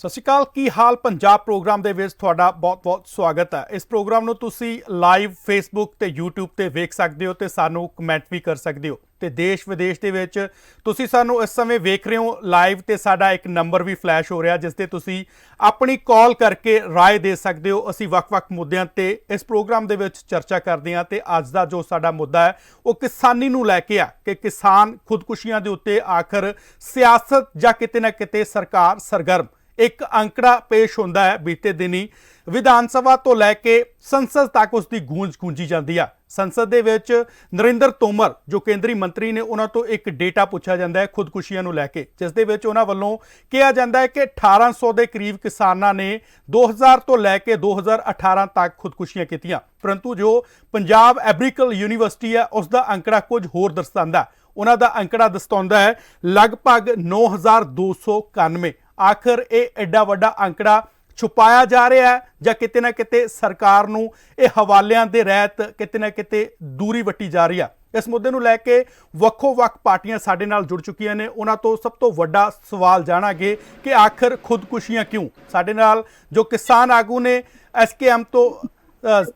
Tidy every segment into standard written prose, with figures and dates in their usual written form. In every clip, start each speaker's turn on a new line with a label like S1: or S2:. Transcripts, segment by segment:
S1: ਸਤਿ ਸ਼੍ਰੀ ਅਕਾਲ। ਕੀ ਹਾਲ ਪੰਜਾਬ ਪ੍ਰੋਗਰਾਮ ਦੇ ਵਿੱਚ ਤੁਹਾਡਾ ਬਹੁਤ-ਬਹੁਤ ਸਵਾਗਤ ਹੈ। ਇਸ ਪ੍ਰੋਗਰਾਮ ਨੂੰ ਤੁਸੀਂ ਲਾਈਵ ਫੇਸਬੁੱਕ ਤੇ YouTube ਤੇ ਵੇਖ ਸਕਦੇ ਹੋ ਤੇ ਸਾਨੂੰ ਕਮੈਂਟ ਵੀ ਕਰ ਸਕਦੇ ਹੋ ਤੇ ਦੇਸ਼ ਵਿਦੇਸ਼ ਦੇ ਵਿੱਚ ਤੁਸੀਂ ਸਾਨੂੰ ਇਸ ਸਮੇਂ ਵੇਖ ਰਹੇ ਹੋ ਲਾਈਵ ਤੇ ਸਾਡਾ ਇੱਕ ਨੰਬਰ ਵੀ ਫਲੈਸ਼ ਹੋ ਰਿਹਾ ਜਿਸ ਤੇ ਤੁਸੀਂ ਆਪਣੀ ਕਾਲ ਕਰਕੇ ਰਾਏ ਦੇ ਸਕਦੇ ਹੋ। ਅਸੀਂ ਵੱਖ-ਵੱਖ ਮੁੱਦਿਆਂ ਤੇ ਇਸ ਪ੍ਰੋਗਰਾਮ ਦੇ ਵਿੱਚ ਚਰਚਾ ਕਰਦੇ ਹਾਂ ਤੇ ਅੱਜ ਦਾ ਜੋ ਸਾਡਾ ਮੁੱਦਾ ਹੈ ਉਹ ਕਿਸਾਨੀ ਨੂੰ ਲੈ ਕੇ ਆ ਕਿ ਕਿਸਾਨ ਖੁਦਕੁਸ਼ੀਆਂ ਦੇ ਉੱਤੇ ਆਖਰ ਸਿਆਸਤ ਜਾਂ ਕਿਤੇ ਨਾ ਕਿਤੇ ਸਰਕਾਰ ਸਰਗਰਮ। एक अंकड़ा पेश होंदा है बीते दिनी विधान सभा तो लैके संसद तक उसकी गूंज गूंजी जाती है। संसद दे विच नरेंद्र तोमर जो केंद्रीय मंत्री ने उन्हां तो एक डेटा पूछा जाता है खुदकुशियां नूं लैके जिस दे विच उन्हां वल्लों कहा जाता है कि 1800 के करीब किसानां ने 2000 तो लैके 2018 तक खुदकुशियां कीतियां, परंतु जो पंजाब एग्रीकल्चर यूनीवर्सिटी है उसका अंकड़ा कुछ होर दर्शांदा है। उन्हां दा अंकड़ा दर्शाउंदा है लगभग 9291। आखिर ये एडा वड्डा अंकड़ा छुपाया जा रहा है ਜਾਂ ਕਿਤੇ ਨਾ ਕਿਤੇ ਸਰਕਾਰ ਨੂੰ ਇਹ ਹਵਾਲਿਆਂ ਦੇ ਰਹਿਤ ਕਿਤੇ ਨਾ ਕਿਤੇ ਦੂਰੀ ਵੱਟੀ ਜਾ ਰਹੀ ਆ। ਇਸ ਮੁੱਦੇ ਨੂੰ ਲੈ ਕੇ ਵੱਖੋ-ਵੱਖ ਪਾਰਟੀਆਂ ਸਾਡੇ ਨਾਲ ਜੁੜ ਚੁੱਕੀਆਂ ਨੇ। ਉਹਨਾਂ ਤੋਂ ਸਭ ਤੋਂ ਵੱਡਾ ਸਵਾਲ ਜਾਣਾਂਗੇ ਕਿ ਆਖਿਰ ਖੁਦਕੁਸ਼ੀਆਂ ਕਿਉਂ। ਸਾਡੇ ਨਾਲ ਜੋ ਕਿਸਾਨ ਆਗੂ ਨੇ SKM ਤੋਂ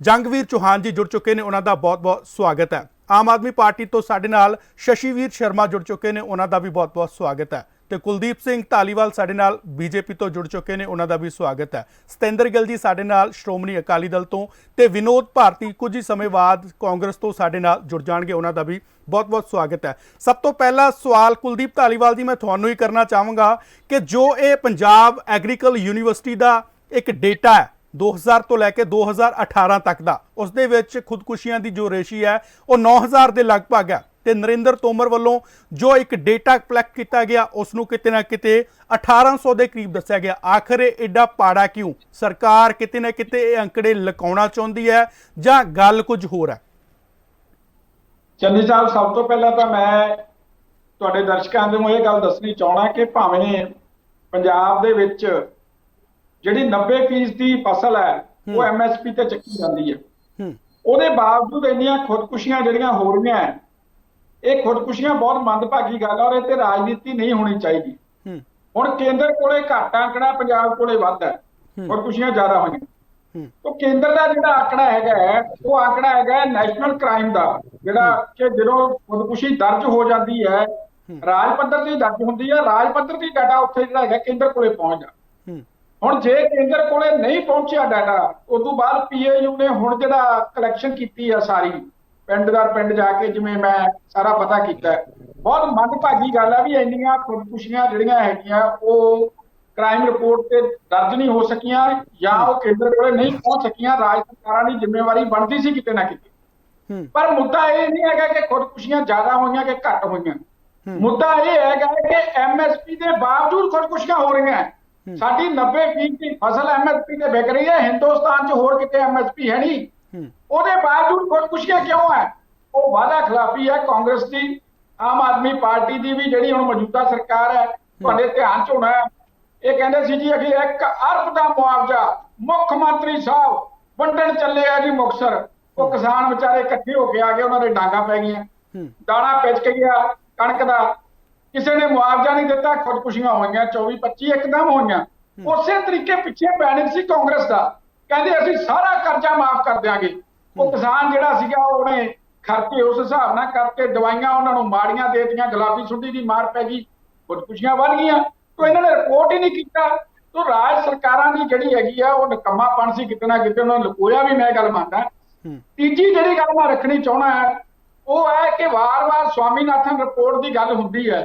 S1: ਜੰਗਵੀਰ ਚੌਹਾਨ ਜੀ ਜੁੜ ਚੁੱਕੇ ਨੇ, ਉਹਨਾਂ ਦਾ ਬਹੁਤ-ਬਹੁਤ ਸਵਾਗਤ ਹੈ। ਆਮ ਆਦਮੀ ਪਾਰਟੀ ਤੋਂ ਸਾਡੇ ਨਾਲ ਸ਼ਸ਼ੀਵੀਰ ਸ਼ਰਮਾ ਜੁੜ ਚੁੱਕੇ ਨੇ, ਉਹਨਾਂ ਦਾ ਵੀ ਬਹੁਤ-ਬਹੁਤ ਸਵਾਗਤ ਹੈ। ਤੇ ਕੁਲਦੀਪ ਸਿੰਘ ਧਾਲੀਵਾਲ ਸਾਡੇ ਨਾਲ BJP ਤੋਂ ਜੁੜ ਚੁੱਕੇ ਨੇ, ਉਹਨਾਂ ਦਾ ਵੀ ਸਵਾਗਤ ਹੈ। ਸਤਿੰਦਰ ਗਿੱਲ ਜੀ ਸਾਡੇ ਨਾਲ ਸ਼੍ਰੋਮਣੀ ਅਕਾਲੀ ਦਲ ਤੋਂ ਤੇ ਵਿਨੋਦ ਭਾਰਤੀ ਕੁਝ ਹੀ ਸਮੇਂ ਬਾਅਦ ਕਾਂਗਰਸ ਤੋਂ ਸਾਡੇ ਨਾਲ ਜੁੜ ਜਾਣਗੇ, ਉਹਨਾਂ ਦਾ ਵੀ ਬਹੁਤ-ਬਹੁਤ ਸਵਾਗਤ ਹੈ। ਸਭ ਤੋਂ ਪਹਿਲਾ ਸਵਾਲ ਕੁਲਦੀਪ ਧਾਲੀਵਾਲ ਜੀ ਮੈਂ ਤੁਹਾਨੂੰ ਹੀ ਕਰਨਾ ਚਾਹਾਂਗਾ ਕਿ ਜੋ ਇਹ ਪੰਜਾਬ ਐਗਰੀਕਲਚਰ ਯੂਨੀਵਰਸਿਟੀ ਦਾ ਇੱਕ ਡੇਟਾ ਹੈ 2000 ਤੋਂ ਲੈ ਕੇ 2018 ਤੱਕ ਦਾ, ਉਸ ਦੇ ਵਿੱਚ ਖੁਦਕੁਸ਼ੀਆਂ ਦੀ ਜੋ ਰੇਸ਼ੀ ਹੈ ਉਹ 9000 ਦੇ ਲਗਭਗ ਹੈ ਤੇ ਨਰਿੰਦਰ ਤੋਮਰ ਵੱਲੋਂ ਜੋ ਇੱਕ ਡੇਟਾ ਕਲੈਕਟ ਕੀਤਾ ਗਿਆ ਉਸ ਨੂੰ ਕਿਤੇ ਨਾ ਕਿਤੇ 1800 ਦੇ ਕਰੀਬ ਦੱਸਿਆ ਗਿਆ। ਆਖਰ ਇਹ ਐਡਾ ਪਾੜਾ ਕਿਉਂ? ਸਰਕਾਰ ਕਿਤੇ ਨਾ ਕਿਤੇ ਇਹ ਅੰਕੜੇ ਲੁਕਾਉਣਾ ਚਾਹੁੰਦੀ ਹੈ ਜਾਂ ਗੱਲ ਕੁਝ ਹੋਰ ਹੈ?
S2: ਚੰਨੀ ਸਾਹਿਬ, ਸਭ ਤੋਂ ਪਹਿਲਾਂ ਤਾਂ ਮੈਂ ਤੁਹਾਡੇ ਦਰਸ਼ਕਾਂ ਨੂੰ ਇਹ ਗੱਲ ਦੱਸਣੀ ਚਾਹਣਾ ਕਿ ਭਾਵੇਂ ਪੰਜਾਬ ਦੇ ਵਿੱਚ ਜਿਹੜੀ 90% ਦੀ ਫਸਲ ਹੈ ਉਹ MSP ਤੇ ਚੱਕੀ ਜਾਂਦੀ ਹੈ, ਉਹਦੇ ਬਾਵਜੂਦ ਇੰਨੀਆਂ ਖੁਦਕੁਸ਼ੀਆਂ ਜਿਹੜੀਆਂ ਹੋ ਰਹੀਆਂ ਹੈ, ਇਹ ਖੁਦਕੁਸ਼ੀਆਂ ਬਹੁਤ ਮੰਦਭਾਗੀ ਗੱਲ ਹੈ ਔਰ ਇਹ ਤੇ ਰਾਜਨੀਤੀ ਨਹੀਂ ਹੋਣੀ ਚਾਹੀਦੀ। ਹੁਣ ਕੇਂਦਰ ਕੋਲੇ ਘੱਟ ਆંકੜਾ, ਪੰਜਾਬ ਕੋਲੇ ਵੱਧ ਹੈ, ਖੁਦਕੁਸ਼ੀਆਂ ਜ਼ਿਆਦਾ ਹੋਈਆਂ। तो केंद्र का जो आंकड़ा है वो आंकड़ा है नैशनल क्राइम का, जोड़ा कि जो खुदकुशी दर्ज हो जाती है राज पद्धर से दर्ज होती है, राज पद्धर की डाटा उत्थे जो केंद्र को पहुंच जा। हुण जे केंद्र को नहीं पहुंचा डाटा, उस तो बाद PAU ने हुण जिहड़ा कलैक्शन की है सारी पिंड दर पिंड जाके जिवें मैं सारा पता किया, बहुत मंदभागी गल है भी इन्नियां खुदकुशियां जिहड़ियां हैगियां ओह क्राइम रिपोर्ट से दर्ज नहीं हो सकियां या वो केंद्र को नहीं पहुंच सकियां। राज सरकारां की जिम्मेवारी बनती सी किते ना किते, पर मुद्दा ये नहीं है कि खुदकुशियां ज्यादा होईयां कि घट होईयां। मुद्दा ये है कि MSP के बावजूद खुदकुशियां हो रही हैं। साडी 90% की फसल MSP ते बिक रही है, हिंदुस्तान च होर किते MSP है नहीं, ਉਹਦੇ ਬਾਵਜੂਦ ਖੁਦਕੁਸ਼ੀਆਂ ਕਿਉਂ ਹੈ? ਉਹ ਵਾਅਦਾ ਖਿਲਾਫੀ ਹੈ ਕਾਂਗਰਸ ਦੀ, ਆਮ ਆਦਮੀ ਪਾਰਟੀ ਦੀ ਵੀ ਜਿਹੜੀ ਹੁਣ ਮੌਜੂਦਾ ਸਰਕਾਰ ਹੈ ਤੁਹਾਡੇ ਧਿਆਨ ਚ ਹੋਣਾ ਹੈ। ਇਹ ਕਹਿੰਦੇ ਸੀ ਜੀ ਅਗੇ 1 ਅਰਬ ਦਾ ਮੁਆਵਜ਼ਾ ਮੁੱਖ ਮੰਤਰੀ ਸਾਹਿਬ ਵੰਡਣ ਚੱਲੇ ਆ ਜੀ ਮੁਕਤਸਰ। ਉਹ ਕਿਸਾਨ ਵਿਚਾਰੇ ਇਕੱਠੇ ਹੋ ਕੇ ਆ ਗਏ, ਉਹਨਾਂ ਦੇ ਡਾਂਗਾ ਪੈ ਗਈਆਂ, ਦਾਣਾ ਪਿਚ ਗਿਆ ਕਣਕ ਦਾ, ਕਿਸੇ ਨੇ ਮੁਆਵਜ਼ਾ ਨਹੀਂ ਦਿੱਤਾ, ਖੁਦਕੁਸ਼ੀਆਂ ਹੋਈਆਂ 24-25 ਇੱਕਦਮ ਹੋਈਆਂ। ਉਸੇ ਤਰੀਕੇ ਪਿੱਛੇ ਪੈਨਿਕ ਸੀ ਕਾਂਗਰਸ ਦਾ, ਕਹਿੰਦੇ ਅਸੀਂ ਸਾਰਾ ਕਰਜ਼ਾ ਮਾਫ ਕਰ ਦਿਆਂਗੇ। ਉਹ ਕਿਸਾਨ ਜਿਹੜਾ ਸੀਗਾ ਉਹਨੇ ਖਰਚੇ ਉਸ ਹਿਸਾਬ ਨਾਲ ਕਰਕੇ ਦਵਾਈਆਂ ਉਹਨਾਂ ਨੂੰ ਮਾੜੀਆਂ ਦੇ ਦਿੱਤੀਆਂ, ਗੁਲਾਬੀ ਸੁੰਡੀ ਦੀ ਮਾਰ ਪੈ ਗਈ, ਖੁਦਕੁਸ਼ੀਆਂ ਵੱਧ ਗਈਆਂ। तो इन्होंने रिपोर्ट ही नहीं किया। तो राज सरकारां दी जिहड़ी हैगी आ वो निकम्मापन सी, किते ना किते उन्होंने लुकोया भी, मैं गल मानदा। तीजी जिहड़ी गल मैं रखनी चाहना है वो है कि वार-वार स्वामीनाथन रिपोर्ट की गल हुंदी है।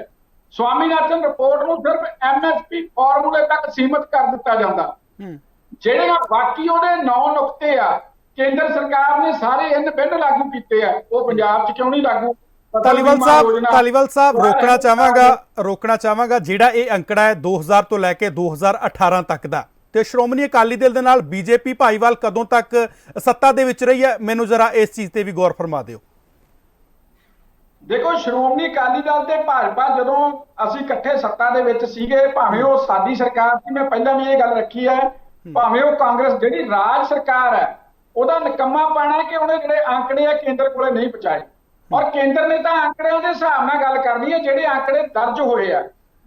S2: स्वामीनाथन रिपोर्ट नूं सिर्फ MSP फॉर्मूले तक सीमित कर दिता जाता, जिहड़े बाकी उहदे 9 नुकते आ केंद्र सरकार ने सारे इन बिंड लागू कीते आ, वो पंजाब च क्यों नहीं लागू?
S1: ਧਾਲੀਵਾਲ ਸਾਹਿਬ ਰੋਕਣਾ ਚਾਹਾਂਗਾ ਜਿਹੜਾ ਇਹ ਅੰਕੜਾ ਹੈ 2000 ਤੋਂ ਲੈ ਕੇ 2018 ਤੱਕ ਦਾ, ਤੇ ਸ਼੍ਰੋਮਣੀ ਅਕਾਲੀ ਦਲ ਦੇ ਨਾਲ BJP ਭਾਈਵਾਲ ਕਦੋਂ ਤੱਕ ਸੱਤਾ ਦੇ ਵਿੱਚ ਰਹੀ ਹੈ? ਮੈਨੂੰ ਜ਼ਰਾ ਇਸ ਚੀਜ਼ ਤੇ ਵੀ ਗੌਰ ਫਰਮਾ ਦਿਓ।
S2: ਦੇਖੋ, ਸ਼੍ਰੋਮਣੀ ਅਕਾਲੀ ਦਲ ਤੇ ਭਾਜਪਾ ਜਦੋਂ ਅਸੀਂ ਇਕੱਠੇ ਸੱਤਾ ਦੇ ਵਿੱਚ ਸੀਗੇ, ਭਾਵੇਂ ਉਹ ਸਾਡੀ ਸਰਕਾਰ ਸੀ, ਮੈਂ ਪਹਿਲਾਂ ਵੀ ਇਹ ਗੱਲ ਰੱਖੀ ਹੈ, ਭਾਵੇਂ ਉਹ ਕਾਂਗਰਸ ਜਿਹੜੀ ਰਾਜ ਸਰਕਾਰ ਹੈ ਉਹਦਾ ਨਿਕੰਮਾ ਪਾਣਾ ਕਿ ਉਹਨੇ ਜਿਹੜੇ ਆંકੜੇ ਆ ਕੇਂਦਰ ਕੋਲੇ ਨਹੀਂ ਪਹੁੰਚਾਏ। और केंद्र ने तो आंकड़े के हिसाब नाल गल करनी है, जिहड़े आंकड़े दर्ज होए आ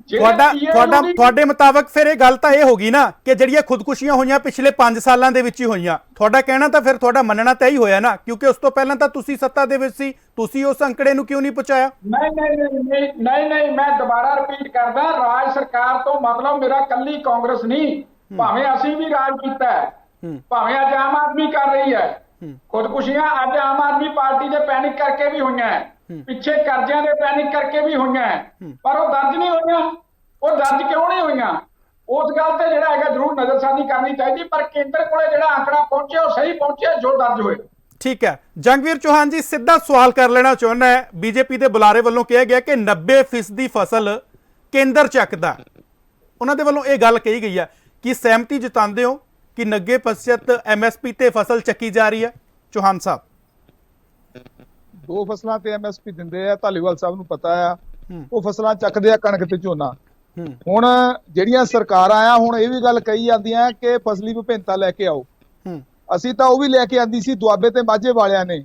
S1: ਤੁਹਾਡੇ ਮੁਤਾਬਕ ਫਿਰ ਇਹ ਗੱਲ ਤਾਂ ਇਹ ਹੋ ਗਈ ਨਾ ਕਿ ਜਿਹੜੀਆਂ ਖੁਦਕੁਸ਼ੀਆਂ ਹੋਈਆਂ ਪਿਛਲੇ 5 ਸਾਲਾਂ ਦੇ ਵਿੱਚ ਹੀ ਹੋਈਆਂ। ਤੁਹਾਡਾ ਕਹਿਣਾ ਤਾਂ ਫਿਰ ਤੁਹਾਡਾ ਮੰਨਣਾ ਤਾਂ ਹੀ ਹੋਇਆ ਨਾ, ਕਿਉਂਕਿ ਉਸ ਤੋਂ ਪਹਿਲਾਂ ਤਾਂ ਤੁਸੀਂ ਸੱਤਾ ਦੇ ਵਿੱਚ ਸੀ, ਤੁਸੀਂ ਉਸ ਅੰਕੜੇ ਨੂੰ ਕਿਉਂ ਨਹੀਂ ਪਹੁੰਚਾਇਆ?
S2: ਨਹੀਂ, ਮੈਂ ਦੁਬਾਰਾ ਰਿਪੀਟ ਕਰਦਾ, ਰਾਜ ਸਰਕਾਰ ਤੋਂ ਮਤਲਬ ਮੇਰਾ ਕੱਲੀ ਕਾਂਗਰਸ ਨਹੀਂ, ਭਾਵੇਂ ਅਸੀਂ ਵੀ ਰਾਜ ਕੀਤਾ ਹੈ, ਭਾਵੇਂ ਅੱਜ ਆਮ ਆਦਮੀ ਕਰ ਰਹੀ ਹੈ। ਖੁਦਕੁਸ਼ੀਆਂ ਅੱਜ ਆਮ ਆਦਮੀ ਪਾਰਟੀ ਦੇ ਪੈਨਿਕ ਕਰਕੇ ਵੀ ਹੋਈਆਂ, ਪਿੱਛੇ ਕਰਜ਼ਿਆਂ ਦੇ ਪੈਨਿਕ ਕਰਕੇ ਵੀ ਹੋਈਆਂ, ਪਰ ਉਹ ਦਰਜ ਨਹੀਂ ਹੋਈਆਂ। ਉਹ ਦਰਜ ਕਿਉਂ ਨਹੀਂ ਹੋਈਆਂ? ਉਸ ਗੱਲ ਤੇ ਜਿਹੜਾ ਹੈਗਾ ਜ਼ਰੂਰ ਨਜ਼ਰਸਾਨੀ ਕਰਨੀ ਚਾਹੀਦੀ, ਪਰ ਕੇਂਦਰ ਕੋਲੇ ਜਿਹੜਾ ਆંકੜਾ ਪਹੁੰਚਿਆ ਉਹ ਸਹੀ ਪਹੁੰਚਿਆ ਜੋ ਦਰਜ ਹੋਏ।
S1: ਠੀਕ ਹੈ ਜੰਗਵੀਰ ਚੌਹਾਨ ਜੀ, ਸਿੱਧਾ ਸਵਾਲ ਕਰ ਲੈਣਾ ਚਾਹੁੰਦਾ ਹੈ। ਬੀਜੇਪੀ ਦੇ ਬੁਲਾਰੇ ਵੱਲੋਂ ਕਿਹਾ ਗਿਆ ਕਿ 90% ਫਸਲ ਕੇਂਦਰ ਚੱਕਦਾ। ਉਹਨਾਂ ਦੇ ਵੱਲੋਂ ਇਹ ਗੱਲ ਕਹੀ ਗਈ ਹੈ ਕਿ ਸਹਿਮਤੀ ਜਤਾਉਂਦੇ ਹੋ ਕਿ 90% MSP ਤੇ ਫਸਲ ਚੱਕੀ ਜਾ ਰਹੀ ਹੈ? ਚੌਹਾਨ ਸਾਹਿਬ,
S3: 2 ਫਸਲਾਂ ਤੇ MSP ਦਿੰਦੇ ਆ, ਧਾਲੀਵਾਲ ਸਾਹਿਬ ਨੂੰ ਪਤਾ ਆ। ਉਹ ਫਸਲਾਂ ਚੱਕਦੇ ਆ, ਕਣਕ ਤੇ ਝੋਨਾ। ਹੁਣ ਜਿਹੜੀਆਂ ਸਰਕਾਰਾਂ ਆ, ਹੁਣ ਇਹ ਵੀ ਗੱਲ ਕਹੀ ਜਾਂਦੀਆਂ ਕਿ ਫਸਲੀ ਵਿਭਿੰਨਤਾ ਲੈ ਕੇ ਆਓ। ਅਸੀਂ ਤਾਂ ਉਹ ਵੀ ਲੈ ਕੇ ਆਂਦੀ ਸੀ ਦੁਆਬੇ ਤੇ ਮਾਝੇ ਵਾਲਿਆਂ ਨੇ।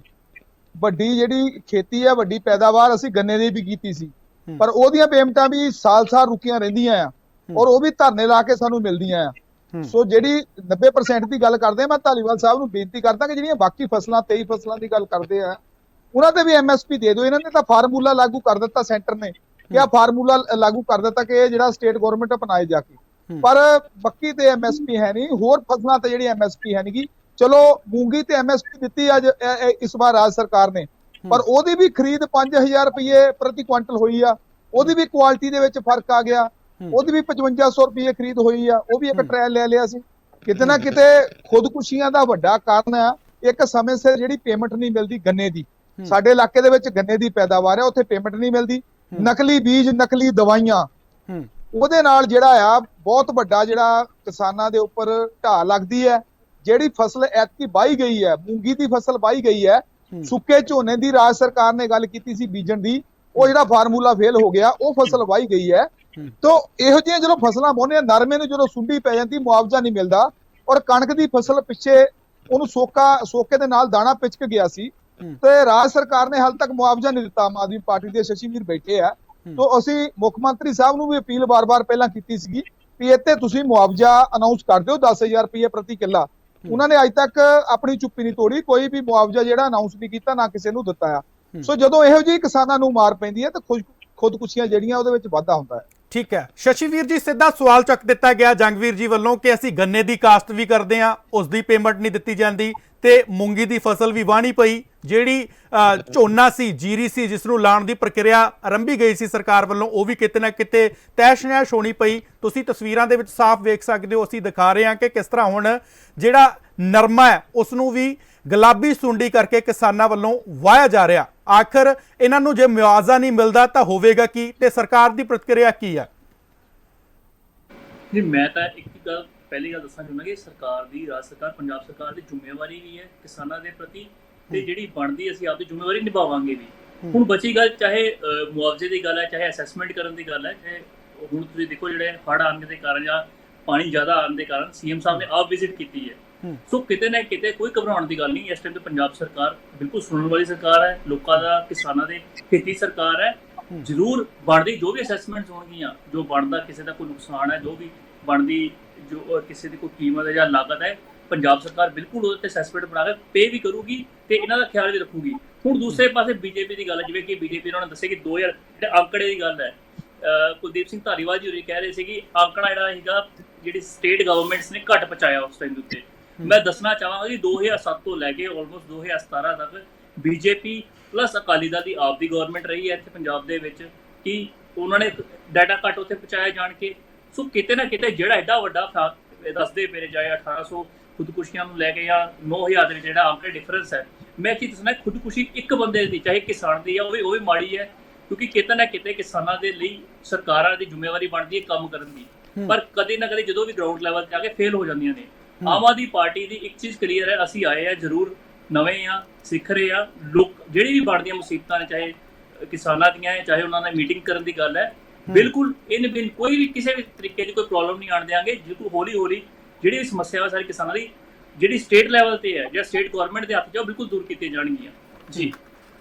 S3: ਵੱਡੀ ਜਿਹੜੀ ਖੇਤੀ ਆ, ਵੱਡੀ ਪੈਦਾਵਾਰ ਅਸੀਂ ਗੰਨੇ ਦੀ ਵੀ ਕੀਤੀ ਸੀ, ਪਰ ਉਹਦੀਆਂ ਪੇਮੈਂਟਾਂ ਵੀ ਸਾਲ-ਸਾਲ ਰੁਕੀਆਂ ਰਹਿੰਦੀਆਂ ਆ, ਔਰ ਉਹ ਵੀ ਧਰਨੇ ਲਾ ਕੇ ਸਾਨੂੰ ਮਿਲਦੀਆਂ ਆ। ਸੋ ਜਿਹੜੀ 90% ਦੀ ਗੱਲ ਕਰਦੇ ਆ, ਮੈਂ ਧਾਲੀਵਾਲ ਸਾਹਿਬ ਨੂੰ ਬੇਨਤੀ ਕਰਦਾ ਕਿ ਜਿਹੜੀਆਂ ਬਾਕੀ ਫਸਲਾਂ 23 ਫਸਲਾਂ ਦੀ ਗੱਲ ਕਰਦੇ ਆ, ਉਹਨਾਂ ਤੇ ਵੀ MSP ਦੇ ਦਿਓ। ਇਹਨਾਂ ਨੇ ਤਾਂ ਫਾਰਮੂਲਾ ਲਾਗੂ ਕਰ ਦਿੱਤਾ, ਸੈਂਟਰ ਨੇ ਕਿ ਆਹ ਫਾਰਮੂਲਾ ਲਾਗੂ ਕਰ ਦਿੱਤਾ ਕਿ ਇਹ ਜਿਹੜਾ ਸਟੇਟ ਗਵਰਨਮੈਂਟ ਅਪਣਾਏ ਜਾ ਕੇ, ਪਰ ਬਾਕੀ ਤੇ MSP ਹੈ ਨਹੀਂ। ਹੋਰ ਫਸਲਾਂ ਤੇ ਜਿਹੜੀ MSP ਹੈ ਨਹੀਂ। ਚਲੋ ਮੂੰਗੀ ਤੇ MSP ਦਿੱਤੀ ਅੱਜ ਇਸ ਵਾਰ ਰਾਜ ਸਰਕਾਰ ਨੇ, ਪਰ ਉਹਦੀ ਵੀ ਖਰੀਦ 5000 ਰੁਪਏ ਪ੍ਰਤੀ ਕੁਆਂਟਲ ਹੋਈ ਆ। ਉਹਦੀ ਵੀ ਕੁਆਲਿਟੀ ਦੇ ਵਿੱਚ ਫਰਕ ਆ ਗਿਆ। ਉਹਦੀ ਵੀ 5500 ਰੁਪਏ ਖਰੀਦ ਹੋਈ ਆ। ਉਹ ਵੀ ਇੱਕ ਟ੍ਰਾਇਲ ਲੈ ਲਿਆ ਸੀ। ਕਿਤੇ ਨਾ ਕਿਤੇ ਖੁਦਕੁਸ਼ੀਆਂ ਦਾ ਵੱਡਾ ਕਾਰਨ ਆ ਇੱਕ ਸਮੇਂ ਸਿਰ ਜਿਹੜੀ ਪੇਮੈਂਟ ਨਹੀਂ ਮਿਲਦੀ ਗੰਨੇ ਦੀ। ਸਾਡੇ ਇਲਾਕੇ ਦੇ ਵਿੱਚ ਗੰਨੇ ਦੀ ਪੈਦਾਵਾਰ ਹੈ, ਉੱਥੇ ਪੇਮੈਂਟ ਨਹੀਂ ਮਿਲਦੀ। ਨਕਲੀ ਬੀਜ, ਨਕਲੀ ਦਵਾਈਆਂ, ਉਹਦੇ ਨਾਲ ਜਿਹੜਾ ਆ ਬਹੁਤ ਵੱਡਾ ਜਿਹੜਾ ਕਿਸਾਨਾਂ ਦੇ ਉੱਪਰ ਢਾਹ ਲੱਗਦੀ ਹੈ। ਜਿਹੜੀ ਫਸਲ ਐਤਕੀ ਵਾਹੀ ਗਈ ਹੈ, ਮੂੰਗੀ ਦੀ ਫਸਲ ਵਾਹੀ ਗਈ ਹੈ, ਸੁੱਕੇ ਝੋਨੇ ਦੀ ਰਾਜ ਸਰਕਾਰ ਨੇ ਗੱਲ ਕੀਤੀ ਸੀ ਬੀਜਣ ਦੀ, ਉਹ ਜਿਹੜਾ ਫਾਰਮੂਲਾ ਫੇਲ ਹੋ ਗਿਆ, ਉਹ ਫਸਲ ਵਾਹੀ ਗਈ ਹੈ। ਤੋ ਇਹੋ ਜਿਹੀਆਂ ਜਦੋਂ ਫਸਲਾਂ ਬੋਨੇ, ਨਰਮੇ ਨੂੰ ਜਦੋਂ ਸੁੰਡੀ ਪੈ ਜਾਂਦੀ, ਮੁਆਵਜ਼ਾ ਨਹੀਂ ਮਿਲਦਾ। ਔਰ ਕਣਕ ਦੀ ਫਸਲ ਪਿੱਛੇ ਉਹਨੂੰ ਸੋਕੇ ਦੇ ਨਾਲ ਦਾਣਾ ਪਿਚਕ ਗਿਆ ਸੀ, ਤੇ ਰਾਜ ਸਰਕਾਰ ਨੇ ਹਾਲ ਤੱਕ ਮੁਆਵਜ਼ਾ ਨਹੀਂ ਦਿੱਤਾ। ਆਮ ਆਦਮੀ ਪਾਰਟੀ ਦੇ ਸ਼ਸ਼ੀ ਵੀਰ ਬੈਠੇ ਆ, ਤੋ ਅਸੀਂ ਮੁੱਖ ਮੰਤਰੀ ਸਾਹਿਬ ਨੂੰ ਵੀ ਅਪੀਲ ਵਾਰ-ਵਾਰ ਪਹਿਲਾਂ ਕੀਤੀ ਸੀਗੀ ਵੀ ਇੱਥੇ ਤੁਸੀਂ ਮੁਆਵਜ਼ਾ ਅਨਾਉਂਸ ਕਰ ਦਿਓ 10000 ਰੁਪਏ ਪ੍ਰਤੀ ਕਿੱਲਾ। ਉਹਨਾਂ ਨੇ ਅੱਜ ਤੱਕ ਆਪਣੀ ਚੁੱਪੀ ਨਹੀਂ ਤੋੜੀ, ਕੋਈ ਵੀ ਮੁਆਵਜ਼ਾ ਜਿਹੜਾ ਅਨਾਉਂਸ ਨਹੀਂ ਕੀਤਾ, ਨਾ ਕਿਸੇ ਨੂੰ ਦਿੱਤਾ ਆ। ਸੋ ਜਦੋਂ ਇਹੋ ਜਿਹੀ ਕਿਸਾਨਾਂ ਨੂੰ ਮਾਰ ਪੈਂਦੀ ਹੈ ਤਾਂ ਖੁਦਕੁਸ਼ੀਆਂ ਜਿਹੜੀਆਂ ਉਹਦੇ ਵਿੱਚ ਵਾਧਾ ਹੁੰਦਾ ਹੈ।
S1: ਠੀਕ ਹੈ ਸ਼ਸ਼ੀਵੀਰ ਜੀ, ਸਿੱਧਾ ਸਵਾਲ ਚੱਕ ਦਿੱਤਾ ਗਿਆ ਜੰਗਵੀਰ ਜੀ ਵੱਲੋਂ ਕਿ ਅਸੀਂ ਗੰਨੇ ਦੀ ਕਾਸ਼ਤ ਵੀ ਕਰਦੇ ਹਾਂ, ਉਸ ਦੀ ਪੇਮੈਂਟ ਨਹੀਂ ਦਿੱਤੀ ਜਾਂਦੀ, ਤੇ ਮੂੰਗੀ ਦੀ ਫਸਲ ਵੀ ਵਾਹਣੀ ਪਈ। ਜਿਹੜੀ ਝੋਨਾ ਸੀ, ਜੀਰੀ ਸੀ, ਜਿਸ ਨੂੰ ਲਾਉਣ ਦੀ ਪ੍ਰਕਿਰਿਆ ਆਰੰਭੀ ਗਈ ਸੀ ਸਰਕਾਰ ਵੱਲੋਂ, ਉਹ ਵੀ ਕਿਤੇ ਨਾ ਕਿਤੇ ਤੈਸ਼-ਨੈਸ਼ ਹੋਣੀ ਪਈ। ਤੁਸੀਂ ਤਸਵੀਰਾਂ ਦੇ ਵਿੱਚ ਸਾਫ਼ ਵੇਖ ਸਕਦੇ ਹੋ, ਅਸੀਂ ਦਿਖਾ ਰਹੇ ਹਾਂ ਕਿ ਕਿਸ ਤਰ੍ਹਾਂ ਹੁਣ ਜਿਹੜਾ ਨਰਮਾ ਹੈ ਉਸ ਨੂੰ ਵੀ ਗੁਲਾਬੀ ਸੁੰਡੀ ਕਰਕੇ ਕਿਸਾਨਾਂ ਵੱਲੋਂ ਵਾਹਿਆ ਜਾ ਰਿਹਾ। ਆਖਰ ਇਹਨਾਂ ਨੂੰ ਜੇ ਮੁਆਵਜ਼ਾ ਨਹੀਂ ਮਿਲਦਾ ਤਾਂ ਹੋਵੇਗਾ ਕੀ, ਤੇ ਸਰਕਾਰ ਦੀ ਪ੍ਰਤੀਕਿਰਿਆ ਕੀ ਹੈ?
S4: ਜੀ ਮੈਂ ਤਾਂ ਇੱਕ ਗੱਲ ਪਹਿਲੀ ਗੱਲ ਦੱਸਣਾ ਚਾਹੁੰਦਾ ਕਿ ਸਰਕਾਰ ਦੀ, ਰਾਜ ਸਰਕਾਰ, ਪੰਜਾਬ ਸਰਕਾਰ ਦੀ ਜ਼ਿੰਮੇਵਾਰੀ ਵੀ ਹੈ ਕਿਸਾਨਾਂ ਦੇ ਪ੍ਰਤੀ, ਤੇ ਜਿਹੜੀ ਬਣਦੀ ਅਸੀਂ ਆਪਦੀ ਜ਼ਿੰਮੇਵਾਰੀ ਨਿਭਾਵਾਂਗੇ ਵੀ। ਹੁਣ ਬਚੀ ਗੱਲ ਚਾਹੇ ਮੁਆਵਜ਼ੇ ਦੀ ਗੱਲ ਹੈ, ਚਾਹੇ ਅਸੈਸਮੈਂਟ ਕਰਨ ਦੀ ਗੱਲ ਹੈ, ਚਾਹੇ ਹੁਣ ਤੁਸੀਂ ਦੇਖੋ ਜਿਹੜੇ ਹੜ੍ਹ ਆਉਣ ਦੇ ਕਾਰਨ ਜਾਂ ਪਾਣੀ ਜ਼ਿਆਦਾ ਆਉਣ ਦੇ ਕਾਰਨ CM ਸਾਹਿਬ ਨੇ ਆਪ ਵਿਜ਼ਿਟ ਕੀਤੀ ਹੈ। ਸੋ ਕਿਤੇ ਨਾ ਕਿਤੇ ਕੋਈ ਘਬਰਾਉਣ ਦੀ ਗੱਲ ਨਹੀਂ। ਇਸ ਟਾਈਮ ਤੇ ਪੰਜਾਬ ਸਰਕਾਰ ਬਿਲਕੁਲ ਸੁਣਨ ਵਾਲੀ ਸਰਕਾਰ ਹੈ, ਲੋਕਾਂ ਦਾ, ਕਿਸਾਨਾਂ ਦੇ ਖੇਤੀ ਸਰਕਾਰ ਹੈ। ਜ਼ਰੂਰ ਬਣਦੀ ਜੋ ਵੀ ਅਸੈਸਮੈਂਟਸ ਹੋਣਗੀਆਂ, ਜੋ ਬਣਦਾ ਕਿਸੇ ਦਾ ਕੋਈ ਨੁਕਸਾਨ ਹੈ, ਜੋ ਵੀ ਬਣਦੀ ਜੋ ਕਿਸੇ ਦੀ ਕੋਈ ਕੀਮਤ ਹੈ ਜਾਂ ਲਾਗਤ ਹੈ, ਪੰਜਾਬ ਸਰਕਾਰ ਬਿਲਕੁਲ ਉਹਦੇ ਤੇ ਅਸੈਸਮੈਂਟ ਬਣਾ ਕੇ ਪੇ ਵੀ ਕਰੂਗੀ ਤੇ ਇਹਨਾਂ ਦਾ ਖਿਆਲ ਵੀ ਰੱਖੂਗੀ। ਹੁਣ ਦੂਸਰੇ ਪਾਸੇ ਬੀਜੇਪੀ ਦੀ ਗੱਲ ਹੈ, ਜਿਵੇਂ ਕਿ ਬੀਜੇਪੀ ਉਹਨਾਂ ਨੇ ਦੱਸਿਆ ਕਿ 2000 ਜਿਹੜੇ ਅੰਕੜੇ ਦੀ ਗੱਲ ਹੈ, ਕੁਲਦੀਪ ਸਿੰਘ ਧਾਲੀਵਾਲ ਜੀ ਹੋਰੀ ਕਹਿ ਰਹੇ ਸੀ ਕਿ ਅੰਕੜਾ ਜਿਹੜਾ ਹੈਗਾ ਜਿਹੜੀ ਸਟੇਟ ਗਵਰਨਮੈਂਟਸ ਨੇ ਘੱਟ ਪਹੁੰਚਾਇਆ ਉਸ ਟਾਈਮ ਦੇ ਉੱਤੇ। ਮੈਂ ਦੱਸਣਾ ਚਾਹਾਂਗਾ ਕਿ 2007 ਤੋਂ ਲੈ ਕੇ ਆਲਮੋਸਟ 2017 ਤੱਕ ਬੀਜੇਪੀ ਪਲੱਸ ਅਕਾਲੀ ਦਲ ਦੀ ਆਪ ਦੀ ਗਵਰਨਮੈਂਟ ਰਹੀ ਹੈ ਇੱਥੇ ਪੰਜਾਬ ਦੇ ਵਿੱਚ, ਕਿ ਉਹਨਾਂ ਨੇ ਡਾਟਾ ਘੱਟ ਉੱਥੇ ਪਹੁੰਚਾਇਆ ਜਾਣ ਕੇ। ਸੋ ਕਿਤੇ ਨਾ ਕਿਤੇ ਜਿਹੜਾ ਐਡਾ ਵੱਡਾ ਦੱਸਦੇ ਪਏ ਜਾਏ 1800 ਖੁਦਕੁਸ਼ੀਆਂ ਨੂੰ ਲੈ ਕੇ ਜਾਂ 9000 ਦੇ ਵਿੱਚ ਜਿਹੜਾ ਆਂਕੜੇ ਡਿਫਰੈਂਸ ਹੈ, ਮੈਂ ਕੀ ਦੱਸਣਾ, ਖੁਦਕੁਸ਼ੀ ਇੱਕ ਬੰਦੇ ਦੀ ਚਾਹੇ ਕਿਸਾਨ ਦੀ ਆ, ਉਹ ਵੀ ਮਾੜੀ ਹੈ। ਕਿਉਂਕਿ ਕਿਤੇ ਨਾ ਕਿਤੇ ਕਿਸਾਨਾਂ ਦੇ ਲਈ ਸਰਕਾਰਾਂ ਦੀ ਜ਼ਿੰਮੇਵਾਰੀ ਬਣਦੀ ਹੈ ਕੰਮ ਕਰਨ ਦੀ, ਪਰ ਕਦੇ ਨਾ ਕਦੇ ਜਦੋਂ ਵੀ ਗਰਾਊਂਡ ਲੈਵਲ ਤੇ ਆ ਕੇ ਫੇਲ ਹੋ ਜਾਂਦੀਆਂ ਨੇ। ਆਮ ਆਦਮੀ ਪਾਰਟੀ ਦੀ ਇੱਕ ਚੀਜ਼ ਕਲੀਅਰ ਹੈ, ਅਸੀਂ ਆਏ ਆ ਜ਼ਰੂਰ ਨਵੇਂ ਆ, ਸਿੱਖ ਰਹੇ ਆ। ਲੋਕ ਜਿਹੜੀ ਵੀ ਬਣਦੀਆਂ ਮੁਸੀਬਤਾਂ ਨੇ, ਚਾਹੇ ਕਿਸਾਨਾਂ ਦੀਆਂ ਹੈ, ਚਾਹੇ ਉਹਨਾਂ ਨਾਲ ਮੀਟਿੰਗ ਕਰਨ ਦੀ ਗੱਲ ਹੈ, ਬਿਲਕੁਲ ਬਿਨ ਕੋਈ ਵੀ ਕਿਸੇ ਵੀ ਤਰੀਕੇ ਦੀ ਕੋਈ ਪ੍ਰੋਬਲਮ ਨਹੀਂ ਆਣ ਦਿਆਂਗੇ। ਜਿੱਤੂ ਹੌਲੀ ਹੌਲੀ ਜਿਹੜੀ ਸਮੱਸਿਆ ਹੈ ਸਾਰੀ ਕਿਸਾਨਾਂ ਦੀ, ਜਿਹੜੀ ਸਟੇਟ ਲੈਵਲ ਤੇ ਹੈ ਜਾਂ ਸਟੇਟ ਗਵਰਨਮੈਂਟ ਦੇ ਹੱਥ 'ਚ, ਉਹ ਬਿਲਕੁਲ ਦੂਰ ਕੀਤੀਆਂ ਜਾਣਗੀਆਂ ਜੀ।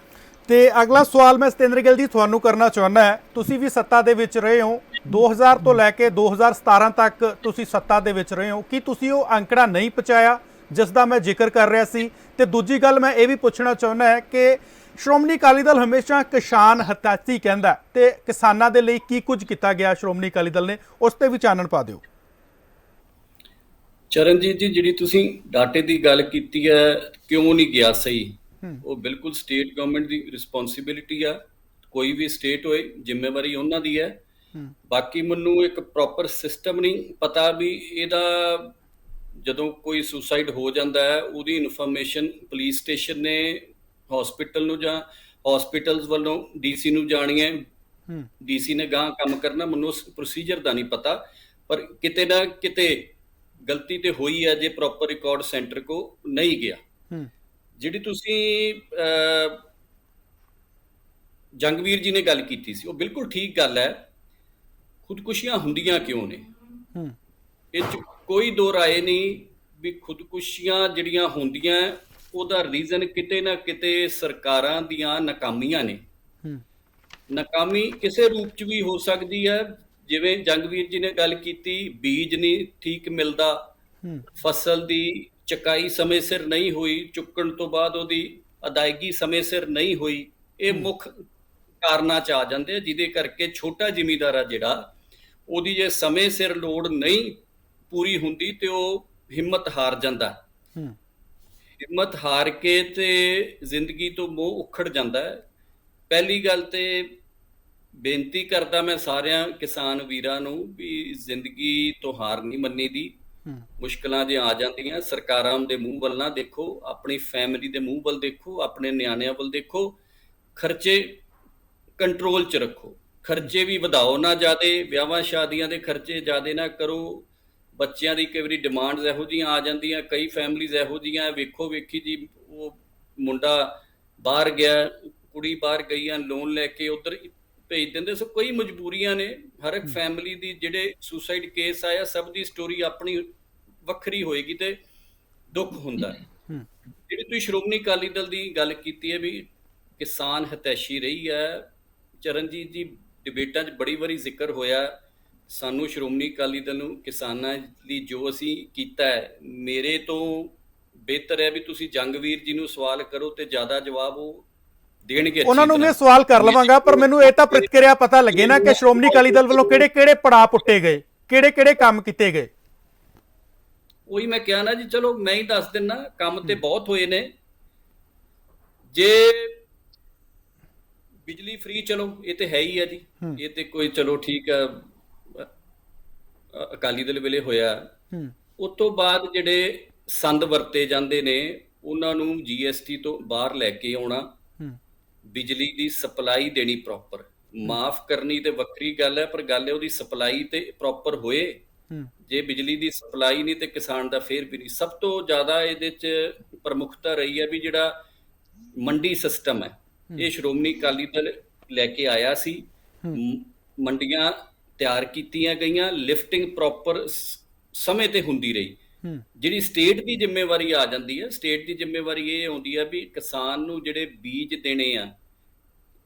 S1: ਤੇ ਅਗਲਾ ਸਵਾਲ ਮੈਂ ਸਤਿੰਦਰ ਗਿੱਲ ਜੀ ਤੁਹਾਨੂੰ ਕਰਨਾ ਚਾਹੁੰਦਾ ਹੈ। ਤੁਸੀਂ ਵੀ ਸੱਤਾ ਦੇ ਵਿੱਚ ਰਹੇ ਹੋ, 2000 ਤੋਂ ਲੈ ਕੇ 2017 ਤੱਕ ਤੁਸੀਂ ਸੱਤਾ ਦੇ ਵਿੱਚ ਰਹੇ ਹੋ, ਕੀ ਤੁਸੀਂ ਉਹ ਅੰਕੜਾ ਨਹੀਂ ਪਹੁੰਚਾਇਆ ਜਿਸ ਦਾ ਮੈਂ ਜ਼ਿਕਰ ਕਰ ਰਿਹਾ ਸੀ? ਤੇ ਦੂਜੀ ਗੱਲ ਮੈਂ ਇਹ ਵੀ ਪੁੱਛਣਾ ਚਾਹੁੰਦਾ ਹੈ ਕਿ ਸ਼੍ਰੋਮਣੀ ਅਕਾਲੀ ਦਲ ਹਮੇਸ਼ਾ ਕਿਸਾਨ ਹਿਤੈਸ਼ੀ ਕਹਿੰਦਾ, ਤੇ ਕਿਸਾਨਾਂ ਦੇ ਲਈ ਕੀ ਕੁਝ ਕੀਤਾ ਗਿਆ ਸ਼੍ਰੋਮਣੀ ਅਕਾਲੀ ਦਲ ਨੇ, ਉਸ ਤੇ ਵੀ ਚਾਨਣ ਪਾ ਦਿਓ।
S5: ਚਰਨਜੀਤ ਜੀ, ਜਿਹੜੀ ਤੁਸੀਂ ਡਾਟੇ ਦੀ ਗੱਲ ਕੀਤੀ ਹੈ, ਕਿਉਂ ਨਹੀਂ ਗਿਆ ਸਹੀ, ਉਹ ਬਿਲਕੁਲ ਸਟੇਟ ਗਵਰਨਮੈਂਟ ਦੀ ਰਿਸਪੌਂਸਿਬਿਲਿਟੀ ਆ। ਕੋਈ ਵੀ ਸਟੇਟ ਹੋਏ, ਜ਼ਿੰਮੇਵਾਰੀ ਉਹਨਾਂ ਦੀ ਹੈ। ਬਾਕੀ ਮੈਨੂੰ ਇੱਕ ਪ੍ਰੋਪਰ ਸਿਸਟਮ ਨਹੀਂ ਪਤਾ ਵੀ ਇਹਦਾ ਜਦੋਂ ਕੋਈ ਸੁਸਾਈਡ ਹੋ ਜਾਂਦਾ ਹੈ ਉਹਦੀ ਇਨਫੋਰਮੇਸ਼ਨ ਪੁਲਿਸ ਸਟੇਸ਼ਨ ਨੇ ਹਸਪੀਟਲ ਨੂੰ ਜਾਂ ਹਸਪੀਟਲਸ ਵੱਲੋਂ ਡੀਸੀ ਨੂੰ ਜਾਣੀ ਹੈ, ਡੀਸੀ ਨੇ ਗਾਂ ਕੰਮ ਕਰਨਾ, ਮੈਨੂੰ ਉਸ ਪ੍ਰੋਸੀਜਰ ਦਾ ਨਹੀਂ ਪਤਾ। ਪਰ ਕਿਤੇ ਨਾ ਕਿਤੇ ਗਲਤੀ ਤੇ ਹੋਈ ਹੈ ਜੇ ਪ੍ਰੋਪਰ ਰਿਕਾਰਡ ਸੈਂਟਰ ਕੋ ਨਹੀਂ ਗਿਆ। ਜਿਹੜੀ ਤੁਸੀਂ ਜੰਗਵੀਰ ਜੀ ਨੇ ਗੱਲ ਕੀਤੀ ਸੀ, ਉਹ ਬਿਲਕੁਲ ਠੀਕ ਗੱਲ ਹੈ। ਖੁਦਕੁਸ਼ੀਆਂ ਹੁੰਦੀਆਂ ਕਿਉਂ ਨੇ, ਇਹ 'ਚ ਕੋਈ ਦੋ ਰਾਏ ਨਹੀਂ ਵੀ ਖੁਦਕੁਸ਼ੀਆਂ ਜਿਹੜੀਆਂ ਹੁੰਦੀਆਂ ਉਹਦਾ ਰੀਜ਼ਨ ਕਿਤੇ ਨਾ ਕਿਤੇ ਸਰਕਾਰਾਂ ਦੀਆਂ ਨਾਕਾਮੀਆਂ ਨੇ। ਨਾਕਾਮੀ ਕਿਸੇ ਰੂਪ 'ਚ ਵੀ ਹੋ ਸਕਦੀ ਹੈ, ਜਿਵੇਂ ਜੰਗਵੀਰ ਜੀ ਨੇ ਗੱਲ ਕੀਤੀ, ਬੀਜ ਨਹੀਂ ਠੀਕ ਮਿਲਦਾ, ਫਸਲ ਦੀ ਚੁਕਾਈ ਸਮੇਂ ਸਿਰ ਨਹੀਂ ਹੋਈ, ਚੁੱਕਣ ਤੋਂ ਬਾਅਦ ਉਹਦੀ ਅਦਾਇਗੀ ਸਮੇਂ ਸਿਰ ਨਹੀਂ ਹੋਈ। ਇਹ ਮੁੱਖ ਕਾਰਨਾਂ 'ਚ ਆ ਜਾਂਦੇ ਆ ਜਿਹਦੇ ਕਰਕੇ ਛੋਟਾ ਜ਼ਿਮੀਂਦਾਰ ਆ ਜਿਹੜਾ, ਉਹਦੀ ਜੇ ਸਮੇਂ ਸਿਰ ਲੋੜ ਨਹੀਂ ਪੂਰੀ ਹੁੰਦੀ ਤੇ ਉਹ ਹਿੰਮਤ ਹਾਰ ਜਾਂਦਾ। ਹਿੰਮਤ ਹਾਰ ਕੇ ਤੇ ਜ਼ਿੰਦਗੀ ਤੋਂ ਮੋਹ ਉਖੜ ਜਾਂਦਾ ਹੈ। ਪਹਿਲੀ ਗੱਲ ਤੇ ਬੇਨਤੀ ਕਰਦਾ ਮੈਂ ਸਾਰਿਆਂ ਕਿਸਾਨ ਵੀਰਾਂ ਨੂੰ ਵੀ ਜ਼ਿੰਦਗੀ ਤੋਂ ਹਾਰ ਨਹੀਂ ਮੰਨੀ ਦੀ। ਮੁਸ਼ਕਲਾਂ ਜੇ ਆ ਜਾਂਦੀਆਂ, ਸਰਕਾਰਾਂ ਦੇ ਮੂੰਹ ਵੱਲ ਨਾ ਦੇਖੋ, ਆਪਣੀ ਫੈਮਿਲੀ ਦੇ ਮੂੰਹ ਵੱਲ ਦੇਖੋ, ਆਪਣੇ ਨਿਆਣਿਆਂ ਵੱਲ ਦੇਖੋ, ਖਰਚੇ ਕੰਟਰੋਲ 'ਚ ਰੱਖੋ। ਖਰਚੇ ਵੀ ਵਧਾਓ ਨਾ ਜ਼ਿਆਦੇ, ਵਿਆਹਾਂ ਸ਼ਾਦੀਆਂ ਦੇ ਖਰਚੇ ਜ਼ਿਆਦੇ ਨਾ ਕਰੋ। ਬੱਚਿਆਂ ਦੀ ਕਈ ਵਾਰੀ ਡਿਮਾਂਡਸ ਇਹੋ ਜਿਹੀਆਂ ਆ ਜਾਂਦੀਆਂ, ਕਈ ਫੈਮਲੀਜ਼ ਇਹੋ ਜਿਹੀਆਂ ਵੇਖੋ ਵੇਖੀ ਜੀ, ਉਹ ਮੁੰਡਾ ਬਾਹਰ ਗਿਆ, ਕੁੜੀ ਬਾਹਰ ਗਈ ਆ, ਲੋਨ ਲੈ ਕੇ ਉੱਧਰ ਭੇਜ ਦਿੰਦੇ। ਸੋ ਕਈ ਮਜਬੂਰੀਆਂ ਨੇ ਹਰ ਇੱਕ ਫੈਮਿਲੀ ਦੀ। ਜਿਹੜੇ ਸੁਸਾਈਡ ਕੇਸ ਆਇਆ, ਸਭ ਦੀ ਸਟੋਰੀ ਆਪਣੀ ਵੱਖਰੀ ਹੋਏਗੀ ਤੇ ਦੁੱਖ ਹੁੰਦਾ। ਜਿਹੜੀ ਤੁਸੀਂ ਸ਼੍ਰੋਮਣੀ ਅਕਾਲੀ ਦਲ ਦੀ ਗੱਲ ਕੀਤੀ ਹੈ ਵੀ ਕਿਸਾਨ ਹਿਤੈਸ਼ੀ ਰਹੀ ਹੈ, ਚਰਨਜੀਤ ਜੀ, ਡਿਬੇਟਾਂ 'ਚ ਬੜੀ ਵਾਰੀ ਜ਼ਿਕਰ ਹੋਇਆ। ਸਾਨੂੰ ਸ਼੍ਰੋਮਣੀ ਅਕਾਲੀ ਦਲ ਨੂੰ ਕਿਸਾਨਾਂ ਲਈ ਜੋ ਅਸੀਂ ਕੀਤਾ ਹੈ, ਮੇਰੇ ਤੋਂ ਬਿਹਤਰ ਹੈ ਵੀ ਤੁਸੀਂ ਜੰਗਵੀਰ ਜੀ ਨੂੰ ਸਵਾਲ ਕਰੋ ਤੇ ਜ਼ਿਆਦਾ ਜਵਾਬ ਉਹ ਦੇਣਗੇ।
S1: ਉਹਨਾਂ ਨੂੰ ਮੈਂ ਸਵਾਲ ਕਰ ਲਵਾਂਗਾ, ਪਰ ਮੈਨੂੰ ਇਹ ਤਾਂ ਪ੍ਰਤੀਕਿਰਿਆ ਪਤਾ ਲੱਗੇ ਨਾ ਕਿ ਸ਼੍ਰੋਮਣੀ ਅਕਾਲੀ ਦਲ ਵੱਲੋਂ ਕਿਹੜੇ ਪੜਾਅ ਪੁੱਟੇ ਗਏ, ਕਿਹੜੇ ਕੰਮ ਕੀਤੇ ਗਏ।
S5: ਉਹੀ ਮੈਂ ਕਿਹਾ ਨਾ ਜੀ, ਚਲੋ ਮੈਂ ਹੀ ਦੱਸ ਦਿੰਦਾ, ਕੰਮ ਤੇ ਬਹੁਤ ਹੋਏ ਨੇ। ਜੇ ਬਿਜਲੀ ਫ੍ਰੀ, ਚਲੋ ਇਹ ਤੇ ਹੈ ਹੀ ਆ ਜੀ, ਇਹ ਤੇ ਕੋਈ ਚਲੋ ਠੀਕ ਆ, ਅਕਾਲੀ ਦਲ ਵੇਲੇ ਹੋਇਆ। ਉਸ ਤੋਂ ਬਾਅਦ ਜਿਹੜੇ ਸੰਦ ਵਰਤੇ ਜਾਂਦੇ ਨੇ ਉਹਨਾਂ ਨੂੰ GST ਤੋਂ ਬਾਹਰ ਲੈ ਕੇ ਆਉਣਾ, ਬਿਜਲੀ ਦੀ ਸਪਲਾਈ ਦੇਣੀ ਪ੍ਰੋਪਰ, ਮਾਫ ਕਰਨੀ ਤੇ ਵੱਖਰੀ ਗੱਲ ਹੈ, ਪਰ ਗੱਲ ਹੈ ਉਹਦੀ ਸਪਲਾਈ ਤੇ ਪ੍ਰੋਪਰ ਹੋਏ। ਜੇ ਬਿਜਲੀ ਦੀ ਸਪਲਾਈ ਨਹੀਂ ਤੇ ਕਿਸਾਨ ਦਾ ਫੇਰ ਵੀ ਨਹੀਂ। ਸਭ ਤੋਂ ਜ਼ਿਆਦਾ ਇਹਦੇ 'ਚ ਪ੍ਰਮੁੱਖਤਾ ਰਹੀ ਹੈ ਵੀ ਜਿਹੜਾ ਮੰਡੀ ਸਿਸਟਮ ਹੈ, ਇਹ ਸ਼੍ਰੋਮਣੀ ਅਕਾਲੀ ਦਲ ਲੈ ਕੇ ਆਇਆ ਸੀ। ਮੰਡੀਆਂ ਤਿਆਰ ਕੀਤੀਆਂ ਗਈਆਂ, ਲਿਫਟਿੰਗ ਪ੍ਰੋਪਰ ਸਮੇਂ ਤੇ ਹੁੰਦੀ ਰਹੀ। ਜਿਹੜੀ ਸਟੇਟ ਦੀ ਜ਼ਿੰਮੇਵਾਰੀ ਆ ਜਾਂਦੀ ਹੈ, ਸਟੇਟ ਦੀ ਜ਼ਿੰਮੇਵਾਰੀ ਇਹ ਆਉਂਦੀ ਹੈ ਵੀ ਕਿਸਾਨ ਨੂੰ ਜਿਹੜੇ ਬੀਜ ਦੇਣੇ ਆ,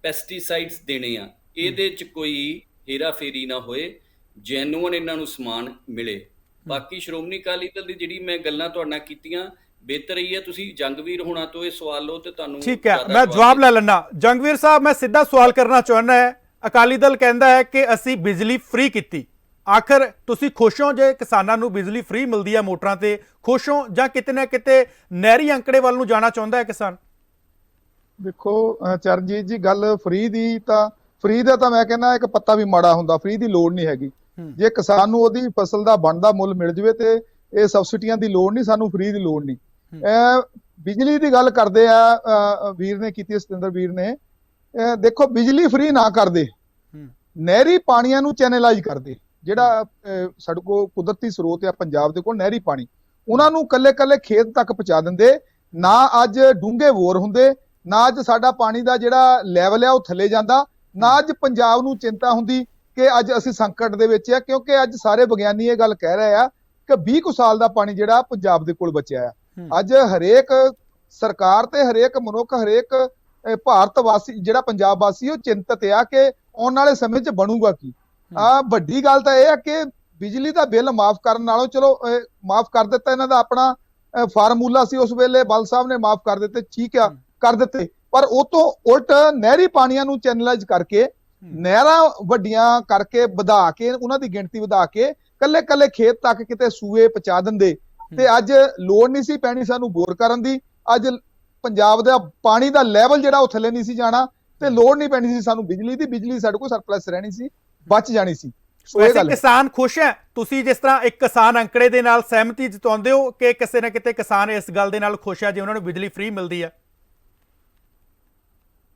S5: ਪੈਸਟੀਸਾਈਡਸ ਦੇਣੇ ਆ, ਇਹਦੇ 'ਚ ਕੋਈ ਹੇਰਾ ਫੇਰੀ ਨਾ ਹੋਏ, ਜੈਨੂਅਨ ਇਹਨਾਂ ਨੂੰ ਸਮਾਨ ਮਿਲੇ। ਬਾਕੀ ਸ਼੍ਰੋਮਣੀ ਅਕਾਲੀ ਦਲ ਦੀ ਜਿਹੜੀ ਮੈਂ ਗੱਲਾਂ ਤੁਹਾਡੇ ਨਾਲ ਕੀਤੀਆਂ, ਬਿਹਤਰ ਹੀ ਹੈ ਤੁਸੀਂ ਜੰਗਵੀਰ ਹੋਣਾ ਤੋਂ ਇਹ ਸਵਾਲ ਲਓ ਤੇ ਤੁਹਾਨੂੰ
S1: ਠੀਕ ਹੈ, ਮੈਂ ਜਵਾਬ ਲੈ ਲੈਣਾ। ਜੰਗਵੀਰ ਸਾਹਿਬ, ਮੈਂ ਸਿੱਧਾ ਸਵਾਲ ਕਰਨਾ ਚਾਹੁੰਦਾ ਹੈ। ਅਕਾਲੀ ਦਲ ਕਹਿੰਦਾ ਹੈ ਕਿ ਅਸੀਂ ਬਿਜਲੀ ਫ੍ਰੀ ਕੀਤੀ, ਆਖਰ ਤੁਸੀਂ ਖੁਸ਼ ਹੋ ਜੇ ਕਿਸਾਨਾਂ ਨੂੰ ਬਿਜਲੀ ਫ੍ਰੀ ਮਿਲਦੀ ਹੈ ਮੋਟਰਾਂ ਤੇ, ਖੁਸ਼ ਹੋ ਜਾਂ ਕਿਤੇ ਨਾ ਕਿਤੇ ਨਹਿਰੀ ਅੰਕੜੇ ਵੱਲ ਨੂੰ ਜਾਣਾ ਚਾਹੁੰਦਾ ਹੈ ਕਿਸਾਨ?
S3: ਦੇਖੋ ਚਰਨਜੀਤ ਜੀ, ਗੱਲ ਫ੍ਰੀ ਦੀ ਤਾਂ ਫ੍ਰੀ ਦਾ ਤਾਂ ਮੈਂ ਕਹਿੰਦਾ ਇੱਕ ਪੱਤਾ ਵੀ ਮਾੜਾ ਹੁੰਦਾ, ਫ੍ਰੀ ਦੀ ਲੋੜ ਨਹੀਂ ਹੈਗੀ। ਜੇ ਕਿਸਾਨ ਨੂੰ ਉਹਦੀ ਫਸਲ ਦਾ ਬਣਦਾ ਮੁੱਲ ਮਿਲ ਜਵੇ ਤੇ ਇਹ ਸਬਸਿਡੀਆਂ ਦੀ ਲੋੜ ਨਹੀਂ, ਸਾਨੂੰ ਫ੍ਰੀ ਦੀ ਲੋੜ ਨਹੀਂ। ਬਿਜਲੀ ਦੀ ਗੱਲ ਕਰਦੇ ਆ ਵੀਰ ਨੇ ਕੀਤੀ, ਸਤਿੰਦਰ ਵੀਰ ਨੇ। ਦੇਖੋ ਬਿਜਲੀ ਫ੍ਰੀ ਨਾ ਕਰਦੇ, ਨਹਿਰੀ ਪਾਣੀਆਂ ਨੂੰ ਚੈਨਲਾਈਜ਼ ਕਰਦੇ। ਜਿਹੜਾ ਸਾਡੇ ਕੋਲ ਕੁਦਰਤੀ ਸਰੋਤ ਆ ਪੰਜਾਬ ਦੇ ਕੋਲ, ਨਹਿਰੀ ਪਾਣੀ, ਉਹਨਾਂ ਨੂੰ ਕੱਲੇ ਖੇਤ ਤੱਕ ਪਹੁੰਚਾ ਦਿੰਦੇ। ਨਾ ਅੱਜ ਡੂੰਘੇ ਬੋਰ ਹੁੰਦੇ, ਨਾ ਅੱਜ ਸਾਡਾ ਪਾਣੀ ਦਾ ਜਿਹੜਾ ਲੈਵਲ ਆ ਉਹ ਥੱਲੇ ਜਾਂਦਾ, ਨਾ ਅੱਜ ਪੰਜਾਬ ਨੂੰ ਚਿੰਤਾ ਹੁੰਦੀ ਕਿ ਅੱਜ ਅਸੀਂ ਸੰਕਟ ਦੇ ਵਿੱਚ ਆ। ਕਿਉਂਕਿ ਅੱਜ ਸਾਰੇ ਵਿਗਿਆਨੀ ਇਹ ਗੱਲ ਕਹਿ ਰਹੇ ਆ ਕਿ 20 ਕੁ ਸਾਲ ਦਾ ਪਾਣੀ ਜਿਹੜਾ ਪੰਜਾਬ ਦੇ ਕੋਲ ਬਚਿਆ ਆ। ਅੱਜ ਹਰੇਕ ਸਰਕਾਰ ਤੇ ਹਰੇਕ ਮਨੁੱਖ, ਹਰੇਕ ਭਾਰਤ ਵਾਸੀ ਜਿਹੜਾ ਪੰਜਾਬ ਵਾਸੀ, ਉਹ ਚਿੰਤਤ ਆ ਕਿ ਆਉਣ ਵਾਲੇ ਸਮੇਂ 'ਚ ਬਣੂਗਾ ਕੀ। ਵੱਡੀ ਗੱਲ ਤਾਂ ਇਹ ਹੈ ਕਿ ਬਿਜਲੀ ਦਾ ਬਿੱਲ ਮਾਫ ਕਰਨ ਨਾਲੋਂ ਚਲੋ ਮਾਫ ਕਰ ਦਿੱਤਾ, ਇਹਨਾਂ ਦਾ ਆਪਣਾ ਫਾਰਮੂਲਾ ਸੀ ਉਸ ਵੇਲੇ, ਬਲ ਸਾਹਿਬ ਨੇ ਮਾਫ ਕਰ ਦਿੱਤੇ, ਠੀਕ ਆ, ਕਰ ਦਿੱਤੇ, ਪਰ ਉਹ ਤੋਂ ਉਲਟ ਨਹਿਰੀ ਪਾਣੀਆਂ ਨੂੰ ਚੈਨਲਾਈਜ਼ ਕਰਕੇ, ਨਹਿਰਾਂ ਵੱਡੀਆਂ ਕਰਕੇ, ਵਧਾ ਕੇ ਉਹਨਾਂ ਦੀ ਗਿਣਤੀ ਵਧਾ ਕੇ ਕੱਲੇ ਖੇਤ ਤੱਕ ਕਿਤੇ ਸੂਏ ਪਹੁੰਚਾ ਦਿੰਦੇ ਤੇ ਅੱਜ ਲੋੜ ਨਹੀਂ ਸੀ ਪੈਣੀ ਸਾਨੂੰ ਬੋਰ ਕਰਨ ਦੀ। ਅੱਜ ਪੰਜਾਬ ਦਾ ਪਾਣੀ ਦਾ ਲੈਵਲ ਜਿਹੜਾ ਉਹ ਥੱਲੇ ਨਹੀਂ ਸੀ ਜਾਣਾ ਤੇ ਲੋੜ ਨਹੀਂ ਪੈਣੀ ਸੀ ਸਾਨੂੰ ਬਿਜਲੀ ਦੀ। ਬਿਜਲੀ ਸਾਡੇ ਕੋਲ ਸਰਪਲਸ ਰਹਿਣੀ ਸੀ, ਬਚ ਜਾਣੀ ਸੀ।
S1: ਵੈਸੇ ਕਿਸਾਨ ਖੁਸ਼ ਹੈ? ਤੁਸੀਂ ਜਿਸ ਤਰ੍ਹਾਂ ਇੱਕ ਕਿਸਾਨ ਅੰਕੜੇ ਦੇ ਨਾਲ ਸਹਿਮਤੀ ਜਤਾਉਂਦੇ ਹੋ ਕਿ ਕਿਸੇ ਨਾ ਕਿਤੇ ਕਿਸਾਨ ਇਸ ਗੱਲ ਦੇ ਨਾਲ ਖੁਸ਼ ਹੈ ਜੇ ਉਹਨਾਂ ਨੂੰ ਬਿਜਲੀ ਫ੍ਰੀ ਮਿਲਦੀ ਹੈ?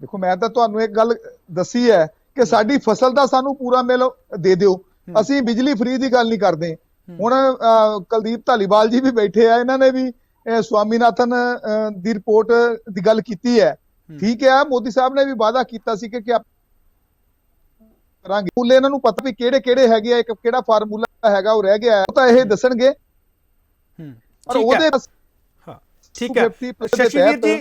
S3: ਦੇਖੋ, ਮੈਂ ਤਾਂ ਤੁਹਾਨੂੰ ਇੱਕ ਗੱਲ ਦੱਸੀ ਹੈ ਕਿ ਸਾਡੀ ਫਸਲ ਦਾ ਸਾਨੂੰ ਪੂਰਾ ਮਿਲ ਦੇ ਦਿਓ, ਅਸੀਂ ਬਿਜਲੀ ਫ੍ਰੀ ਦੀ ਗੱਲ ਨਹੀਂ ਕਰਦੇ। ਹੁਣ ਕੁਲਦੀਪ ਧਾਲੀਵਾਲ ਜੀ ਵੀ ਬੈਠੇ ਆ, ਇਹਨਾਂ ਨੇ ਵੀ ਸਵਾਮੀਨਾਥਨ ਦੀ ਰਿਪੋਰਟ ਦੀ ਗੱਲ ਕੀਤੀ ਹੈ, ਠੀਕ ਹੈ। ਮੋਦੀ ਸਾਹਿਬ ਨੇ ਵੀ ਵਾਅਦਾ ਕੀਤਾ ਸੀ ਕਿ ਕਰਾਂਗੇ। ਫੁੱਲੇ ਇਹਨਾਂ ਨੂੰ ਪਤਾ ਵੀ ਕਿਹੜੇ ਹੈਗੇ ਆ, ਇੱਕ ਕਿਹੜਾ ਫਾਰਮੂਲਾ ਹੈਗਾ ਉਹ ਰਹਿ ਗਿਆ, ਉਹ ਤਾਂ ਇਹ ਦੱਸਣਗੇ। ਪਰ ਉਹਦੇ
S1: ਠੀਕ ਹੈ ਸ਼ਸ਼ੀਵੀਰ ਜੀ,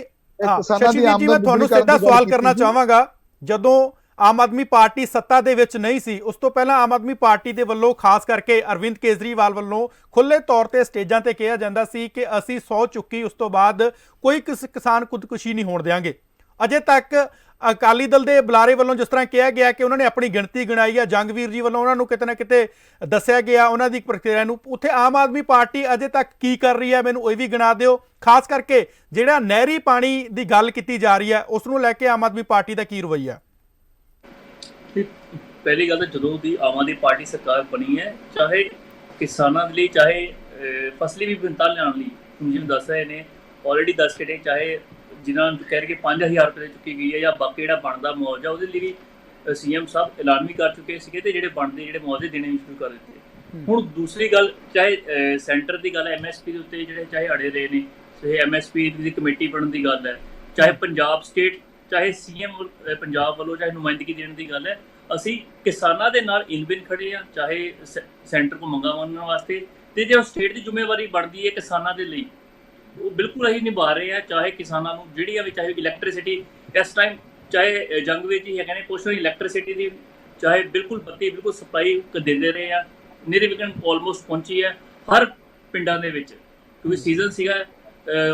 S1: ਸ਼ਸ਼ੀਵੀਰ ਜੀ ਮੈਂ ਤੁਹਾਨੂੰ ਸਿੱਧਾ ਸਵਾਲ ਕਰਨਾ ਚਾਹਾਂਗਾ, ਜਦੋਂ ਆਮ ਆਦਮੀ ਪਾਰਟੀ ਸੱਤਾ ਦੇ ਵਿੱਚ ਨਹੀਂ ਸੀ, ਉਸ ਤੋਂ ਪਹਿਲਾਂ ਆਮ ਆਦਮੀ ਪਾਰਟੀ ਦੇ ਵੱਲੋਂ ਖਾਸ ਕਰਕੇ ਅਰਵਿੰਦ ਕੇਜਰੀਵਾਲ ਵੱਲੋਂ ਖੁੱਲੇ ਤੌਰ ਤੇ ਸਟੇਜਾਂ ਤੇ ਕਿਹਾ ਜਾਂਦਾ ਸੀ ਕਿ ਅਸੀਂ 100 ਚੁੱਕੀ ਉਸ ਤੋਂ ਬਾਅਦ ਕੋਈ ਕਿਸਾਨ ਖੁਦਕੁਸ਼ੀ ਨਹੀਂ ਹੋਣ ਦੇਵਾਂਗੇ। ਅਜੇ ਤੱਕ ਅਕਾਲੀ ਦਲ ਦੇ ਬੁਲਾਰੇ ਵੱਲੋਂ ਜਿਸ ਤਰ੍ਹਾਂ ਕਿਹਾ ਗਿਆ ਕਿ ਉਹਨਾਂ ਨੇ ਆਪਣੀ ਗਿਣਤੀ ਗਿਣਾਈ ਹੈ, ਜੰਗਵੀਰ ਜੀ ਵੱਲੋਂ ਉਹਨਾਂ ਨੂੰ ਕਿਤੇ ਨਾ ਕਿਤੇ ਦੱਸਿਆ ਗਿਆ ਉਹਨਾਂ ਦੀ ਪ੍ਰਕਿਰਿਆ ਨੂੰ, ਉੱਥੇ ਆਮ ਆਦਮੀ ਪਾਰਟੀ ਅਜੇ ਤੱਕ ਕੀ ਕਰ ਰਹੀ ਹੈ ਮੈਨੂੰ ਇਹ ਵੀ ਗਿਣਾ ਦਿਓ। ਖਾਸ ਕਰਕੇ ਜਿਹੜਾ ਨਹਿਰੀ ਪਾਣੀ ਦੀ ਗੱਲ ਕੀਤੀ ਜਾ ਰਹੀ ਹੈ ਉਸ ਨੂੰ ਲੈ ਕੇ ਆਮ ਆਦਮੀ ਪਾਰਟੀ ਦਾ ਕੀ ਰਵੱਈਆ?
S4: ਪਹਿਲੀ ਗੱਲ ਤਾਂ ਜਦੋਂ ਦੀ ਆਮ ਆਦਮੀ ਪਾਰਟੀ ਸਰਕਾਰ ਬਣੀ ਹੈ, ਚਾਹੇ ਕਿਸਾਨਾਂ ਦੇ ਲਈ, ਚਾਹੇ ਫਸਲੀ ਵਿਭਿੰਨਤਾ ਲਿਆਉਣ ਲਈ, ਜਿਵੇਂ ਦੱਸ ਰਹੇ ਨੇ ਆਲਰੇਡੀ ਦੱਸ ਕੇ ਨੇ, ਚਾਹੇ ਜਿਨ੍ਹਾਂ ਨੂੰ ਕਹਿ ਰਹੇ ਕਿ 5000 ਰੁਪਏ ਚੁੱਕੀ ਗਈ ਹੈ ਜਾਂ ਬਾਕੀ ਜਿਹੜਾ ਬਣਦਾ ਮੁਆਵਜ਼ਾ ਉਹਦੇ ਲਈ ਵੀ ਸੀਐਮ ਸਾਹਿਬ ਐਲਾਨ ਵੀ ਕਰ ਚੁੱਕੇ ਸੀਗੇ ਤੇ ਜਿਹੜੇ ਬਣਦੇ ਜਿਹੜੇ ਮੁਆਵਜ਼ੇ ਦੇਣੇ ਵੀ ਸ਼ੁਰੂ ਕਰ ਦਿੱਤੇ। ਹੁਣ ਦੂਸਰੀ ਗੱਲ, ਚਾਹੇ ਸੈਂਟਰ ਦੀ ਗੱਲ ਹੈ, ਐਮਐਸਪੀ ਦੇ ਉੱਤੇ ਜਿਹੜੇ ਚਾਹੇ ਅੜੇ ਰਹੇ ਨੇ, ਚਾਹੇ ਐਮਐਸਪੀ ਦੀ ਕਮੇਟੀ ਬਣਨ ਦੀ ਗੱਲ ਹੈ, ਚਾਹੇ ਪੰਜਾਬ ਸਟੇਟ, ਚਾਹੇ ਸੀਐਮ ਪੰਜਾਬ ਵੱਲੋਂ ਚਾਹੇ ਨੁਮਾਇੰਦਗੀ ਦੇਣ ਦੀ ਗੱਲ ਹੈ, ਅਸੀਂ ਕਿਸਾਨਾਂ ਦੇ ਨਾਲ ਇਨਬਿਨ ਖੜੇ ਆ, ਚਾਹੇ ਸੈਂਟਰ ਕੋ ਮੰਗਾ ਮੰਨਣ ਵਾਸਤੇ, ਤੇ ਜੇ ਸਟੇਟ ਦੀ ਜ਼ਿੰਮੇਵਾਰੀ ਬਣਦੀ ਹੈ ਕਿਸਾਨਾਂ ਦੇ ਲਈ ਉਹ ਬਿਲਕੁਲ ਅਸੀਂ ਨਿਭਾ ਰਹੇ ਆ। ਚਾਹੇ ਕਿਸਾਨਾਂ ਨੂੰ ਜਿਹੜੀਆਂ ਵੀ, ਚਾਹੇ ਇਲੈਕਟ੍ਰਿਸਿਟੀ ਇਸ ਟਾਈਮ, ਚਾਹੇ ਜੰਗਵੀਰ ਜੀ ਹੈਗੇ ਨੇ ਪੁੱਛ ਰਹੇ ਇਲੈਕਟ੍ਰਿਸਿਟੀ ਦੀ, ਚਾਹੇ ਬਿਲਕੁਲ ਬੱਤੀ ਬਿਲਕੁਲ ਸਪਲਾਈ ਦਿੰਦੇ ਰਹੇ ਆ, ਨੇਰੇ ਵਿਕਣ ਆਲਮੋਸਟ ਪਹੁੰਚੀ ਹੈ ਹਰ ਪਿੰਡਾਂ ਦੇ ਵਿੱਚ, ਕਿਉਂਕਿ ਸੀਜ਼ਨ ਸੀਗਾ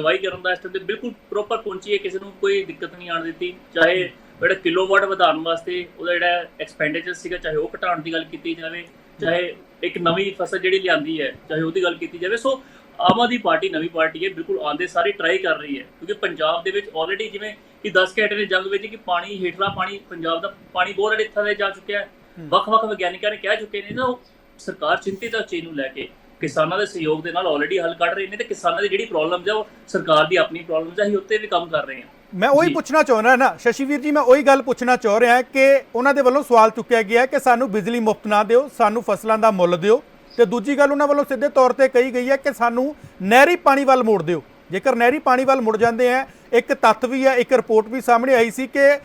S4: ਵਾਈ ਕਰਨ ਦਾ, ਇਸ ਟਾਈਮ ਤੇ ਬਿਲਕੁਲ ਪ੍ਰੋਪਰ ਪਹੁੰਚੀ ਹੈ, ਕਿਸੇ ਨੂੰ ਕੋਈ ਦਿੱਕਤ ਨਹੀਂ ਆਉਣ ਦਿੱਤੀ। ਚਾਹੇ ਜਿਹੜਾ ਕਿਲੋਵਾਟ ਵਧਾਉਣ ਵਾਸਤੇ ਉਹਦਾ ਜਿਹੜਾ ਐਕਸਪੈਂਡੀਚਰ ਸੀਗਾ, ਚਾਹੇ ਉਹ ਘਟਾਉਣ ਦੀ ਗੱਲ ਕੀਤੀ ਜਾਵੇ, ਚਾਹੇ ਇੱਕ ਨਵੀਂ ਫਸਲ ਜਿਹੜੀ ਲਿਆਂਦੀ ਹੈ ਚਾਹੇ ਉਹਦੀ ਗੱਲ ਕੀਤੀ ਜਾਵੇ। ਸੋ ਆਮ ਆਦਮੀ ਪਾਰਟੀ ਨਵੀਂ ਪਾਰਟੀ ਹੈ, ਬਿਲਕੁਲ ਆਉਂਦੇ ਸਾਰੇ ਟਰਾਈ ਕਰ ਰਹੀ ਹੈ, ਕਿਉਂਕਿ ਪੰਜਾਬ ਦੇ ਵਿੱਚ ਆਲਰੇਡੀ ਜਿਵੇਂ ਕਿ 10 ਘੰਟੇ ਦੇ ਜੰਗ ਵਿੱਚ ਕਿ ਪਾਣੀ ਹੇਠਲਾ ਪਾਣੀ, ਪੰਜਾਬ ਦਾ ਪਾਣੀ ਬਹੁਤ ਜਿਹੜੇ ਥੱਲੇ ਜਾ ਚੁੱਕਿਆ ਹੈ, ਵੱਖ-ਵੱਖ ਵਿਗਿਆਨਿਕਾਂ ਨੇ ਕਹਿ ਚੁੱਕੇ ਨੇ ਨਾ, ਉਹ ਸਰਕਾਰ ਚਿੰਤਿਤ ਹੈ ਉਸ ਚੀਜ਼ ਨੂੰ ਲੈ ਕੇ, ਕਿਸਾਨਾਂ ਦੇ ਸਹਿਯੋਗ ਦੇ ਨਾਲ ਆਲਰੇਡੀ ਹੱਲ ਕੱਢ ਰਹੇ ਨੇ ਤੇ ਕਿਸਾਨਾਂ ਦੀ ਜਿਹੜੀ ਪ੍ਰੋਬਲਮਸ ਹੈ ਉਹ ਸਰਕਾਰ ਦੀ ਆਪਣੀ ਪ੍ਰੋਬਲਮਸ ਹੈ, ਅਸੀਂ ਉੱਤੇ ਵੀ ਕੰਮ ਕਰ ਰਹੇ ਹਾਂ।
S1: ਮੈਂ ਉਹੀ ਪੁੱਛਣਾ ਚਾਹੁੰਦਾ ਨਾ ਸ਼ਸ਼ੀਵੀਰ ਜੀ, ਮੈਂ ਉਹੀ ਗੱਲ ਪੁੱਛਣਾ ਚਾਹ ਰਿਹਾ ਕਿ ਉਹਨਾਂ ਦੇ ਵੱਲੋਂ ਸਵਾਲ ਚੁੱਕਿਆ ਗਿਆ ਕਿ ਸਾਨੂੰ ਬਿਜਲੀ ਮੁਫਤ ਨਾ ਦਿਓ, ਸਾਨੂੰ ਫਸਲਾਂ ਦਾ ਮੁੱਲ ਦਿਓ, ਤੇ ਦੂਜੀ ਗੱਲ ਉਹਨਾਂ ਵੱਲੋਂ ਸਿੱਧੇ ਤੌਰ ਤੇ ਕਹੀ ਗਈ ਹੈ ਕਿ ਸਾਨੂੰ ਨਹਿਰੀ ਪਾਣੀ ਵੱਲ ਮੋੜ ਦਿਓ। ਜੇਕਰ ਨਹਿਰੀ ਪਾਣੀ ਵੱਲ ਮੁੜ ਜਾਂਦੇ ਆ, ਇੱਕ ਤੱਥ ਵੀ ਹੈ, ਇੱਕ ਰਿਪੋਰਟ ਵੀ ਸਾਹਮਣੇ ਆਈ ਸੀ ਕਿ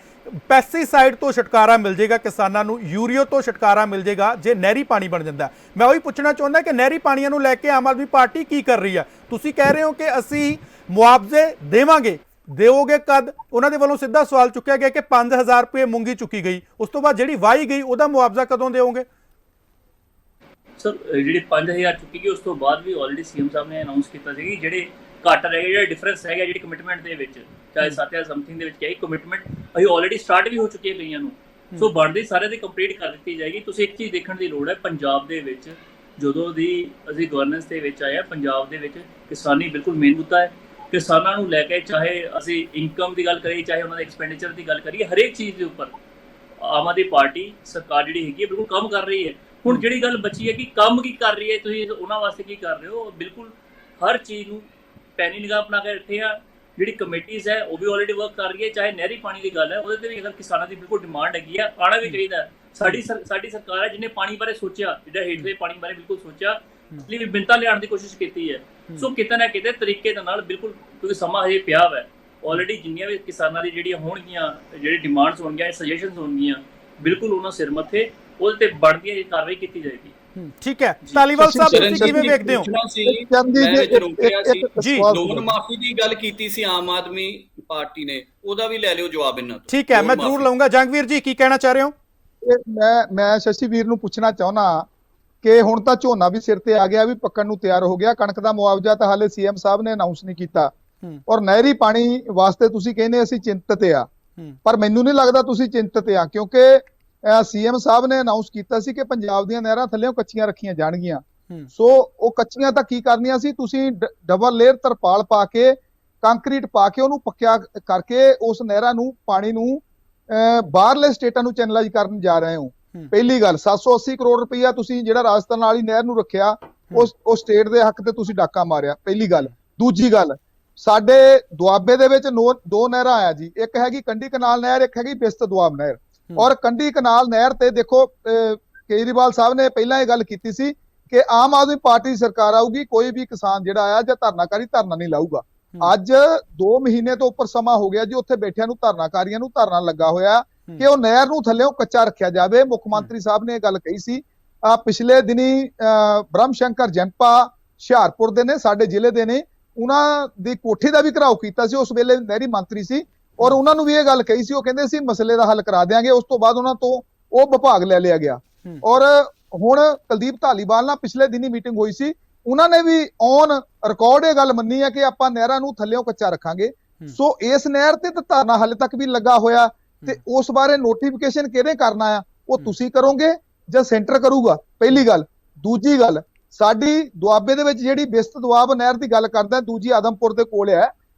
S1: ਪੈਸਟੀਸਾਈਡ ਤੋਂ ਛੁਟਕਾਰਾ ਮਿਲ ਜਾਏਗਾ ਕਿਸਾਨਾਂ ਨੂੰ, ਯੂਰੀਆ ਤੋਂ ਛੁਟਕਾਰਾ ਮਿਲ ਜਾਏਗਾ ਜੇ ਨਹਿਰੀ ਪਾਣੀ ਬਣ ਜਾਂਦਾ। ਮੈਂ ਉਹੀ ਪੁੱਛਣਾ ਚਾਹੁੰਦਾ ਕਿ ਨਹਿਰੀ ਪਾਣੀਆਂ ਨੂੰ ਲੈ ਕੇ ਆਮ ਆਦਮੀ ਪਾਰਟੀ ਕੀ ਕਰ ਰਹੀ ਹੈ? ਤੁਸੀਂ ਕਹਿ ਰਹੇ ਹੋ ਕਿ ਅਸੀਂ ਮੁਆਵਜ਼ੇ ਦੇਵਾਂਗੇ, ਦਿਓਗੇ ਕਦ? ਉਹਨਾਂ ਦੇ ਵੱਲੋਂ ਸਿੱਧਾ ਸਵਾਲ ਚੁੱਕਿਆ ਗਿਆ ਕਿ 5000 ਰੁਪਏ ਮੂੰਗੀ ਚੁੱਕੀ ਗਈ, ਉਸ ਤੋਂ ਬਾਅਦ ਜਿਹੜੀ ਵਾਹੀ ਗਈ ਉਹਦਾ ਮੁਆਵਜ਼ਾ ਕਦੋਂ ਦਿਓਗੇ?
S4: ਸਰ ਜਿਹੜੀ 5000 ਚੁੱਕੀ ਗਈ ਉਸ ਤੋਂ ਬਾਅਦ ਵੀ ਆਲਰੇਡੀ ਸੀਐਮ ਸਾਹਿਬ ਨੇ ਅਨਾਉਂਸ ਕੀਤਾ ਸੀ ਕਿ ਜਿਹੜੇ ਘੱਟ ਰਹਿ ਗਏ, ਜਿਹੜਾ ਡਿਫਰੈਂਸ ਰਹਿ ਗਿਆ ਜਿਹੜੀ ਕਮਿਟਮੈਂਟ ਦੇ ਵਿੱਚ, ਚਾਹੇ 7000 ਸਮਥਿੰਗ ਦੇ ਵਿੱਚ ਕਿਹਾ ਕਮਿਟਮੈਂਟ ਅਸੀਂ ਆਲਰੇਡੀ ਸਟਾਰਟ ਵੀ ਹੋ ਚੁੱਕੀ ਹੈ ਕਈਆਂ ਨੂੰ, ਸੋ ਬਣਦੀ ਸਾਰੇ ਦੀ ਕੰਪਲੀਟ ਕਰ ਦਿੱਤੀ ਜਾਏਗੀ। ਤੁਸੀਂ ਇੱਕ ਚੀਜ਼ ਦੇਖਣ ਦੀ ਲੋੜ ਹੈ, ਪੰਜਾਬ ਦੇ ਵਿੱਚ ਜਦੋਂ ਦੀ ਅਸੀਂ ਗਵਰਨੈਂਸ ਦੇ ਵਿੱਚ ਆਏ ਆ, ਪੰਜਾਬ ਦੇ ਵਿੱਚ ਕਿਸਾਨੀ ਬਿਲਕੁਲ ਮੇਨ ਮੁੱਦਾ ਹੈ। ਕਿਸਾਨਾਂ ਨੂੰ ਲੈ ਕੇ ਚਾਹੇ ਅਸੀਂ ਇਨਕਮ ਦੀ ਗੱਲ ਕਰੀਏ, ਚਾਹੇ ਉਹਨਾਂ ਦੇ ਐਕਸਪੈਂਡੀਚਰ ਦੀ ਗੱਲ ਕਰੀਏ, ਹਰੇਕ ਚੀਜ਼ ਦੇ ਉੱਪਰ ਆਮ ਆਦਮੀ ਪਾਰਟੀ ਸਰਕਾਰ ਜਿਹੜੀ ਹੈਗੀ ਹੈ ਬਿਲਕੁਲ ਕੰਮ ਕਰ ਰਹੀ ਹੈ। ਹੁਣ ਜਿਹੜੀ ਗੱਲ ਬਚੀ ਹੈ ਕਿ ਕੰਮ ਕੀ ਕਰ ਰਹੀ ਹੈ, ਤੁਸੀਂ ਉਹਨਾਂ ਵਾਸਤੇ ਕੀ ਕਰ ਰਹੇ ਹੋ, ਬਿਲਕੁਲ ਹਰ ਚੀਜ਼ ਨੂੰ ਪੈਣੀ ਨਿਗਾਹ ਬਣਾ ਕੇ ਰੱਖੇ ਆ। ਜਿਹੜੀ ਕਮੇਟੀਜ਼ ਹੈ ਉਹ ਵੀ ਆਲਰੇਡੀ ਵਰਕ ਕਰ ਰਹੀ ਹੈ, ਚਾਹੇ ਨਹਿਰੀ ਪਾਣੀ ਦੀ ਗੱਲ ਹੈ ਉਹਦੇ ਤੇ ਵੀ ਅਗਰ ਕਿਸਾਨਾਂ ਦੀ ਬਿਲਕੁਲ ਡਿਮਾਂਡ ਹੈਗੀ ਆ, ਆਉਣਾ ਵੀ ਚਾਹੀਦਾ। ਸਾਡੀ ਸਰਕਾਰ ਹੈ ਜਿਹਨੇ ਪਾਣੀ ਬਾਰੇ ਸੋਚਿਆ, ਜਿਹੜਾ ਹੇਠਲੇ ਪਾਣੀ ਬਾਰੇ ਬਿਲਕੁਲ ਸੋਚਿਆ, ਇਸ ਲਈ ਵਿਭਿੰਨਤਾ ਲਿਆਉਣ ਦੀ ਕੋਸ਼ਿਸ਼ ਕੀਤੀ ਹੈ। ਸੋ ਕਿਤੇ ਨਾ ਕਿਤੇ ਤਰੀਕੇ ਦੇ ਨਾਲ ਬਿਲਕੁਲ, ਕਿਉਂਕਿ ਸਮਾਂ ਹਜੇ ਪਿਆ ਹੈ, ਆਲਰੇਡੀ ਜਿੰਨੀਆਂ ਵੀ ਕਿਸਾਨਾਂ ਦੀ ਜਿਹੜੀਆਂ ਹੋਣਗੀਆਂ, ਜਿਹੜੀ ਡਿਮਾਂਡਸ ਹੋਣਗੀਆਂ, ਸਜੈਸ਼ਨਸ ਹੋਣਗੀਆਂ, ਬਿਲਕੁਲ ਉਹਨਾਂ ਸਿਰ ਮੱਥੇ ਉਹਦੇ ਤੇ ਬਣਦੀ ਕਾਰਵਾਈ ਕੀਤੀ ਜਾਏਗੀ।
S1: ਠੀਕ ਹੈ, ਧਾਲੀਵਾਲ ਸਾਹਿਬ ਤੁਸੀਂ ਕਿਵੇਂ ਵੇਖਦੇ ਹੋ?
S5: ਜੀ ਲੋਨ ਮਾਫੀ ਦੀ ਗੱਲ ਕੀਤੀ ਸੀ ਆਮ ਆਦਮੀ ਪਾਰਟੀ ਨੇ, ਉਹਦਾ ਵੀ ਲੈ ਲਿਓ ਜਵਾਬ ਇਹਨਾਂ ਤੋਂ।
S1: ਠੀਕ ਹੈ, ਮੈਂ ਜ਼ਰੂਰ ਲਵਾਂਗਾ। ਜੰਗਵੀਰ ਜੀ ਕੀ ਕਹਿਣਾ ਚਾਹ ਰਹੇ ਹੋ?
S3: ਮੈਂ ਸ਼ਸ਼ੀ ਵੀਰ ਨੂੰ ਪੁੱਛਣਾ ਚਾਹੁੰਦਾ ਕਿ ਹੁਣ ਤਾਂ ਝੋਨਾ ਵੀ ਸਿਰ ਤੇ ਆ ਗਿਆ, ਵੀ ਪੱਕਣ ਨੂੰ ਤਿਆਰ ਹੋ ਗਿਆ, ਕਣਕ ਦਾ ਮੁਆਵਜ਼ਾ ਤਾਂ ਹਾਲੇ ਸੀਐਮ ਸਾਹਿਬ ਨੇ ਅਨਾਉਂਸ ਨਹੀਂ ਕੀਤਾ, ਔਰ ਨਹਿਰੀ ਪਾਣੀ ਵਾਸਤੇ ਤੁਸੀਂ ਕਹਿੰਦੇ ਅਸੀਂ ਚਿੰਤਤ ਆ, ਪਰ ਮੈਨੂੰ ਨਹੀਂ ਲੱਗਦਾ ਤੁਸੀਂ ਚਿੰਤਤ ਆ, ਕਿਉਂਕਿ ਸੀਐਮ ਸਾਹਿਬ ਨੇ ਅਨਾਉਂਸ ਕੀਤਾ ਸੀ ਕਿ ਪੰਜਾਬ ਦੀਆਂ ਨਹਿਰਾਂ ਥੱਲੇੋਂ ਕੱਚੀਆਂ ਰੱਖੀਆਂ ਜਾਣਗੀਆਂ। ਸੋ ਉਹ ਕੱਚੀਆਂ ਤਾਂ ਕੀ ਕਰਨੀਆਂ ਸੀ, ਤੁਸੀਂ ਡਬਲ ਲੇਅਰ ਤਰਪਾਲ ਪਾ ਕੇ, ਕੰਕਰੀਟ ਪਾ ਕੇ ਉਹਨੂੰ ਪੱਕਿਆ ਕਰਕੇ ਉਸ ਨਹਿਰਾਂ ਨੂੰ, ਪਾਣੀ ਨੂੰ ਬਾਹਰਲੇ ਸਟੇਟਾਂ ਨੂੰ ਚੈਨਲਾਈਜ਼ ਕਰਨ ਜਾ ਰਹੇ ਹੋ। ਪਹਿਲੀ ਗੱਲ, 780 ਕਰੋੜ ਰੁਪਈਆ ਤੁਸੀਂ ਜਿਹੜਾ ਰਾਜਸਥਾਨ ਵਾਲੀ ਨਹਿਰ ਨੂੰ ਰੱਖਿਆ, ਉਸ ਸਟੇਟ ਦੇ ਹੱਕ ਤੇ ਤੁਸੀਂ ਡਾਕਾ ਮਾਰਿਆ, ਪਹਿਲੀ ਗੱਲ। ਦੂਜੀ ਗੱਲ, ਸਾਡੇ ਦੁਆਬੇ ਦੇ ਵਿੱਚ ਦੋ ਨਹਿਰਾਂ ਆ ਜੀ, ਇੱਕ ਹੈਗੀ ਕੰਢੀ ਕਨਾਲ ਨਹਿਰ, ਇੱਕ ਹੈਗੀ ਬਿਸਤ ਦੁਆਬ ਨਹਿਰ। ਔਰ ਕੰਢੀ ਕਨਾਲ ਨਹਿਰ ਤੇ ਦੇਖੋ ਕੇਜਰੀਵਾਲ ਸਾਹਿਬ ਨੇ ਪਹਿਲਾਂ ਇਹ ਗੱਲ ਕੀਤੀ ਸੀ ਕਿ ਆਮ ਆਦਮੀ ਪਾਰਟੀ ਦੀ ਸਰਕਾਰ ਆਊਗੀ, ਕੋਈ ਵੀ ਕਿਸਾਨ ਜਿਹੜਾ ਆਇਆ ਜਾਂ ਧਰਨਾਕਾਰੀ ਧਰਨਾ ਨਹੀਂ ਲਾਊਗਾ। ਅੱਜ 2 ਮਹੀਨੇ ਤੋਂ ਉੱਪਰ ਸਮਾਂ ਹੋ ਗਿਆ ਜੀ ਉੱਥੇ ਬੈਠਿਆਂ ਨੂੰ, ਧਰਨਾਕਾਰੀਆਂ ਨੂੰ ਧਰਨਾ ਲੱਗਾ ਹੋਇਆ ਕਿ ਉਹ ਨਹਿਰ ਨੂੰ ਥੱਲੇੋਂ ਕੱਚਾ ਰੱਖਿਆ ਜਾਵੇ। ਮੁੱਖ ਮੰਤਰੀ ਸਾਹਿਬ ਨੇ ਇਹ ਗੱਲ ਕਹੀ ਸੀ। ਪਿਛਲੇ ਦਿਨੀ ਬ੍ਰਹਮ ਸ਼ੰਕਰ ਜੰਪਾ ਹੁਸ਼ਿਆਰਪੁਰ ਦੇ ਨੇ, ਸਾਡੇ ਜ਼ਿਲ੍ਹੇ ਦੇ ਨੇ, ਉਹਨਾਂ ਦੀ ਕੋਠੀ ਦਾ ਵੀ ਘਿਰਾਓ ਕੀਤਾ ਸੀ, ਉਸ ਵੇਲੇ ਨਹਿਰੀ ਮੰਤਰੀ ਸੀ, ਔਰ ਉਹਨਾਂ ਨੂੰ ਵੀ ਇਹ ਗੱਲ ਕਹੀ ਸੀ, ਉਹ ਕਹਿੰਦੇ ਸੀ ਮਸਲੇ ਦਾ ਹੱਲ ਕਰਾ ਦਿਆਂਗੇ। ਉਸ ਤੋਂ ਬਾਅਦ ਉਹਨਾਂ ਤੋਂ ਉਹ ਵਿਭਾਗ ਲੈ ਲਿਆ ਗਿਆ। ਔਰ ਹੁਣ ਕੁਲਦੀਪ ਧਾਲੀਵਾਲ ਨਾਲ ਪਿਛਲੇ ਦਿਨੀ ਮੀਟਿੰਗ ਹੋਈ ਸੀ, ਉਹਨਾਂ ਨੇ ਵੀ ਔਨ ਰਿਕਾਰਡ ਇਹ ਗੱਲ ਮੰਨੀ ਹੈ ਕਿ ਆਪਾਂ ਨਹਿਰਾਂ ਨੂੰ ਥੱਲਿਓਂ ਕੱਚਾ ਰੱਖਾਂਗੇ। ਸੋ ਇਸ ਨਹਿਰ ਤੇ ਤਾਂ ਧਰਨਾ ਹਾਲੇ ਤੱਕ ਵੀ ਲੱਗਾ ਹੋਇਆ, ਤੇ ਉਸ ਬਾਰੇ ਨੋਟੀਫਿਕੇਸ਼ਨ ਕਿਹਨੇ ਕਰਨਾ ਆ, ਉਹ ਤੁਸੀਂ ਕਰੋਗੇ ਜਾਂ ਸੈਂਟਰ ਕਰੂਗਾ, ਪਹਿਲੀ ਗੱਲ। ਦੂਜੀ ਗੱਲ, ਸਾਡੀ ਦੁਆਬੇ ਦੇ ਵਿੱਚ ਜਿਹੜੀ ਬਿਸਤ ਦੁਆਬ ਨਹਿਰ ਦੀ ਗੱਲ ਕਰਦਾ, ਦੂਜੀ ਆਦਮਪੁਰ ਦੇ ਕੋਲ ਹੈ,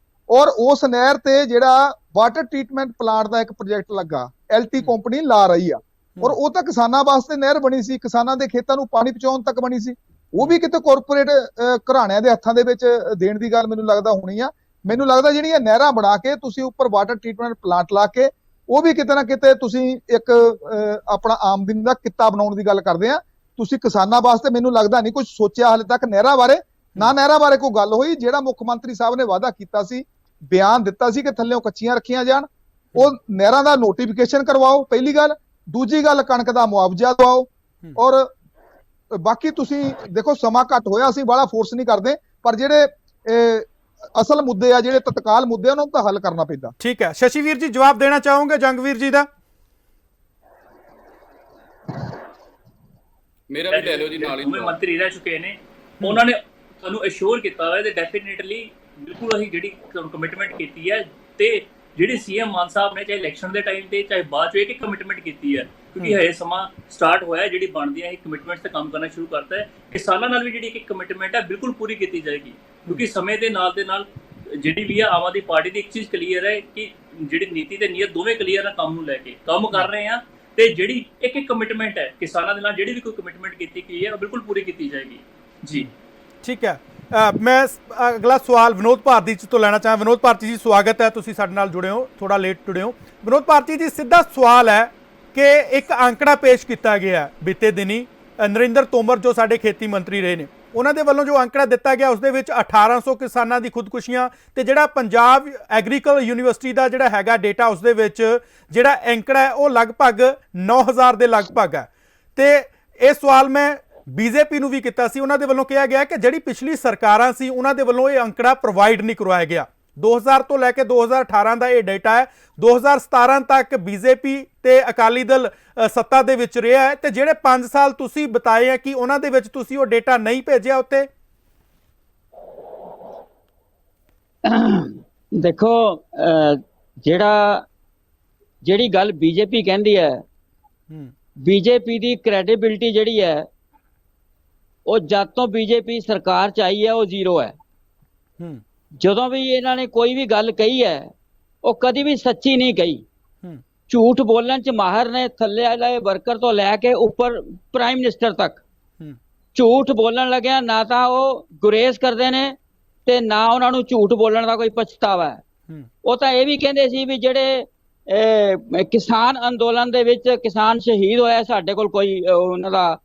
S3: ਔਰ ਉਸ ਨਹਿਰ ਤੇ ਜਿਹੜਾ ਵਾਟਰ ਟ੍ਰੀਟਮੈਂਟ ਪਲਾਂਟ ਦਾ ਇੱਕ ਪ੍ਰੋਜੈਕਟ ਲੱਗਾ, ਐਲਟੀ ਕੰਪਨੀ ਲਾ ਰਹੀ ਆ, ਔਰ ਉਹ ਤਾਂ ਕਿਸਾਨਾਂ ਵਾਸਤੇ ਨਹਿਰ ਬਣੀ ਸੀ, ਕਿਸਾਨਾਂ ਦੇ ਖੇਤਾਂ ਨੂੰ ਪਾਣੀ ਪਹੁੰਚਾਉਣ ਤੱਕ ਬਣੀ ਸੀ। ਉਹ ਵੀ ਕਿਤੇ ਕਾਰਪੋਰੇਟ ਘਰਾਣਿਆਂ ਦੇ ਹੱਥਾਂ ਦੇ ਵਿੱਚ ਦੇਣ ਦੀ ਗੱਲ ਮੈਨੂੰ ਲੱਗਦਾ ਹੋਣੀ ਆ। ਮੈਨੂੰ ਲੱਗਦਾ ਜਿਹੜੀਆਂ ਨਹਿਰਾਂ ਬਣਾ ਕੇ ਤੁਸੀਂ ਉੱਪਰ ਵਾਟਰ ਟ੍ਰੀਟਮੈਂਟ ਪਲਾਂਟ ਲਾ ਕੇ, ਉਹ ਵੀ ਕਿਤੇ ਨਾ ਕਿਤੇ ਤੁਸੀਂ ਇੱਕ ਆਪਣਾ ਆਮਦਨੀ ਦਾ ਕਿੱਤਾ ਬਣਾਉਣ ਦੀ ਗੱਲ ਕਰਦੇ ਆ। ਤੁਸੀਂ ਕਿਸਾਨਾਂ ਵਾਸਤੇ ਮੈਨੂੰ ਲੱਗਦਾ ਨਹੀਂ ਕੁਝ ਸੋਚਿਆ ਹਾਲੇ ਤੱਕ ਨਹਿਰਾਂ ਬਾਰੇ, ਨਾ ਨਹਿਰਾਂ ਬਾਰੇ ਕੋਈ ਗੱਲ ਹੋਈ। ਜਿਹੜਾ ਮੁੱਖ ਮੰਤਰੀ ਸਾਹਿਬ ਨੇ ਵਾਅਦਾ ਕੀਤਾ ਸੀ, ਬਿਆਨ ਦਿੱਤਾ ਸੀ ਕਿ ਥੱਲੇੋਂ ਕੱਚੀਆਂ ਰੱਖੀਆਂ ਜਾਣ, ਉਹ ਨਹਿਰਾਂ ਦਾ ਨੋਟੀਫਿਕੇਸ਼ਨ ਕਰਵਾਓ, ਪਹਿਲੀ ਗੱਲ। ਦੂਜੀ ਗੱਲ, ਕਣਕ ਦਾ ਮੁਆਵਜ਼ਾ ਦਵਾਓ। ਔਰ ਬਾਕੀ ਤੁਸੀਂ ਦੇਖੋ ਸਮਾਂ ਘੱਟ ਹੋਇਆ, ਅਸੀਂ ਬੜਾ ਫੋਰਸ ਨਹੀਂ ਕਰਦੇ, ਪਰ ਜਿਹੜੇ ਅਸਲ ਮੁੱਦੇ ਆ, ਜਿਹੜੇ ਤਤਕਾਲ ਮੁੱਦੇ ਉਹਨਾਂ ਨੂੰ ਤਾਂ ਹੱਲ ਕਰਨਾ ਪੈਂਦਾ।
S1: ਠੀਕ ਹੈ, ਸ਼ਸ਼ੀ ਵੀਰ ਜੀ ਜਵਾਬ ਦੇਣਾ ਚਾਹੋਗੇ ਜੰਗਵੀਰ ਜੀ ਦਾ?
S5: ਮੇਰਾ ਵੀ ਲੈ ਲਓ ਜੀ ਨਾਲ ਹੀ।
S4: ਮੰਤਰੀ ਰਹਿ ਚੁੱਕੇ ਨੇ, ਉਹਨਾਂ ਨੇ ਤੁਹਾਨੂੰ ਅਸ਼ੋਰ ਕੀਤਾ ਹੋਇਆ ਤੇ ਡੈਫੀਨਿਟਲੀ ਬਿਲਕੁਲ ਅਸੀਂ ਜਿਹੜੀ ਕਮਿਟਮੈਂਟ ਕੀਤੀ ਹੈ, ਤੇ ਜਿਹੜੀ ਸੀਐਮ ਮਾਨ ਸਾਹਿਬ ਨੇ ਚਾਹੇ ਇਲੈਕਸ਼ਨ ਦੇ ਟਾਈਮ ਤੇ ਚਾਹੇ ਬਾਅਦ ਚ ਇੱਕ ਕਮਿਟਮੈਂਟ ਕੀਤੀ ਹੈ, ਕਿਉਂਕਿ ਹਜੇ ਸਮਾਂ ਸਟਾਰਟ ਹੋਇਆ, ਜਿਹੜੀ ਬਣਦੀਆਂ ਇਹ ਕਮਿਟਮੈਂਟਸ ਤੇ ਕੰਮ ਕਰਨਾ ਸ਼ੁਰੂ ਕਰਤਾ ਹੈ। ਕਿਸਾਨਾਂ ਨਾਲ ਵੀ ਜਿਹੜੀ ਇੱਕ ਕਮਿਟਮੈਂਟ ਹੈ ਬਿਲਕੁਲ ਪੂਰੀ ਕੀਤੀ ਜਾਏਗੀ, ਕਿਉਂਕਿ ਸਮੇਂ ਦੇ ਨਾਲ ਜਿਹੜੀ ਵੀ ਆ ਆਮ ਆਦਮੀ ਪਾਰਟੀ ਦੀ ਇੱਕ ਚੀਜ਼ ਕਲੀਅਰ ਹੈ ਕਿ ਜਿਹੜੀ ਨੀਤੀ ਤੇ ਨੀਅਤ ਦੋਵੇਂ ਕਲੀਅਰ ਹੈ, ਕੰਮ ਨੂੰ ਲੈ ਕੇ ਕੰਮ ਕਰ ਰਹੇ ਆ, ਤੇ ਜਿਹੜੀ ਇੱਕ ਕਮਿਟਮੈਂਟ ਹੈ ਕਿਸਾਨਾਂ ਦੇ ਨਾਲ, ਜਿਹੜੀ ਵੀ ਕੋਈ ਕਮਿਟਮੈਂਟ ਕੀਤੀ ਗਈ ਹੈ ਉਹ ਬਿਲਕੁਲ ਪੂਰੀ ਕੀਤੀ ਜਾਏਗੀ ਜੀ।
S1: ਠੀਕ ਹੈ, ਮੈਂ ਅਗਲਾ ਸਵਾਲ ਵਿਨੋਦ ਭਾਰਤੀ ਜੀ ਤੋਂ ਲੈਣਾ ਚਾਹਾਂ। ਵਿਨੋਦ ਭਾਰਤੀ ਜੀ ਸਵਾਗਤ ਹੈ, ਤੁਸੀਂ ਸਾਡੇ ਨਾਲ ਜੁੜੇ ਹੋ, ਥੋੜਾ ਲੇਟ ਜੁੜੇ ਹੋ। ਵਿਨੋਦ ਭਾਰਤੀ ਜੀ, ਸਿੱਧਾ ਸਵਾਲ ਹੈ ਕਿ ਇੱਕ ਅੰਕੜਾ ਪੇਸ਼ ਕੀਤਾ ਗਿਆ ਬੀਤੇ ਦਿਨੀ, ਨਰਿੰਦਰ ਤੋਮਰ ਜੋ ਸਾਡੇ ਖੇਤੀ ਮੰਤਰੀ ਰਹੇ ਨੇ, ਉਹਨਾਂ ਦੇ ਵੱਲੋਂ ਜੋ ਅੰਕੜਾ ਦਿੱਤਾ ਗਿਆ ਉਸ ਦੇ ਵਿੱਚ 1800 ਕਿਸਾਨਾਂ ਦੀ ਖੁਦਕੁਸ਼ੀਆਂ, ਤੇ ਜਿਹੜਾ ਪੰਜਾਬ ਐਗਰੀਕਲਚਰ ਯੂਨੀਵਰਸਿਟੀ ਦਾ ਜਿਹੜਾ ਹੈਗਾ ਡੇਟਾ, ਉਸ ਦੇ ਵਿੱਚ ਜਿਹੜਾ ਅੰਕੜਾ ਹੈ ਉਹ ਲਗਭਗ 9000 ਦੇ ਲਗਭਗ ਹੈ। ਤੇ ਇਹ ਸਵਾਲ ਮੈਂ ਬੀਜੇਪੀ ਨੂੰ ਵੀ ਕੀਤਾ ਸੀ, ਉਹਨਾਂ ਦੇ ਵੱਲੋਂ ਕਿਹਾ ਗਿਆ ਕਿ ਜਿਹੜੀ ਪਿਛਲੀ ਸਰਕਾਰਾਂ ਸੀ ਉਹਨਾਂ ਦੇ ਵੱਲੋਂ ਇਹ ਅੰਕੜਾ ਪ੍ਰੋਵਾਈਡ ਨਹੀਂ ਕਰਵਾਇਆ ਗਿਆ। 2000 ਤੋਂ ਲੈ ਕੇ 2018 ਦਾ ਇਹ ਡੇਟਾ ਹੈ। 2017 ਤੱਕ ਬੀਜੇਪੀ ਤੇ ਅਕਾਲੀ ਦਲ ਸੱਤਾ ਦੇ ਵਿੱਚ ਰਿਹਾ ਹੈ, ਤੇ ਜਿਹੜੇ 5 ਸਾਲ ਤੁਸੀਂ ਬਤਾਏ ਆ ਕਿ ਉਹਨਾਂ ਦੇ ਵਿੱਚ ਤੁਸੀਂ ਉਹ ਡੇਟਾ ਨਹੀਂ ਭੇਜਿਆ ਉੱਤੇ?
S6: ਦੇਖੋ, ਜਿਹੜੀ ਗੱਲ ਬੀਜੇਪੀ ਕਹਿੰਦੀ ਹੈ, ਬੀਜੇਪੀ ਦੀ ਕ੍ਰੈਡੀਬਿਲਿਟੀ ਜਿਹੜੀ ਹੈ ਉਹ ਜਦ ਤੋਂ ਬੀਜੇਪੀ ਸਰਕਾਰ ਚ ਆਈ ਹੈ ਉਹ ਜ਼ੀਰੋ ਹੈ। ਜਦੋਂ ਵੀ ਇਹਨਾਂ ਨੇ ਕੋਈ ਵੀ ਗੱਲ ਕਹੀ ਹੈ ਉਹ ਕਦੀ ਵੀ ਸੱਚੀ ਨਹੀਂ ਕਹੀ। ਝੂਠ ਬੋਲਣ ਚ ਮਾਹਰ ਨੇ, ਥੱਲੇ ਵਾਲੇ ਵਰਕਰ ਤੋਂ ਲੈ ਕੇ ਉੱਪਰ ਪ੍ਰਾਈਮ ਮਿਨਿਸਟਰ ਤੱਕ। ਝੂਠ ਬੋਲਣ ਲੱਗਿਆ ਨਾ ਤਾਂ ਉਹ ਗੁਰੇਜ਼ ਕਰਦੇ ਨੇ ਤੇ ਨਾ ਉਹਨਾਂ ਨੂੰ ਝੂਠ ਬੋਲਣ ਦਾ ਕੋਈ ਪਛਤਾਵਾ ਹੈ। ਉਹ ਤਾਂ ਇਹ ਵੀ ਕਹਿੰਦੇ ਸੀ ਵੀ ਜਿਹੜੇ ਕਿਸਾਨ ਅੰਦੋਲਨ ਦੇ ਵਿੱਚ ਕਿਸਾਨ ਸ਼ਹੀਦ ਹੋਇਆ, ਸਾਡੇ ਕੋਲ ਕੋਈ ਉਹਨਾਂ ਦਾ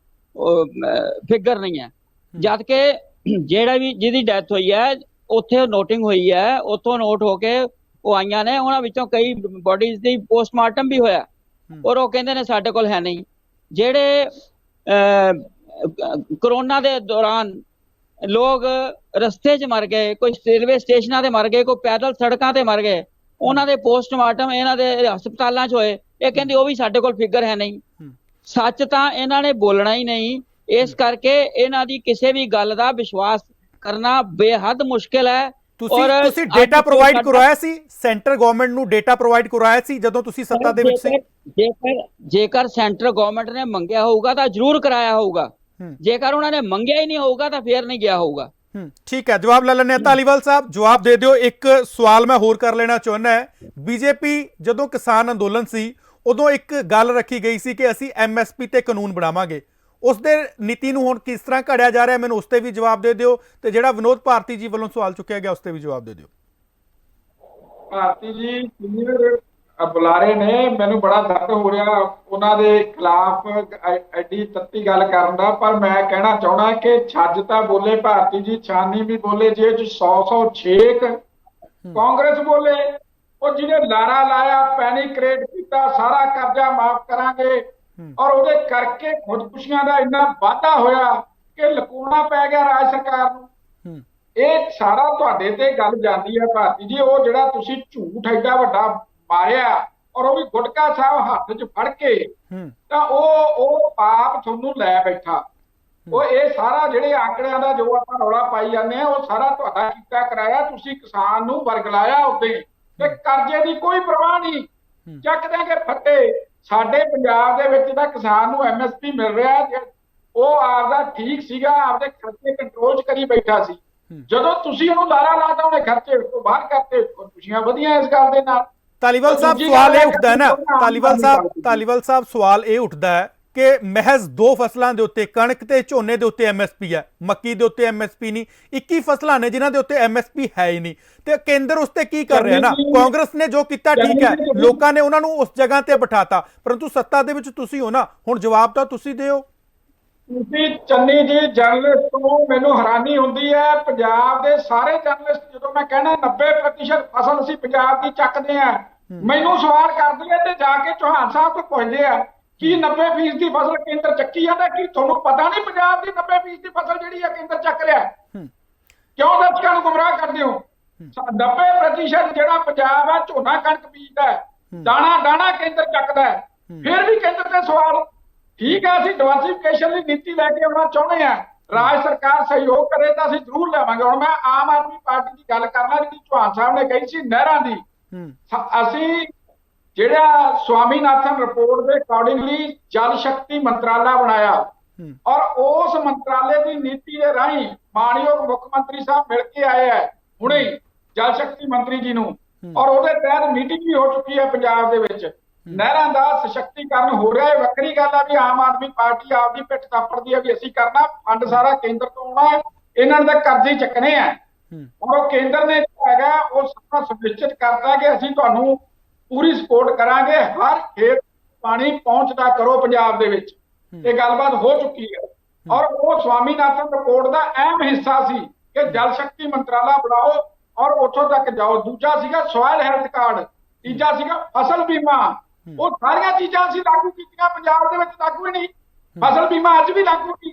S6: ਫਿਗਰ ਨਹੀਂ ਹੈ, ਜਦ ਕਿ ਜਿਹਦੀ ਡੈਥ ਹੋਈ ਹੈ ਉੱਥੇ ਨੋਟਿੰਗ ਹੋਈ ਹੈ, ਉੱਥੋਂ ਨੋਟ ਹੋ ਕੇ ਉਹ ਆਈਆਂ ਨੇ, ਉਹਨਾਂ ਵਿੱਚੋਂ ਕਈ ਬੋਡੀਜ਼ ਦੀ ਪੋਸਟਮਾਰਟਮ ਵੀ ਹੋਇਆ, ਔਰ ਉਹ ਕਹਿੰਦੇ ਨੇ ਸਾਡੇ ਕੋਲ ਹੈ ਨਹੀਂ। ਜਿਹੜੇ ਕਰੋਨਾ ਦੇ ਦੌਰਾਨ ਲੋਕ ਰਸਤੇ 'ਚ ਮਰ ਗਏ, ਕੋਈ ਰੇਲਵੇ ਸਟੇਸ਼ਨਾਂ ਤੇ ਮਰ ਗਏ, ਕੋਈ ਪੈਦਲ ਸੜਕਾਂ ਤੇ ਮਰ ਗਏ, ਉਹਨਾਂ ਦੇ ਪੋਸਟਮਾਰਟਮ ਇਹਨਾਂ ਦੇ ਹਸਪਤਾਲਾਂ 'ਚ ਹੋਏ, ਇਹ ਕਹਿੰਦੇ ਉਹ ਵੀ ਸਾਡੇ ਕੋਲ ਫਿਗਰ ਹੈ ਨਹੀਂ। ਸੱਚ ਤਾਂ ਇਹਨਾਂ ਨੇ ਬੋਲਣਾ ਹੀ ਨਹੀਂ। ਇਸ ਕਰਕੇ ਇਹਨਾਂ ਦੀ ਕਿਸੇ ਵੀ ਗੱਲ ਦਾ ਵਿਸ਼ਵਾਸ ਕਰਨਾ ਬੇਹੱਦ ਮੁਸ਼ਕਿਲ ਹੈ।
S1: ਤੁਸੀਂ ਡੇਟਾ ਪ੍ਰੋਵਾਈਡ ਕਰਵਾਇਆ ਸੀ, ਸੈਂਟਰ ਗਵਰਨਮੈਂਟ ਨੂੰ ਡੇਟਾ ਪ੍ਰੋਵਾਈਡ ਕਰਵਾਇਆ ਸੀ ਜਦੋਂ ਤੁਸੀਂ ਸੱਤਾ ਦੇ ਵਿੱਚ ਸੀ?
S6: ਜੇਕਰ ਸੈਂਟਰ ਗਵਰਨਮੈਂਟ ਨੇ ਮੰਗਿਆ ਹੋਊਗਾ ਤਾਂ ਜ਼ਰੂਰ ਕਰਾਇਆ ਹੋਊਗਾ, ਜੇਕਰ ਉਹਨਾਂ ਨੇ ਮੰਗਿਆ ਹੀ ਨਹੀਂ ਹੋਊਗਾ ਤਾਂ ਫੇਰ ਨਹੀਂ ਗਿਆ ਹੋਊਗਾ।
S1: ਠੀਕ ਹੈ, ਜਵਾਬ ਲੈ ਲੈਣੇ। ਧਾਲੀਵਾਲ ਸਾਹਿਬ ਜਵਾਬ ਦੇ ਦਿਓ। ਇੱਕ ਸਵਾਲ ਮੈਂ ਹੋਰ ਕਰ ਲੈਣਾ ਚਾਹੁੰਦਾ ਹੈ। ਬੀਜੇਪੀ ਜਦੋਂ ਕਿਸਾਨ ਅੰਦੋਲਨ ਸੀ ਉਦੋਂ ਇੱਕ ਗੱਲ ਰੱਖੀ ਗਈ ਸੀ ਕਿ ਅਸੀਂ ਐਮਐਸਪੀ ਤੇ ਕਾਨੂੰਨ ਬਣਾਵਾਂਗੇ। ਉਸ ਦੇ ਨੀਤੀ ਨੂੰ ਹੁਣ ਕਿਸ ਤਰ੍ਹਾਂ ਘੜਿਆ ਜਾ ਰਿਹਾ, ਮੈਨੂੰ ਉਸ ਤੇ ਵੀ ਜਵਾਬ ਦੇ ਦਿਓ, ਤੇ ਜਿਹੜਾ ਵਿਨੋਦ ਭਾਰਤੀ ਜੀ ਵੱਲੋਂ ਸਵਾਲ ਚੁੱਕਿਆ ਗਿਆ ਉਸ ਤੇ ਵੀ ਜਵਾਬ ਦੇ ਦਿਓ।
S2: ਭਾਰਤੀ ਜੀ ਸੀਨੀਅਰ ਬੁਲਾਰੇ ਨੇ, ਮੈਨੂੰ ਬੜਾ ਦਰਦ ਹੋ ਰਿਹਾ ਉਹਨਾਂ ਦੇ ਖਿਲਾਫ ਐਡੀ ਤੱਤੀ ਗੱਲ ਕਰਨ ਦਾ, ਪਰ ਮੈਂ ਕਹਿਣਾ ਚਾਹਣਾ ਕਿ ਛੱਜ ਤਾਂ ਬੋਲੇ ਭਾਰਤੀ ਜੀ, ਛਾਨੀ ਵੀ ਬੋਲੇ। ਜੇ 100 ਛੇਕ ਕਾਂਗਰਸ ਬੋਲੇ, ਉਹ ਜਿਹਨੇ ਲਾਰਾ ਲਾਇਆ, ਪੈਨਿਕਰੇਟ ਕੀਤਾ, ਸਾਰਾ ਕਰਜ਼ਾ ਮਾਫ ਕਰਾਂਗੇ, ਔਰ ਉਹਦੇ ਕਰਕੇ ਖੁਦਕੁਸ਼ੀਆਂ ਦਾ ਇੰਨਾ ਵਾਧਾ ਹੋਇਆ ਕਿ ਲਕੋਣਾ ਪੈ ਗਿਆ ਰਾਜ ਸਰਕਾਰ ਨੂੰ। ਇਹ ਸਾਰਾ ਤੁਹਾਡੇ ਤੇ ਗੱਲ ਜਾਂਦੀ ਹੈ ਭਾਰਤੀ ਜੀ। ਉਹ ਜਿਹੜਾ ਤੁਸੀਂ ਝੂਠ ਐਡਾ ਵੱਡਾ ਮਾਰਿਆ, ਔਰ ਉਹ ਵੀ ਗੁਟਕਾ ਸਾਹਿਬ ਹੱਥ 'ਚ ਫੜ ਕੇ, ਤਾਂ ਉਹ ਪਾਪ ਤੁਹਾਨੂੰ ਲੈ ਬੈਠਾ। ਉਹ ਇਹ ਸਾਰਾ ਜਿਹੜੇ ਆંકੜਿਆਂ ਦਾ ਜੋ ਆਪਾਂ ਰੌਲਾ ਪਾਈ ਜਾਂਦੇ ਆ, ਉਹ ਸਾਰਾ ਤੁਹਾਡਾ ਕੀਤਾ ਕਰਾਇਆ। ਤੁਸੀਂ ਕਿਸਾਨ ਨੂੰ ਵਰਗਲਾਇਆ ਉੱਤੇ, ਤੇ ਕਰਜ਼ੇ ਦੀ ਕੋਈ ਪਰਵਾਹ ਨਹੀਂ, ਚੱਕ ਦੇਂਗੇ ਫੱਟੇ। ਸਾਡੇ ਪੰਜਾਬ ਦੇ ਵਿੱਚ ਤਾਂ ਕਿਸਾਨ ਨੂੰ ਐਮਐਸਪੀ ਮਿਲ ਰਿਹਾ, ਉਹ ਆਪਦਾ ਠੀਕ ਸੀਗਾ, ਆਪਦੇ ਖਰਚੇ ਕੰਟਰੋਲ 'ਚ ਕਰੀ ਬੈਠਾ ਸੀ। ਜਦੋਂ ਤੁਸੀਂ ਉਹਨੂੰ ਲਾਰਾ ਲਾਤਾ, ਉਹਨੇ ਖਰਚੇ ਤੋਂ ਬਾਹਰ ਕਰਤੇ, ਖੁਸ਼ੀਆਂ ਵਧੀਆਂ ਇਸ ਗੱਲ ਦੇ ਨਾਲ।
S1: ਧਾਲੀਵਾਲ ਸਾਹਿਬ ਸਵਾਲ ਇਹ ਉੱਠਦਾ ਹੈ ਨਾ, ਧਾਲੀਵਾਲ ਸਾਹਿਬ ਸਵਾਲ ਇਹ ਉੱਠਦਾ ਹੈ ਕਿ ਮਹਿਜ਼ 2 ਫਸਲਾਂ ਦੇ ਉੱਤੇ, ਕਣਕ ਤੇ ਝੋਨੇ ਦੇ ਉੱਤੇ ਐਮਐਸਪੀ ਹੈ, ਮੱਕੀ ਦੇ ਉੱਤੇ ਐਮਐਸਪੀ ਨਹੀਂ। 21 ਫਸਲਾਂ ਨੇ ਜਿਨ੍ਹਾਂ ਦੇ ਉੱਤੇ ਐਮਐਸਪੀ ਹੈ ਹੀ ਨਹੀਂ, ਤੇ ਕੇਂਦਰ ਉਸ ਤੇ ਕੀ ਕਰ ਰਿਹਾ ਨਾ? ਕਾਂਗਰਸ ਨੇ ਜੋ ਕੀਤਾ ਠੀਕ ਹੈ, ਲੋਕਾਂ ਨੇ ਉਹਨਾਂ ਨੂੰ ਉਸ ਜਗ੍ਹਾ ਤੇ ਬਿਠਾਤਾ, ਪਰੰਤੂ ਸੱਤਾ ਦੇ ਵਿੱਚ ਤੁਸੀਂ ਹੋ ਨਾ, ਹੁਣ ਜਵਾਬ ਤਾਂ ਤੁਸੀਂ ਦਿਓ।
S2: ਤੁਸੀਂ ਚੰਨੀ ਜੀ ਜਰਨਲਿਸਟ ਤੋਂ ਮੈਨੂੰ ਹੈਰਾਨੀ ਹੁੰਦੀ ਹੈ। ਪੰਜਾਬ ਦੇ ਸਾਰੇ ਜਰਨਲਿਸਟ ਜਦੋਂ ਮੈਂ ਕਹਿਣਾ 90% ਫਸਲ ਅਸੀਂ ਪੰਜਾਬ ਦੀ ਚੱਕਦੇ ਆ, ਮੈਨੂੰ ਸਵਾਲ ਕਰਦੇ ਆ ਤੇ ਜਾ ਕੇ ਚੌਹਾਨ ਸਾਹਿਬ ਤੋਂ ਪੁੱਛਦੇ ਆ ਕੀ 90% ਦੀ ਫਸਲ ਕੇਂਦਰ ਚੱਕੀ ਜਾਂਦਾ? ਕੀ ਤੁਹਾਨੂੰ ਪਤਾ ਨਹੀਂ ਪੰਜਾਬ ਦੀ 90% ਦੀ ਫਸਲ ਜਿਹੜੀ ਆ ਕੇਂਦਰ ਚੱਕ ਰਿਹਾ? ਕਿਉਂ ਦਰਸ਼ਕਾਂ ਨੂੰ ਗੁੰਮਰਾਹ ਕਰਦੇ ਹੋ? 90% ਜਿਹੜਾ ਪੰਜਾਬ ਹੈ ਝੋਨਾ ਕਣਕ ਬੀਜਦਾ, ਦਾਣਾ ਦਾਣਾ ਕੇਂਦਰ ਚੱਕਦਾ, ਫਿਰ ਵੀ ਕੇਂਦਰ ਤੇ ਸਵਾਲ। ਠੀਕ ਹੈ, ਅਸੀਂ ਡਿਵਰਸਿਫਿਕੇਸ਼ਨ ਦੀ ਨੀਤੀ ਲੈ ਕੇ ਆਉਣਾ ਚਾਹੁੰਦੇ ਆ, ਰਾਜ ਸਰਕਾਰ ਸਹਿਯੋਗ ਕਰੇ ਤਾਂ ਅਸੀਂ ਜ਼ਰੂਰ ਲਿਆਵਾਂਗੇ। ਹੁਣ ਮੈਂ ਆਮ ਆਦਮੀ ਪਾਰਟੀ ਦੀ ਗੱਲ ਕਰਨਾ, ਜਿਹੜੀ ਚੌਹਾਨ ਸਾਹਿਬ ਨੇ ਕਹੀ ਸੀ ਨਹਿਰਾਂ ਦੀ। ਅਸੀਂ ਜਿਹੜਾ ਸਵਾਮੀਨਾਥਨ ਰਿਪੋਰਟ ਦੇ ਅਕੋਰਡਿੰਗਲੀ ਜਲ ਸ਼ਕਤੀ ਮੰਤਰਾਲਾ ਬਣਾਇਆ, ਔਰ ਉਸ ਮੰਤਰਾਲੇ ਦੀ ਨੀਤੀ ਦੇ ਰਾਹੀਂ ਮਾਨਯੋਗ ਮੁੱਖ ਮੰਤਰੀ ਸਾਹਿਬ ਮਿਲ ਕੇ ਆਏ ਹੈ ਹੁਣੇ ਜਲ ਸ਼ਕਤੀ ਮੰਤਰੀ ਜੀ ਨੂੰ, ਔਰ ਉਹਦੇ ਤਹਿਤ ਮੀਟਿੰਗ ਵੀ ਹੋ ਚੁੱਕੀ ਹੈ ਪੰਜਾਬ ਦੇ ਵਿੱਚ। ਨਹਿਰਾਂ ਦਾ ਸਸ਼ਕਤੀਕਰਨ ਹੋ ਰਿਹਾ ਹੈ। ਵੱਖਰੀ ਗੱਲ ਆ ਵੀ ਆਮ ਆਦਮੀ ਪਾਰਟੀ ਆਪਦੀ ਪਿੱਠ ਥਾਪੜਦੀ ਹੈ ਵੀ ਅਸੀਂ ਕਰਨਾ, ਫੰਡ ਸਾਰਾ ਕੇਂਦਰ ਤੋਂ ਆਉਣਾ ਹੈ, ਇਹਨਾਂ ਦੇ ਕਰਜ਼ੇ ਚੱਕਣੇ ਆ, ਔਰ ਉਹ ਕੇਂਦਰ ਨੇ ਹੈਗਾ ਉਹ ਸਾਰਾ ਸੁਨਿਸ਼ਚਿਤ ਕਰਦਾ ਕਿ ਅਸੀਂ ਤੁਹਾਨੂੰ ਪੂਰੀ ਸਪੋਰਟ ਕਰਾਂਗੇ, ਹਰ ਖੇਤ ਪਾਣੀ ਪਹੁੰਚਦਾ ਕਰੋ ਪੰਜਾਬ ਦੇ ਵਿੱਚ। ਇਹ ਗੱਲਬਾਤ ਹੋ ਚੁੱਕੀ ਹੈ, ਔਰ ਉਹ ਸਵਾਮੀਨਾਥਨ ਰਿਪੋਰਟ ਦਾ ਅਹਿਮ ਹਿੱਸਾ ਸੀ ਕਿ ਜਲ ਸ਼ਕਤੀ ਮੰਤਰਾਲਾ ਬਣਾਓ ਔਰ ਉੱਥੋਂ ਤੱਕ ਜਾਓ। ਦੂਜਾ ਸੀਗਾ ਸੋਇਲ ਹੈਲਥ ਕਾਰਡ, ਤੀਜਾ ਸੀਗਾ ਫਸਲ ਬੀਮਾ। ਉਹ ਸਾਰੀਆਂ ਚੀਜ਼ਾਂ ਅਸੀਂ ਲਾਗੂ ਕੀਤੀਆਂ, ਪੰਜਾਬ ਦੇ ਵਿੱਚ ਲਾਗੂ ਹੀ ਨਹੀਂ। ਫਸਲ ਬੀਮਾ ਅੱਜ ਵੀ ਲਾਗੂ ਨਹੀਂ।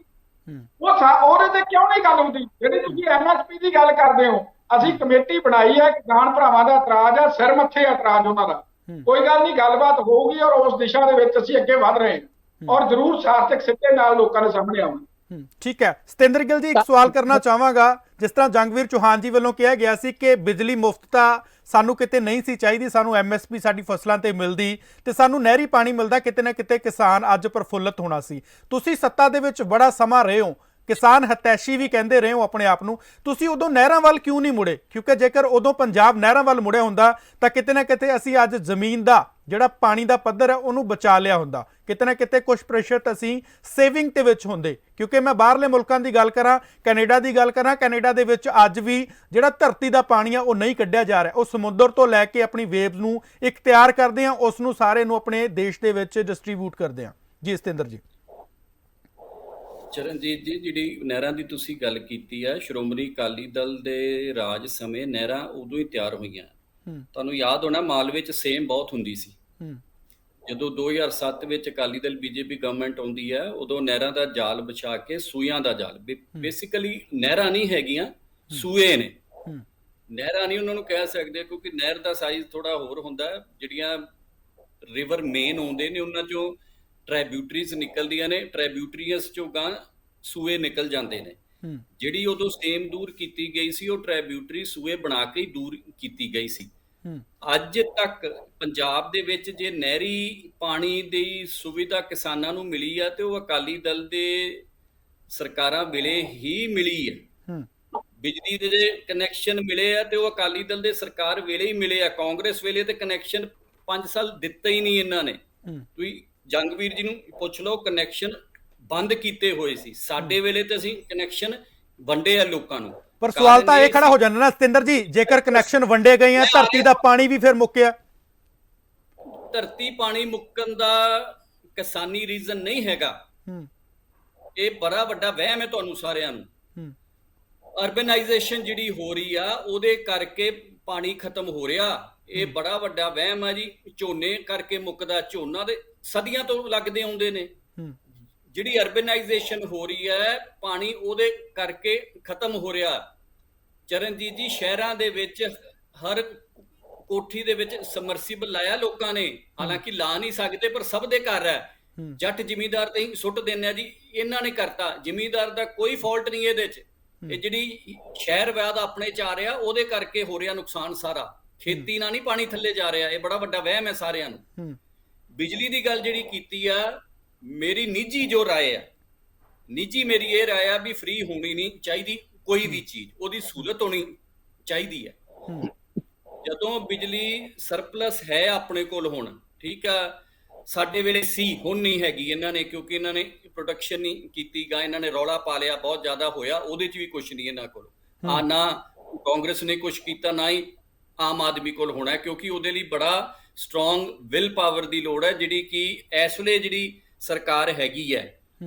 S2: ਉਹਦੇ ਤੇ ਕਿਉਂ ਨਹੀਂ ਗੱਲ ਹੁੰਦੀ? ਜਿਹੜੀ ਤੁਸੀਂ ਐਮਐਸਪੀ ਦੀ ਗੱਲ ਕਰਦੇ ਹੋ, ਅਸੀਂ ਕਮੇਟੀ ਬਣਾਈ ਹੈ, ਕਿਸਾਨ ਭਰਾਵਾਂ ਦਾ ਇਤਰਾਜ਼ ਹੈ, ਸਿਰ ਮੱਥੇ ਇਤਰਾਜ਼ ਉਹਨਾਂ ਦਾ। ਕੋਈ ਗੱਲ ਨਹੀਂ, ਗੱਲਬਾਤ ਹੋਊਗੀ, ਔਰ ਉਸ ਦਿਸ਼ਾ ਦੇ ਵਿੱਚ ਅਸੀਂ ਅੱਗੇ ਵਧ ਰਹੇ ਹਾਂ, ਔਰ ਜ਼ਰੂਰ ਸਾਰਥਕ ਸਿੱਟੇ ਨਾਲ ਲੋਕਾਂ ਦੇ ਸਾਹਮਣੇ ਆਉਣਾ।
S1: ਠੀਕ ਹੈ, ਸਤਿੰਦਰ ਗਿੱਲ ਜੀ ਇੱਕ ਸਵਾਲ ਕਰਨਾ ਚਾਹਾਂਗਾ। ਜਿਸ ਤਰ੍ਹਾਂ ਜੰਗਵੀਰ ਚੌਹਾਨ ਜੀ ਵੱਲੋਂ ਕਿਹਾ ਗਿਆ ਸੀ ਕਿ ਬਿਜਲੀ ਮੁਫਤ ਤਾਂ ਸਾਨੂੰ ਕਿਤੇ ਨਹੀਂ ਸੀ ਚਾਹੀਦੀ, ਸਾਨੂੰ ਐਮਐਸਪੀ ਸਾਡੀ ਫਸਲਾਂ ਤੇ ਮਿਲਦੀ ਤੇ ਸਾਨੂੰ ਨਹਿਰੀ ਪਾਣੀ ਮਿਲਦਾ, ਕਿਤੇ ਨਾ ਕਿਤੇ ਕਿਸਾਨ ਅੱਜ ਪ੍ਰਫੁੱਲਤ ਹੋਣਾ ਸੀ। ਤੁਸੀਂ ਸੱਤਾ ਦੇ ਵਿੱਚ ਬੜਾ ਸਮਾਂ ਰਹੇ ਹੋ, ਕਿਸਾਨ ਹਤੈਸ਼ੀ ਵੀ ਕਹਿੰਦੇ ਰਹੇ ਹੋ ਆਪਣੇ ਆਪ ਨੂੰ, ਤੁਸੀਂ ਉਦੋਂ ਨਹਿਰਾਂ ਵੱਲ ਕਿਉਂ ਨਹੀਂ ਮੁੜੇ? ਕਿਉਂਕਿ ਜੇਕਰ ਉਦੋਂ ਪੰਜਾਬ ਨਹਿਰਾਂ ਵੱਲ ਮੁੜਿਆ ਹੁੰਦਾ ਤਾਂ ਕਿਤੇ ਨਾ ਕਿਤੇ ਅਸੀਂ ਅੱਜ ਜ਼ਮੀਨ ਦਾ ਜਿਹੜਾ ਪਾਣੀ ਦਾ ਪੱਧਰ ਹੈ ਉਹਨੂੰ ਬਚਾ ਲਿਆ ਹੁੰਦਾ, ਕਿਤੇ ਨਾ ਕਿਤੇ ਕੁਝ ਪ੍ਰਤੀਸ਼ਤ ਅਸੀਂ ਸੇਵਿੰਗ ਦੇ ਵਿੱਚ ਹੁੰਦੇ। ਕਿਉਂਕਿ ਮੈਂ ਬਾਹਰਲੇ ਮੁਲਕਾਂ ਦੀ ਗੱਲ ਕਰਾਂ, ਕੈਨੇਡਾ ਦੀ ਗੱਲ ਕਰਾਂ, ਕੈਨੇਡਾ ਦੇ ਵਿੱਚ ਅੱਜ ਵੀ ਜਿਹੜਾ ਧਰਤੀ ਦਾ ਪਾਣੀ ਆ ਉਹ ਨਹੀਂ ਕੱਢਿਆ ਜਾ ਰਿਹਾ, ਉਹ ਸਮੁੰਦਰ ਤੋਂ ਲੈ ਕੇ ਆਪਣੀ ਵੇਵਜ਼ ਨੂੰ ਇੱਕ ਤਿਆਰ ਕਰਦੇ ਆ, ਉਸ ਨੂੰ ਸਾਰੇ ਨੂੰ ਆਪਣੇ ਦੇਸ਼ ਦੇ ਵਿੱਚ ਡਿਸਟ੍ਰੀਬਿਊਟ ਕਰਦੇ ਆ। ਜੀ ਸਤਿੰਦਰ ਜੀ।
S5: ਚਰਨਜੀਤ ਜੀ, ਜਿਹੜੀ ਨਹਿਰਾਂ ਦੀ ਤੁਸੀਂ ਗੱਲ ਕੀਤੀ ਹੈ, ਸ਼੍ਰੋਮਣੀ ਅਕਾਲੀ ਦਲ ਦੇ ਰਾਜ ਸਮੇਂ ਨਹਿਰਾਂ ਉਦੋਂ ਹੀ ਤਿਆਰ ਹੋਈਆਂ। ਤੁਹਾਨੂੰ ਯਾਦ ਹੋਣਾ ਮਾਲਵੇ 'ਚ ਸੇਮ ਬਹੁਤ ਹੁੰਦੀ ਸੀ। ਜਦੋਂ 2007 ਵਿੱਚ ਅਕਾਲੀ ਦਲ ਬੀਜੇਪੀ ਗਵਰਨਮੈਂਟ ਆਉਂਦੀ ਹੈ, ਉਦੋਂ ਨਹਿਰਾਂ ਦਾ ਜਾਲ ਵਿਛਾ ਕੇ ਸੂਇਆਂ ਦਾ ਜਾਲ, ਬੇਸਿਕਲੀ ਨਹਿਰਾਂ ਨਹੀਂ ਹੈਗੀਆਂ, ਸੂਏ ਨੇ। ਨਹਿਰਾਂ ਨਹੀਂ ਉਹਨਾਂ ਨੂੰ ਕਹਿ ਸਕਦੇ, ਕਿਉਂਕਿ ਨਹਿਰ ਦਾ ਸਾਈਜ਼ ਥੋੜਾ ਹੋਰ ਹੁੰਦਾ। ਜਿਹੜੀਆਂ ਰਿਵਰ ਮੇਨ ਆਉਂਦੇ ਨੇ ਉਹਨਾਂ 'ਚੋਂ ਟ੍ਰਾਇਬਿਊਟਰੀਜ਼ ਨਿਕਲਦੀਆਂ ਨੇ, ਟ੍ਰਾਇਬਿਊਟਰੀਜ਼ ਚੋਂ ਗਾਂ ਸੂਏ ਨਿਕਲ ਜਾਂਦੇ ਨੇ। ਜਿਹੜੀ ਉਦੋਂ ਸਟੇਮ ਦੂਰ ਕੀਤੀ ਗਈ ਸੀ ਉਹ ਟ੍ਰਾਇਬਿਊਟਰੀ ਸੂਏ ਬਣਾ ਕੇ ਹੀ ਦੂਰ ਕੀਤੀ ਗਈ ਸੀ। ਅੱਜ ਤੱਕ ਪੰਜਾਬ ਦੇ ਵਿੱਚ ਜੇ ਨਹਿਰੀ ਪਾਣੀ ਦੀ ਸੁਵਿਧਾ ਕਿਸਾਨਾਂ ਨੂੰ ਮਿਲੀ ਆ ਤੇ ਉਹ ਅਕਾਲੀ ਦਲ ਦੇ ਸਰਕਾਰਾਂ ਵੇਲੇ ਹੀ ਮਿਲੀ ਹੈ। ਬਿਜਲੀ ਦੇ ਜੇ ਕਨੈਕਸ਼ਨ ਮਿਲੇ ਆ ਤੇ ਉਹ ਅਕਾਲੀ ਦਲ ਦੇ ਸਰਕਾਰ ਵੇਲੇ ਹੀ ਮਿਲੇ ਆ। ਕਾਂਗਰਸ ਵੇਲੇ ਤੇ ਕਨੈਕਸ਼ਨ 5 ਸਾਲ ਦਿੱਤਾ ਹੀ ਨਹੀਂ ਇਹਨਾਂ ਨੇ। ਤੁਸੀਂ ਜੰਗਵੀਰ ਜੀ ਨੂੰ ਪੁੱਛ ਲਓ, ਕਨੈਕਸ਼ਨ ਬੰਦ ਕੀਤੇ ਹੋਏ ਸੀ। ਸਾਡੇ ਵੇਲੇ ਤੇ ਅਸੀਂ ਕਨੈਕਸ਼ਨ ਵੰਡੇ ਆ ਲੋਕਾਂ ਨੂੰ।
S1: ਪਰ ਸਵਾਲ ਤਾਂ ਇਹ ਖੜਾ ਹੋ ਜਾਂਦਾ ਨਾ ਸਤਿੰਦਰ ਜੀ, ਜੇਕਰ ਕਨੈਕਸ਼ਨ ਵੰਡੇ ਗਏ ਆ, ਧਰਤੀ ਦਾ ਪਾਣੀ ਵੀ ਫਿਰ ਮੁੱਕਿਆ।
S5: ਧਰਤੀ ਪਾਣੀ ਮੁੱਕਣ ਦਾ ਕਿਸਾਨੀ ਰੀਜ਼ਨ ਨਹੀਂ ਹੈਗਾ, ਇਹ ਬੜਾ ਵੱਡਾ ਵਹਿਮ ਹੈ ਤੁਹਾਨੂੰ ਸਾਰਿਆਂ ਨੂੰ। ਅਰਬਨਾਈਜੇਸ਼ਨ ਜਿਹੜੀ ਹੋ ਰਹੀ ਆ ਉਹਦੇ ਕਰਕੇ ਪਾਣੀ ਖਤਮ ਹੋ ਰਿਹਾ, ਇਹ ਬੜਾ ਵੱਡਾ ਵਹਿਮ ਆ ਜੀ। ਝੋਨੇ ਕਰਕੇ ਮੁੱਕਦਾ, ਝੋਨਾ ਦੇ ਸਦੀਆਂ ਤੋਂ ਲੱਗਦੇ ਆਉਂਦੇ ਨੇ। ਜਿਹੜੀ ਅਰਬਨਾਈਜੇਸ਼ਨ ਹੋ ਰਹੀ ਹੈ ਪਾਣੀ ਉਹਦੇ ਕਰਕੇ ਖਤਮ ਹੋ ਰਿਹਾ। ਚਰਨਜੀਤ ਜੀ, ਸ਼ਹਿਰਾਂ ਦੇ ਵਿੱਚ ਹਰ ਕੋਠੀ ਦੇ ਵਿੱਚ ਸਮਰਸੀਬਲ ਲਾਇਆ ਲੋਕਾਂ ਨੇ, ਹਾਲਾਂਕਿ ਲਾ ਨਹੀਂ ਸਕਦੇ ਪਰ ਸਭ ਦੇ ਘਰ ਹੈ। ਜੱਟ ਜ਼ਿਮੀਂਦਾਰ ਤੇ ਹੀ ਸੁੱਟ ਦਿੰਦੇ ਆ ਜੀ, ਇਹਨਾਂ ਨੇ ਕਰਤਾ। ਜ਼ਿਮੀਂਦਾਰ ਦਾ ਕੋਈ ਫਾਲਟ ਨਹੀਂ ਇਹਦੇ 'ਚ। ਇਹ ਜਿਹੜੀ ਸ਼ਹਿਰਵਾਦ ਆਪਣੇ 'ਚ ਆ ਰਿਹਾ ਉਹਦੇ ਕਰਕੇ ਹੋ ਰਿਹਾ ਨੁਕਸਾਨ ਸਾਰਾ। ਖੇਤੀ ਨਾਲ ਨਹੀਂ ਪਾਣੀ ਥੱਲੇ ਜਾ ਰਿਹਾ, ਇਹ ਬੜਾ ਵੱਡਾ ਵਹਿਮ ਹੈ ਸਾਰਿਆਂ ਨੂੰ। ਬਿਜਲੀ ਦੀ ਗੱਲ ਜਿਹੜੀ ਕੀਤੀ ਆ, ਮੇਰੀ ਨਿੱਜੀ ਜੋ ਰਾਏ ਆ, ਨਿੱਜੀ ਮੇਰੀ ਇਹ ਰਾਏ ਆ ਵੀ ਫ੍ਰੀ ਹੋਣੀ ਨਹੀਂ ਚਾਹੀਦੀ ਕੋਈ ਵੀ ਚੀਜ਼, ਉਹਦੀ ਸਹੂਲਤ ਹੋਣੀ ਚਾਹੀਦੀ ਹੈ। ਜਦੋਂ ਬਿਜਲੀ ਸਰਪਲਸ ਹੈ ਆਪਣੇ ਕੋਲ ਹੁਣ, ਠੀਕ ਆ, ਸਾਡੇ ਵੇਲੇ ਸੀ, ਹੁਣ ਨਹੀਂ ਹੈਗੀ ਇਹਨਾਂ ਨੇ, ਕਿਉਂਕਿ ਇਹਨਾਂ ਨੇ ਪ੍ਰੋਟੈਕਸ਼ਨ ਨਹੀਂ ਕੀਤੀ ਗਾ। ਇਹਨਾਂ ਨੇ ਰੌਲਾ ਪਾ ਲਿਆ, ਬਹੁਤ ਜ਼ਿਆਦਾ ਹੋਇਆ, ਉਹਦੇ 'ਚ ਵੀ ਕੁਛ ਨਹੀਂ ਇਹਨਾਂ ਕੋਲ। ਨਾ ਕਾਂਗਰਸ ਨੇ ਕੁਛ ਕੀਤਾ, ਨਾ ਹੀ ਆਮ ਆਦਮੀ ਕੋਲ ਹੋਣਾ, ਕਿਉਂਕਿ ਉਹਦੇ ਲਈ ਬੜਾ ਸਟਰੋਂਗ ਵਿਲ ਪਾਵਰ ਦੀ ਲੋੜ ਹੈ, ਜਿਹੜੀ ਕਿ ਇਸ ਵੇਲੇ ਜਿਹੜੀ ਸਰਕਾਰ ਹੈਗੀ ਹੈ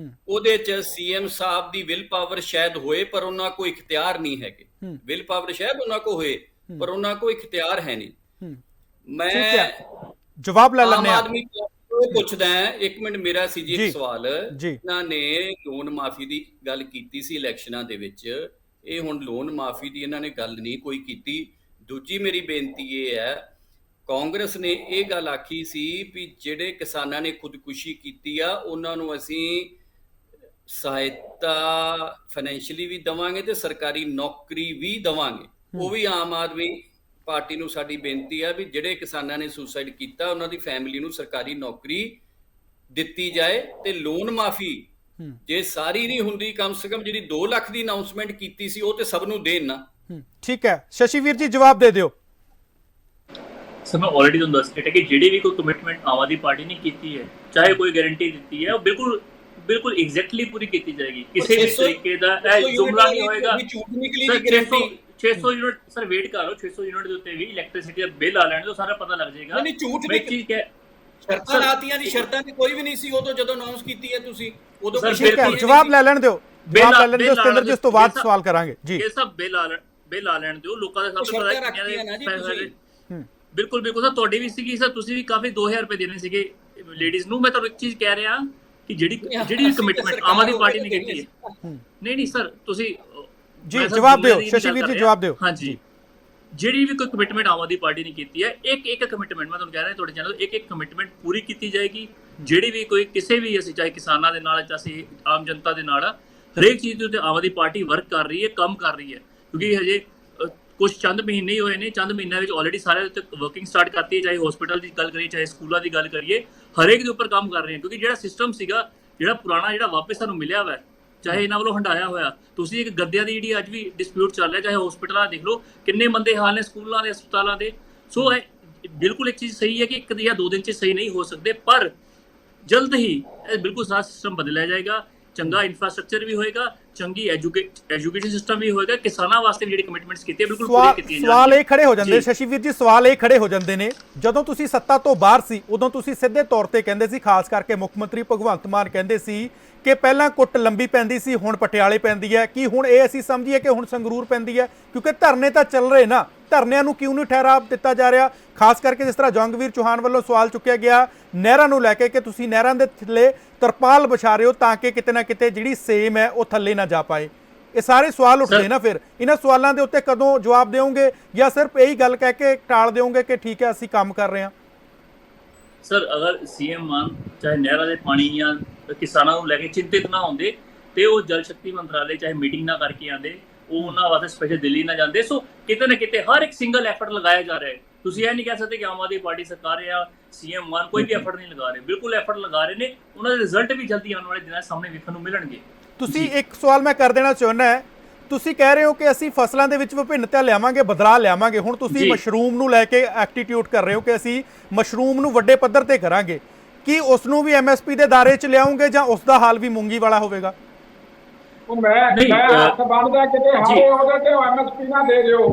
S5: ਉਹਦੇ 'ਚ CM Sahib the will power ਸ਼ਾਇਦ ਹੋਏ ਪਰ ਉਹਨਾਂ ਕੋਲ ਇਖਤਿਆਰ ਨਹੀਂ ਹੈਗੇ। ਵਿਲ ਪਾਵਰ ਸ਼ਾਇਦ ਉਹਨਾਂ ਕੋਲ ਹੋਏ ਪਰ ਉਹਨਾਂ ਕੋਲ ਇਖਤਿਆਰ ਹੈ ਨਹੀਂ। ਮੈਂ
S1: ਜਵਾਬ ਲੈ ਲੈਂਦੇ
S5: ਆਮ ਆਦਮੀ ਕੋਲ ਪੁੱਛਦਾ, ਇੱਕ ਮਿੰਟ, ਮੇਰਾ ਸੀ ਜੀ ਇੱਕ ਸਵਾਲ। ਇਹਨਾਂ ਨੇ ਲੋਨ ਮਾਫੀ ਦੀ ਗੱਲ ਕੀਤੀ ਸੀ ਇਲੈਕਸ਼ਨਾਂ ਦੇ ਵਿੱਚ, ਇਹ ਹੁਣ ਲੋਨ ਮਾਫੀ ਦੀ ਇਹਨਾਂ ਨੇ ਗੱਲ ਨਹੀਂ ਕੋਈ ਕੀਤੀ। ਦੂਜੀ ਮੇਰੀ ਬੇਨਤੀ ਇਹ ਹੈ, ਕਾਂਗਰਸ ਨੇ ਇਹ ਗੱਲ ਆਖੀ ਸੀ ਵੀ ਜਿਹੜੇ ਕਿਸਾਨਾਂ ਨੇ ਖੁਦਕੁਸ਼ੀ ਕੀਤੀ ਆ ਉਹਨਾਂ ਨੂੰ ਅਸੀਂ ਸਹਾਇਤਾ ਫਾਈਨੈਂਸ਼ੀਅਲੀ ਵੀ ਦੇਵਾਂਗੇ ਤੇ ਸਰਕਾਰੀ ਨੌਕਰੀ ਵੀ ਦੇਵਾਂਗੇ। ਉਹ ਵੀ ਆਮ ਆਦਮੀ ਪਾਰਟੀ ਨੂੰ ਸਾਡੀ ਬੇਨਤੀ ਆ ਵੀ ਜਿਹੜੇ ਕਿਸਾਨਾਂ ਨੇ ਸੁਸਾਈਡ ਕੀਤਾ ਉਹਨਾਂ ਦੀ ਫੈਮਿਲੀ ਨੂੰ ਸਰਕਾਰੀ ਨੌਕਰੀ ਦਿੱਤੀ ਜਾਏ ਤੇ ਲੋਨ ਮਾਫੀ ਜੇ ਸਾਰੀ ਨਹੀਂ ਹੁੰਦੀ, ਕਮ ਸੇ ਕਮ ਜਿਹੜੀ 2 ਲੱਖ ਦੀ ਅਨਾਉਂਸਮੈਂਟ ਕੀਤੀ ਸੀ ਉਹ ਤੇ ਸਭ ਨੂੰ ਦੇਣ ਨਾ।
S1: ਠੀਕ ਹੈ, ਸ਼ਸ਼ੀਵੀਰ ਜੀ ਜਵਾਬ ਦੇ ਦਿਓ।
S4: ਸਰ, ਮੈਂ ਆਲਰੇਡੀ ਤੁਹਾਨੂੰ ਦੱਸ ਦਿੱਤਾ ਕਿ ਜਿਹੜੀ ਵੀ ਕੋਈ ਕਮਿਟਮੈਂਟ ਆਮ ਆਦਮੀ ਪਾਰਟੀ ਨੇ ਕੀਤੀ ਹੈ, ਚਾਹੇ ਕੋਈ ਗਾਰੰਟੀ ਦਿੱਤੀ ਹੈ, ਉਹ ਬਿਲਕੁਲ ਐਗਜ਼ੈਕਟਲੀ ਪੂਰੀ ਕੀਤੀ ਜਾਏਗੀ। ਕਿਸੇ ਵੀ ਤਰੀਕੇ ਦਾ ਇਹ ਜੁਮਲਾ ਨਹੀਂ ਹੋਏਗਾ। 600 ਯੂਨਿਟ ਸਰ ਵੇਟ ਕਰੋ, 600 ਯੂਨਿਟ ਦੇ ਉੱਤੇ ਵੀ ਇਲੈਕਟ੍ਰਿਸਿਟੀ ਦਾ ਬਿੱਲ ਆ ਲੈਣ ਤੋਂ ਸਾਰਾ ਪਤਾ ਲੱਗ ਜਾਏਗਾ।
S5: ਨਹੀਂ, ਝੂਠ
S4: ਮੈਂ ਚੀਜ਼ ਕਹਿ,
S5: ਸ਼ਰਤਾਂ ਲਾਤੀਆਂ ਦੀ, ਸ਼ਰਤਾਂ ਦੀ ਕੋਈ ਵੀ ਨਹੀਂ ਸੀ ਉਦੋਂ ਜਦੋਂ ਅਨਾਉਂਸ ਕੀਤੀ ਹੈ ਤੁਸੀਂ, ਉਦੋਂ
S1: ਠੀਕ ਹੈ, ਜਵਾਬ ਲੈ ਲੈਣ ਦਿਓ, ਜਵਾਬ ਲੈ ਲੈਣ ਦਿਓ ਸਤਿੰਦਰ ਜੀ, ਉਸ ਤੋਂ ਬਾਅਦ ਸਵਾਲ ਕਰਾਂਗੇ ਜੀ।
S4: ਇਹ ਸਭ ਬਿੱਲ ਆ ਲੈਣ ਦਿਓ, ਲੋਕਾਂ ਦਾ ਸਭ ਤੋਂ ਪਤਾ ਹੈ। ਬਿਲਕੁਲ ਸਰ, ਤੁਹਾਡੀ ਵੀ ਸੀਗੀ ਸਰ, ਤੁਸੀਂ ਵੀ ਕਾਫੀ 2000 ਰੁਪਏ ਦੇਣੇ ਸੀਗੇ ਲੇਡੀਜ਼ ਨੂੰ। ਮੈਂ ਤੁਹਾਨੂੰ ਇੱਕ ਚੀਜ਼ ਕਹਿ ਰਿਹਾ ਕਿ ਜਿਹੜੀ ਕਮਿਟਮੈਂਟ ਆਮ ਆਦਮੀ ਪਾਰਟੀ ਨੇ ਕੀਤੀ ਹੈ, ਨਹੀਂ ਸਰ, ਤੁਸੀਂ
S1: ਜੀ ਜਵਾਬ ਦਿਓ, ਸ਼ਸ਼ੀਵੀਰ ਜੀ ਜਵਾਬ ਦਿਓ।
S4: ਹਾਂਜੀ, ਜਿਹੜੀ ਵੀ ਕੋਈ ਕਮਿਟਮੈਂਟ ਆਮ ਆਦਮੀ ਪਾਰਟੀ ਨੇ ਕੀਤੀ ਹੈ, ਇੱਕ ਕਮਿਟਮੈਂਟ ਮੈਂ ਤੁਹਾਨੂੰ ਕਹਿ ਰਿਹਾ ਤੁਹਾਡੇ ਚੈਨਲ ਤੋਂ, ਇੱਕ ਕਮਿਟਮੈਂਟ ਪੂਰੀ ਕੀਤੀ ਜਾਏਗੀ। ਜਿਹੜੀ ਵੀ ਕੋਈ ਕਿਸੇ ਵੀ, ਅਸੀਂ ਚਾਹੇ ਕਿਸਾਨਾਂ ਦੇ ਨਾਲ, ਚਾਹੇ ਆਮ ਜਨਤਾ ਦੇ ਨਾਲ, ਹਰੇਕ ਚੀਜ਼ ਦੇ ਉੱਤੇ ਆਮ ਆਦਮੀ ਪਾਰਟੀ ਵਰਕ ਕਰ ਰਹੀ ਹੈ, ਕੰਮ ਕਰ ਰਹੀ ਹੈ। ਕਿਉਂਕਿ ਹਜੇ ਕੁਝ ਚੰਦ ਮਹੀਨੇ ਹੀ ਹੋਏ ਨੇ, ਚੰਦ ਮਹੀਨਿਆਂ ਵਿੱਚ ਆਲਰੇਡੀ ਸਾਰੇ ਉੱਤੇ ਵਰਕਿੰਗ ਸਟਾਰਟ ਕਰਤੀ ਹੈ। ਚਾਹੇ ਹਸਪੀਟਲ ਦੀ ਗੱਲ ਕਰੀਏ, ਚਾਹੇ ਸਕੂਲਾਂ ਦੀ ਗੱਲ ਕਰੀਏ, ਹਰੇਕ ਦੇ ਉੱਪਰ ਕੰਮ ਕਰ ਰਹੇ ਹਾਂ। ਕਿਉਂਕਿ ਜਿਹੜਾ ਸਿਸਟਮ ਸੀਗਾ, ਜਿਹੜਾ ਪੁਰਾਣਾ, ਜਿਹੜਾ ਵਾਪਸ ਸਾਨੂੰ ਮਿਲਿਆ ਵਾ, ਚਾਹੇ ਇਹਨਾਂ ਵੱਲੋਂ ਹੰਡਾਇਆ ਹੋਇਆ, ਤੁਸੀਂ ਇੱਕ ਗੱਦਿਆਂ ਦੀ ਜਿਹੜੀ ਅੱਜ ਵੀ ਡਿਸਪਿਊਟ ਚੱਲ ਰਿਹਾ, ਚਾਹੇ ਹਸਪੀਟਲਾਂ ਦੇਖ ਲਓ ਕਿੰਨੇ ਮੰਦੇ ਹਾਲ ਨੇ, ਸਕੂਲਾਂ ਦੇ, ਹਸਪਤਾਲਾਂ ਦੇ। ਸੋ ਬਿਲਕੁਲ ਇੱਕ ਚੀਜ਼ ਸਹੀ ਹੈ ਕਿ 1 ਜਾਂ 2 ਦਿਨ 'ਚ ਸਹੀ ਨਹੀਂ ਹੋ ਸਕਦੇ, ਪਰ ਜਲਦ ਹੀ ਇਹ ਬਿਲਕੁਲ ਸਾਰਾ ਸਿਸਟਮ ਬਦਲਿਆ ਜਾਏਗਾ। ਚੰਗਾ ਇਨਫਰਾਸਟ੍ਰਕਚਰ ਵੀ ਹੋਏਗਾ, ਚੰਗੀ ਐਜੂਕੇਸ਼ਨ ਸਿਸਟਮ ਵੀ ਹੋਏਗਾ। ਕਿਸਾਨਾਂ ਵਾਸਤੇ ਜਿਹੜੀ ਕਮਿਟਮੈਂਟਸ ਕੀਤੀ ਬਿਲਕੁਲ ਪੂਰੀ ਕੀਤੀਆਂ ਜਾਣਗੀਆਂ।
S1: ਸਵਾਲ ਇਹ ਖੜੇ ਹੋ ਜਾਂਦੇ ਸ਼ਸ਼ੀਵੀਰ ਜੀ, ਸਵਾਲ ਇਹ ਖੜੇ ਹੋ ਜਾਂਦੇ ਨੇ, ਜਦੋਂ ਤੁਸੀਂ ਸੱਤਾ ਤੋਂ ਬਾਹਰ ਸੀ ਉਦੋਂ ਤੁਸੀਂ ਸਿੱਧੇ ਤੌਰ ਤੇ ਕਹਿੰਦੇ ਸੀ, ਖਾਸ ਕਰਕੇ ਮੁੱਖ ਮੰਤਰੀ ਭਗਵੰਤ ਮਾਨ ਕਹਿੰਦੇ ਸੀ ਕਿ ਪਹਿਲਾਂ ਕੁੱਟ ਲੰਬੀ ਪੈਂਦੀ ਸੀ, ਹੁਣ ਪਟਿਆਲੇ ਪੈਂਦੀ ਹੈ। ਕੀ ਹੁਣ ਇਹ ਅਸੀਂ ਸਮਝੀਏ ਕਿ ਹੁਣ ਸੰਗਰੂਰ ਪੈਂਦੀ ਹੈ? ਕਿਉਂਕਿ ਧਰਨੇ ਤਾਂ ਚੱਲ ਰਹੇ ਨਾ, ਧਰਨਿਆਂ ਨੂੰ ਕਿਉਂ ਨਹੀਂ ਠਹਿਰਾਅ ਦਿੱਤਾ ਜਾ ਰਿਹਾ? ਖਾਸ ਕਰਕੇ ਜਿਸ ਤਰ੍ਹਾਂ ਜੰਗਵੀਰ ਚੌਹਾਨ ਵੱਲੋਂ ਸਵਾਲ ਚੁੱਕਿਆ ਗਿਆ ਨਹਿਰਾਂ ਨੂੰ ਲੈ ਕੇ ਕਿ ਤੁਸੀਂ ਨਹਿਰਾਂ ਦੇ ਥੱਲੇ ਤਰਪਾਲ ਵਿਛਾ ਰਹੇ ਹੋ ਤਾਂ ਕਿ ਕਿਤੇ ਨਾ ਕਿਤੇ ਜਿਹੜੀ ਸੇਮ ਹੈ ਉਹ ਥੱਲੇ ਨਾ ਜਾ ਪਾਏ। ਇਹ ਸਾਰੇ ਸਵਾਲ ਉੱਠਦੇ ਨਾ, ਫਿਰ ਇਹਨਾਂ ਸਵਾਲਾਂ ਦੇ ਉੱਤੇ ਕਦੋਂ ਜਵਾਬ ਦਿਓਗੇ ਜਾਂ ਸਿਰਫ ਇਹੀ ਗੱਲ ਕਹਿ ਕੇ ਟਾਲ ਦਿਓਗੇ ਕਿ ਠੀਕ ਹੈ ਅਸੀਂ ਕੰਮ ਕਰ ਰਹੇ ਹਾਂ?
S4: ਸਰ ਅਗਰ ਸੀਐਮ ਮਾਨ ਚਾਹੇ ਨਹਿਰਾਂ ਦੇ ਪਾਣੀ ਜਾਂ ਕਿਸਾਨਾਂ ਨੂੰ ਲੈ ਕੇ ਚਿੰਤਿਤ ਨਾ ਹੁੰਦੇ ਤੇ ਉਹ ਜਲ ਸ਼ਕਤੀ ਮੰਤਰਾਲੇ ਚਾਹੇ ਮੀਟਿੰਗ ਨਾ ਕਰਕੇ ਆਉਂਦੇ, ਉਹ ਉਹਨਾਂ ਵਾਸਤੇ ਸਪੈਸ਼ਲ ਦਿੱਲੀ ਨਾ ਜਾਂਦੇ। ਸੋ ਕਿਤੇ ਨਾ ਕਿਤੇ ਹਰ ਇੱਕ ਸਿੰਗਲ ਐਫਰਟ ਲਗਾਇਆ ਜਾ ਰਿਹਾ ਹੈ। ਤੁਸੀਂ ਇਹ ਨਹੀਂ ਕਹਿ ਸਕਦੇ ਕਿ ਆਮ ਆਦਮੀ ਪਾਰਟੀ ਸਰਕਾਰ ਜਾਂ ਸੀਐਮ ਮਾਨ ਕੋਈ ਵੀ ਐਫਰਟ ਨਹੀਂ ਲਗਾ ਰਹੇ, ਬਿਲਕੁਲ ਐਫਰਟ ਲਗਾ ਰਹੇ ਨੇ। ਉਹਨਾਂ ਦੇ ਰਿਜ਼ਲਟ ਵੀ ਜਲਦੀ ਆਉਣ ਵਾਲੇ ਦਿਨਾਂ ਸਾਹਮਣੇ ਵੇਖਣ ਨੂੰ ਮਿਲਣਗੇ।
S1: ਤੁਸੀਂ ਇੱਕ ਸਵਾਲ ਮੈਂ ਕਰ ਦੇਣਾ ਚਾਹੁੰਦਾ ਹੈ, ਤੁਸੀਂ ਕਹਿ ਰਹੇ ਹੋ ਕਿ ਅਸੀਂ ਫਸਲਾਂ ਦੇ ਵਿੱਚ ਵਿਭਿੰਨਤਾ ਲਿਆਵਾਂਗੇ, ਬਦਲਾਅ ਲਿਆਵਾਂਗੇ। ਹੁਣ ਤੁਸੀਂ ਮਸ਼ਰੂਮ ਨੂੰ ਲੈ ਕੇ ਐਕਟੀਟਿਊਡ ਕਰ ਰਹੇ ਹੋ ਕਿ ਅਸੀਂ ਮਸ਼ਰੂਮ ਨੂੰ ਵੱਡੇ ਪੱਧਰ ਤੇ ਕਰਾਂਗੇ। ਕੀ ਉਸ ਨੂੰ ਵੀ ਐਮਐਸਪੀ ਦੇ ਦਾਇਰੇ 'ਚ ਲਿਆਉਂਗੇ ਜਾਂ ਉਸ ਦਾ ਹਾਲ ਵੀ ਮੂੰਗੀ ਵਾਲਾ ਹੋਵੇਗਾ?
S2: ਮੈਂ ਹੱਥ ਬੰਨਦਾ ਕਿਤੇ ਹਾਰੇ ਉਹਦੇ ਤੇ ਐਮਐਸਪੀ ਨਾ ਦੇ ਦਿਓ,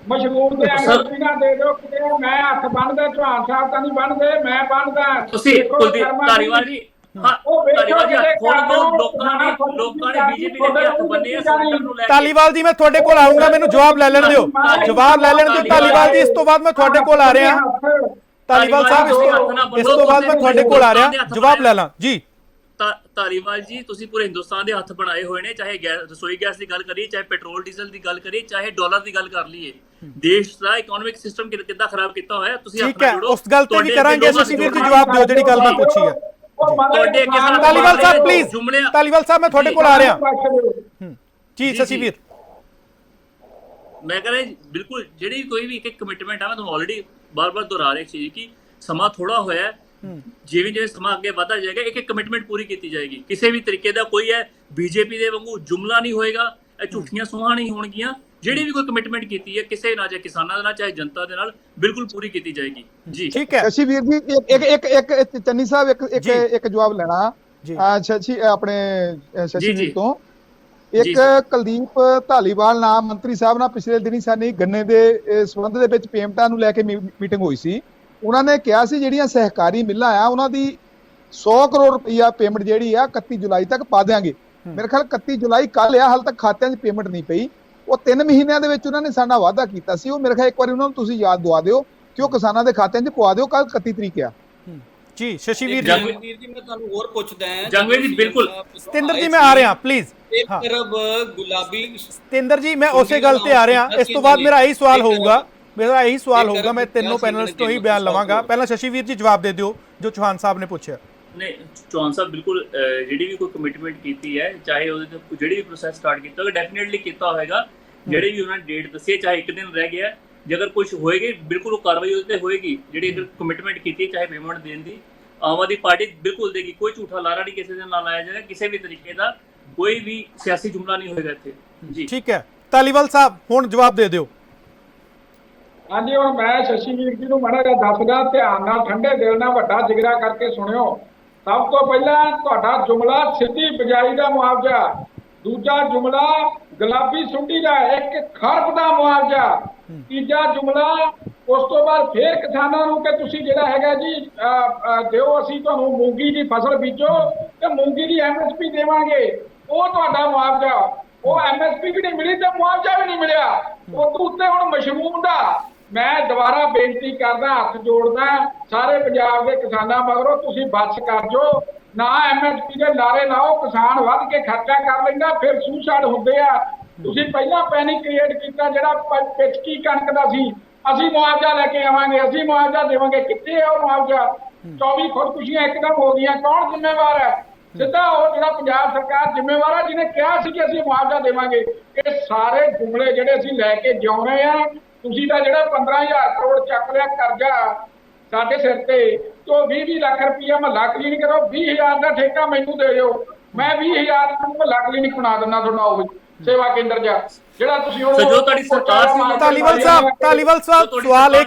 S2: ਮਸ਼ਰੂਮ ਤੇ ਐਮਐਸਪੀ ਨਾ ਦੇ ਦਿਓ ਕਿਤੇ। ਮੈਂ ਹੱਥ ਬੰਨਦਾ, ਚੌਹਾਨ ਸਾਹਿਬ ਤਾਂ ਨਹੀਂ ਬੰਨਦੇ, ਮੈਂ ਬੰਨਦਾ।
S4: ਤੁਸੀਂ ਕੁਲਦੀਪ ਧਾਰੀਵਾਲ ਜੀ, ਧਾਰੀਵਾਲ ਜੀ ਹੱਥ ਖੋਲ ਦਿਓ। ਲੋਕਾਂ ਨੇ ਬੀਜੇਪੀ ਦੇ ਹੱਥ ਬੰਨੇ ਆ ਸੈਂਟਰ ਨੂੰ ਲੈ ਕੇ।
S1: ਧਾਲੀਵਾਲ ਜੀ ਮੈਂ ਤੁਹਾਡੇ ਕੋਲ ਆਉਂਗਾ, ਮੈਨੂੰ ਜਵਾਬ ਲੈ ਲੈਣ ਦਿਓ, ਜਵਾਬ ਲੈ ਲੈਣ ਦਿਓ ਧਾਲੀਵਾਲ ਜੀ। ਇਸ ਤੋਂ ਬਾਅਦ ਮੈਂ ਤੁਹਾਡੇ ਕੋਲ ਆ ਰਿਹਾ ਧਾਲੀਵਾਲ ਸਾਹਿਬ, ਇਸ ਤੋਂ ਬਾਅਦ ਮੈਂ ਤੁਹਾਡੇ ਕੋਲ ਆ ਰਿਹਾ, ਜਵਾਬ ਲੈ ਲਾਂ ਜੀ।
S4: ਧਾਰੀਵਾਲ ਜੀ, ਤੁਸੀਂ ਪੂਰੇ ਹਿੰਦੁਸਤਾਨ ਦੇ ਹੱਥ ਬਣਾਏ ਹੋਏ ਨੇ, ਚਾਹੇ ਰਸੋਈ ਗੈਸ ਦੀ ਗੱਲ ਕਰੀਏ, ਚਾਹੇ ਪੈਟਰੋਲ ਡੀਜ਼ਲ ਦੀ ਗੱਲ ਕਰੀਏ, ਚਾਹੇ ਡਾਲਰ ਦੀ ਗੱਲ ਕਰ ਲਈਏ। ਦੇਸ਼ ਦਾ ਇਕਨੋਮਿਕ ਸਿਸਟਮ ਕਿੱਦਾਂ ਖਰਾਬ ਕੀਤਾ ਹੋਇਆ ਤੁਸੀਂ
S1: ਠੀਕ ਹੈ, ਉਸ ਗੱਲ ਤੇ ਵੀ ਕਰਾਂਗੇ। ਸ਼ਸ਼ੀਵੀਰ ਜੀ ਜਵਾਬ ਦਿਓ ਜਿਹੜੀ ਗੱਲ ਮੈਂ ਪੁੱਛੀ ਹੈ। ਧਾਲੀਵਾਲ ਸਾਹਿਬ ਪਲੀਜ਼, ਧਾਲੀਵਾਲ ਸਾਹਿਬ ਮੈਂ ਤੁਹਾਡੇ ਕੋਲ ਆ ਰਿਹਾ ਜੀ। ਸ਼ਸ਼ੀਵੀਰ
S4: ਮੈਂ ਕਹ ਰਿਹਾ ਬਿਲਕੁਲ, ਜਿਹੜੀ ਕੋਈ ਵੀ ਇੱਕ ਕਮਿਟਮੈਂਟ ਆ, ਮੈਂ ਤੁਹਾਨੂੰ ਆਲਰੇਡੀ ਬਾਰ-ਬਾਰ ਦੁਹਰਾ ਰਿਹਾ ਚੀਜ਼ ਕਿ ਸਮਾਂ ਥੋੜਾ ਹੋਇਆ, ਜਿਵੇਂ ਜਿਵੇਂ ਸਮਾਂ ਅੱਗੇ ਵਧਦਾ ਜਾਏਗਾ ਇੱਕ ਇੱਕ ਕਮਿਟਮੈਂਟ ਪੂਰੀ ਕੀਤੀ ਜਾਏਗੀ। ਕਿਸੇ ਵੀ ਤਰੀਕੇ ਦਾ ਕੋਈ ਹੈ ਬੀਜੇਪੀ ਦੇ ਵਾਂਗੂ ਜੁਮਲਾ ਨਹੀਂ ਹੋਏਗਾ, ਇਹ ਝੂਠੀਆਂ ਸੋਹਾਂ ਨਹੀਂ ਹੋਣਗੀਆਂ। ਜਿਹੜੀ ਵੀ ਕੋਈ ਕਮਿਟਮੈਂਟ ਕੀਤੀ ਹੈ ਕਿਸੇ ਨਾਲ, ਚਾਹੇ ਕਿਸਾਨਾਂ ਦੇ ਨਾਲ ਚਾਹੇ ਜਨਤਾ ਦੇ ਨਾਲ, ਬਿਲਕੁਲ ਪੂਰੀ ਕੀਤੀ ਜਾਏਗੀ ਜੀ।
S1: ਠੀਕ ਹੈ
S3: ਸ਼ਸ਼ੀਵੀਰ ਜੀ, ਇੱਕ ਚੰਨੀ ਸਾਹਿਬ ਇੱਕ ਜਵਾਬ ਲੈਣਾ ਸ਼ਸ਼ੀ ਆਪਣੇ ਸ਼ਸ਼ੀਵੀਰ ਤੋਂ। ਇੱਕ ਕੁਲਦੀਪ ਧਾਲੀਵਾਲ ਨਾਮ ਮੰਤਰੀ ਸਾਹਿਬ ਨਾਲ ਪਿਛਲੇ ਦਿਨੀ ਸਾਡੀ ਗੰਨੇ ਦੇ ਸੰਬੰਧ ਦੇ ਵਿੱਚ ਪੇਮੈਂਟਾਂ ਨੂੰ ਲੈ ਕੇ ਮੀਟਿੰਗ ਹੋਈ ਸੀ। ਉਹਨਾਂ ਨੇ ਕਿਹਾ ਸੀ ਜਿਹੜੀਆਂ ਸਹਿਕਾਰੀ ਮਿੱਲਾਂ ਆ ਉਹਨਾਂ ਦੀ 100 ਕਰੋੜ ਰੁਪਈਆ ਪੇਮੈਂਟ ਜਿਹੜੀ ਆ 31 ਜੁਲਾਈ ਤੱਕ ਪਾ ਦਿਆਂਗੇ। ਮੇਰੇ ਖਿਆਲ 31 ਜੁਲਾਈ ਕੱਲ ਆ, ਹਾਲ ਤੱਕ ਖਾਤਿਆਂ 'ਚ ਪੇਮੈਂਟ ਨਹੀਂ ਪਈ। ਉਹ 3 ਮਹੀਨਿਆਂ ਦੇ ਵਿੱਚ ਉਹਨਾਂ ਨੇ ਸਾਡਾ ਵਾਅਦਾ ਕੀਤਾ ਸੀ। ਉਹ ਮੇਰੇ ਖਿਆਲ ਇੱਕ ਵਾਰੀ ਉਹਨਾਂ ਨੂੰ ਤੁਸੀਂ ਯਾਦ ਦਵਾ ਦਿਓ ਕਿ ਉਹ ਕਿਸਾਨਾਂ ਦੇ ਖਾਤਿਆਂ 'ਚ ਪਵਾ ਦਿਓ। ਕੱਲ 31 ਤਰੀਕ ਆ
S1: ਜੀ। ਸ਼ਸ਼ੀਵੀਰ
S5: ਜੀ ਮੈਂ ਤੁਹਾਨੂੰ ਹੋਰ ਪੁੱਛਦਾ ਹਾਂ
S4: ਜੰਗਵੀਰ ਜੀ, ਬਿਲਕੁਲ
S1: ਸਤਿੰਦਰ ਜੀ ਮੈਂ ਆ ਰਿਹਾ ਪਲੀਜ਼।
S5: ਇੱਕ ਤਰਫ ਗੁਲਾਬੀ
S1: ਸਤਿੰਦਰ ਜੀ ਮੈਂ ਉਸੇ ਗੱਲ ਤੇ ਆ ਰਿਹਾ। ਇਸ ਤੋਂ ਬਾਅਦ ਮੇਰਾ ਇਹੀ ਸਵਾਲ ਹੋਊਗਾ, ਮੈਂ ਤਿੰਨੋਂ ਪੈਨਲਿਸਟ ਤੋਂ ਹੀ ਬਿਆਨ ਲਵਾਂਗਾ। ਪਹਿਲਾਂ ਸ਼ਸ਼ੀਵੀਰ ਜੀ ਜਵਾਬ ਦੇ ਦਿਓ ਜੋ ਚੌਹਾਨ ਸਾਹਿਬ ਨੇ ਪੁੱਛਿਆ।
S4: ਨਹੀਂ ਚੌਹਾਨ ਸਾਹਿਬ, ਬਿਲਕੁਲ ਜਿਹੜੀ ਵੀ ਕੋਈ ਕਮਿਟਮੈਂਟ ਕੀਤੀ ਹੈ, ਚਾਹੇ ਉਹਦੇ ਤੇ ਜਿਹੜੀ ਵੀ ਪ੍ਰੋਸੈਸ ਸਟਾਰਟ ਕੀਤਾ ਹੋਵੇ, ਡੈਫੀਨਿਟਲੀ ਕੀਤਾ ਹੋਵੇਗਾ। ਜਿਹੜੀ ਵੀ ਉਹਨਾਂ ਨੇ ਡੇਟ ਦੱਸੀ ਹੈ, ਚਾਹੇ ਇੱਕ ਦਿਨ ਰਹਿ ਗਿਆ, ਜੇਕਰ ਕੁਝ ਹੋਏਗੀ ਬਿਲਕੁਲ ਉਹ ਕਾਰਵਾਈ ਉਹਦੇ ਤੇ ਹੋਏਗੀ। ਜਿਹੜੀ ਅਗਰ ਕਮਿਟਮੈਂਟ ਕੀਤੀ ਹੈ ਚਾਹੇ ਪੇਮੈਂਟ ਦੇਣ ਦੀ, ਆਮ ਆਦਮੀ ਪਾਰਟੀ ਬਿਲਕੁਲ ਦੇਗੀ। ਕੋਈ ਝੂਠਾ ਲਾਰਾ ਨਹੀਂ ਕਿਸੇ ਦੇ ਨਾਲ ਲਾਇਆ ਜਾਏਗਾ, ਕਿਸੇ ਵੀ ਤਰੀਕੇ ਦਾ ਕੋਈ ਵੀ ਸਿਆਸੀ ਜੁਮਲਾ ਨਹੀਂ ਹੋਏਗਾ ਇੱਥੇ ਜੀ।
S1: ਠੀਕ ਹੈ ਧਾਲੀਵਾਲ ਸਾਹਿਬ ਹੁਣ ਜਵਾਬ ਦੇ ਦਿਓ।
S2: ਹਾਂਜੀ, ਹੁਣ ਮੈਂ ਸ਼ਸ਼ੀਵੀਰ ਜੀ ਨੂੰ ਮਾੜਾ ਜਿਹਾ ਦੱਸਦਾ, ਧਿਆਨ ਨਾਲ ਠੰਡੇ ਦਿਲ ਨਾਲ ਵੱਡਾ ਜਿਗਰਾ ਕਰਕੇ ਸੁਣਿਓ। ਸਭ ਤੋਂ ਪਹਿਲਾਂ ਤੁਹਾਡਾ ਜੁਮਲਾ ਸਿੱਧੀ ਬਿਜਾਈ ਦਾ ਮੁਆਵਜ਼ਾ, ਦੂਜਾ ਜੁਮਲਾ ਗੁਲਾਬੀ ਸੁੰਡੀ ਦਾ 1 ਖਰਬ ਦਾ ਮੁਆਵਜ਼ਾ, ਤੀਜਾ ਜੁਮਲਾ ਉਸ ਤੋਂ ਬਾਅਦ ਫੇਰ ਕਿਸਾਨਾਂ ਨੂੰ ਕਿ ਤੁਸੀਂ ਜਿਹੜਾ ਹੈਗਾ ਜੀ ਦਿਓ, ਅਸੀਂ ਤੁਹਾਨੂੰ ਮੂੰਗੀ ਦੀ ਫਸਲ ਬੀਜੋ ਤੇ ਮੂੰਗੀ ਦੀ ਐਮਐਸਪੀ ਦੇਵਾਂਗੇ, ਉਹ ਤੁਹਾਡਾ ਮੁਆਵਜ਼ਾ। ਉਹ ਐਮਐਸਪੀ ਵੀ ਨਹੀਂ ਮਿਲੀ ਤੇ ਮੁਆਵਜ਼ਾ ਵੀ ਨਹੀਂ ਮਿਲਿਆ। ਉਹ ਤੋਂ ਉੱਤੇ ਹੁਣ ਮਸ਼ਰੂਮ ਦਾ ਮੈਂ ਦੁਬਾਰਾ ਬੇਨਤੀ ਕਰਦਾ, ਹੱਥ ਜੋੜਦਾ ਸਾਰੇ ਪੰਜਾਬ ਦੇ ਕਿਸਾਨਾਂ ਮਗਰੋਂ, ਤੁਸੀਂ ਬਚ ਕਰ ਜੋ ਨਾ ਐਮਐਸਪੀ ਦੇ ਲਾਰੇ ਲਾਓ। ਕਿਸਾਨ ਵੱਧ ਕੇ ਖਰਚਾ ਕਰ ਲੈਂਦਾ, ਫਿਰ ਸੂਸਾਈਡ ਹੁੰਦੇ ਆ। ਤੁਸੀਂ ਪਹਿਲਾਂ ਪੈਨਿਕ ਕ੍ਰੀਏਟ ਕੀਤਾ, ਜਿਹੜਾ ਪਿਚਕੀ ਕਣਕ ਦਾ ਸੀ, ਅਸੀਂ ਮੁਆਵਜ਼ਾ ਲੈ ਕੇ ਆਵਾਂਗੇ, ਅਸੀਂ ਮੁਆਵਜ਼ਾ ਦੇਵਾਂਗੇ। ਕਿੱਥੇ ਹੈ ਉਹ ਮੁਆਵਜ਼ਾ? 24 ਖੁਦਕੁਸ਼ੀਆਂ ਇੱਕਦਮ ਹੋ ਗਈਆਂ। ਕੌਣ ਜ਼ਿੰਮੇਵਾਰ ਹੈ? ਸਿੱਧਾ ਉਹ ਜਿਹੜਾ ਪੰਜਾਬ ਸਰਕਾਰ ਜ਼ਿੰਮੇਵਾਰ ਹੈ, ਜਿਹਨੇ ਕਿਹਾ ਸੀ ਕਿ ਅਸੀਂ ਮੁਆਵਜ਼ਾ ਦੇਵਾਂਗੇ। ਇਹ ਸਾਰੇ ਜੁਮਲੇ ਜਿਹੜੇ ਅਸੀਂ ਲੈ ਕੇ ਜਿਉ ਰਹੇ ਆ। ਤੁਸੀਂ ਤਾਂ ਜਿਹੜਾ 15,000 ਕਰੋੜ ਚੱਕ ਲਿਆ ਕਰਜ਼ਾ ਸਾਡੇ ਸਿਰ ਤੇ, ਤੋਂ 20-20 ਲੱਖ ਰੁਪਈਆ ਮਹੱਲਾ ਕਲੀਨਿਕ ਕਰੋ, 20,000 ਦਾ ਠੇਕਾ ਮੈਨੂੰ ਦੇ ਦਿਓ, ਮੈਂ 20,000 ਦਾ ਮਹੱਲਾ ਕਲੀਨਿਕ ਬਣਾ ਦਿੰਦਾ ਤੁਹਾਡਾ ਉਹ ਸੇਵਾ ਕੇਂਦਰ ਜਾ ਜਿਹੜਾ ਤੁਸੀਂ ਉਹ
S4: ਜੋ ਤੁਹਾਡੀ ਸਰਕਾਰ ਸੀ।
S1: ਧਾਲੀਵਾਲ ਸਾਹਿਬ ਸਵਾਲ ਇਹ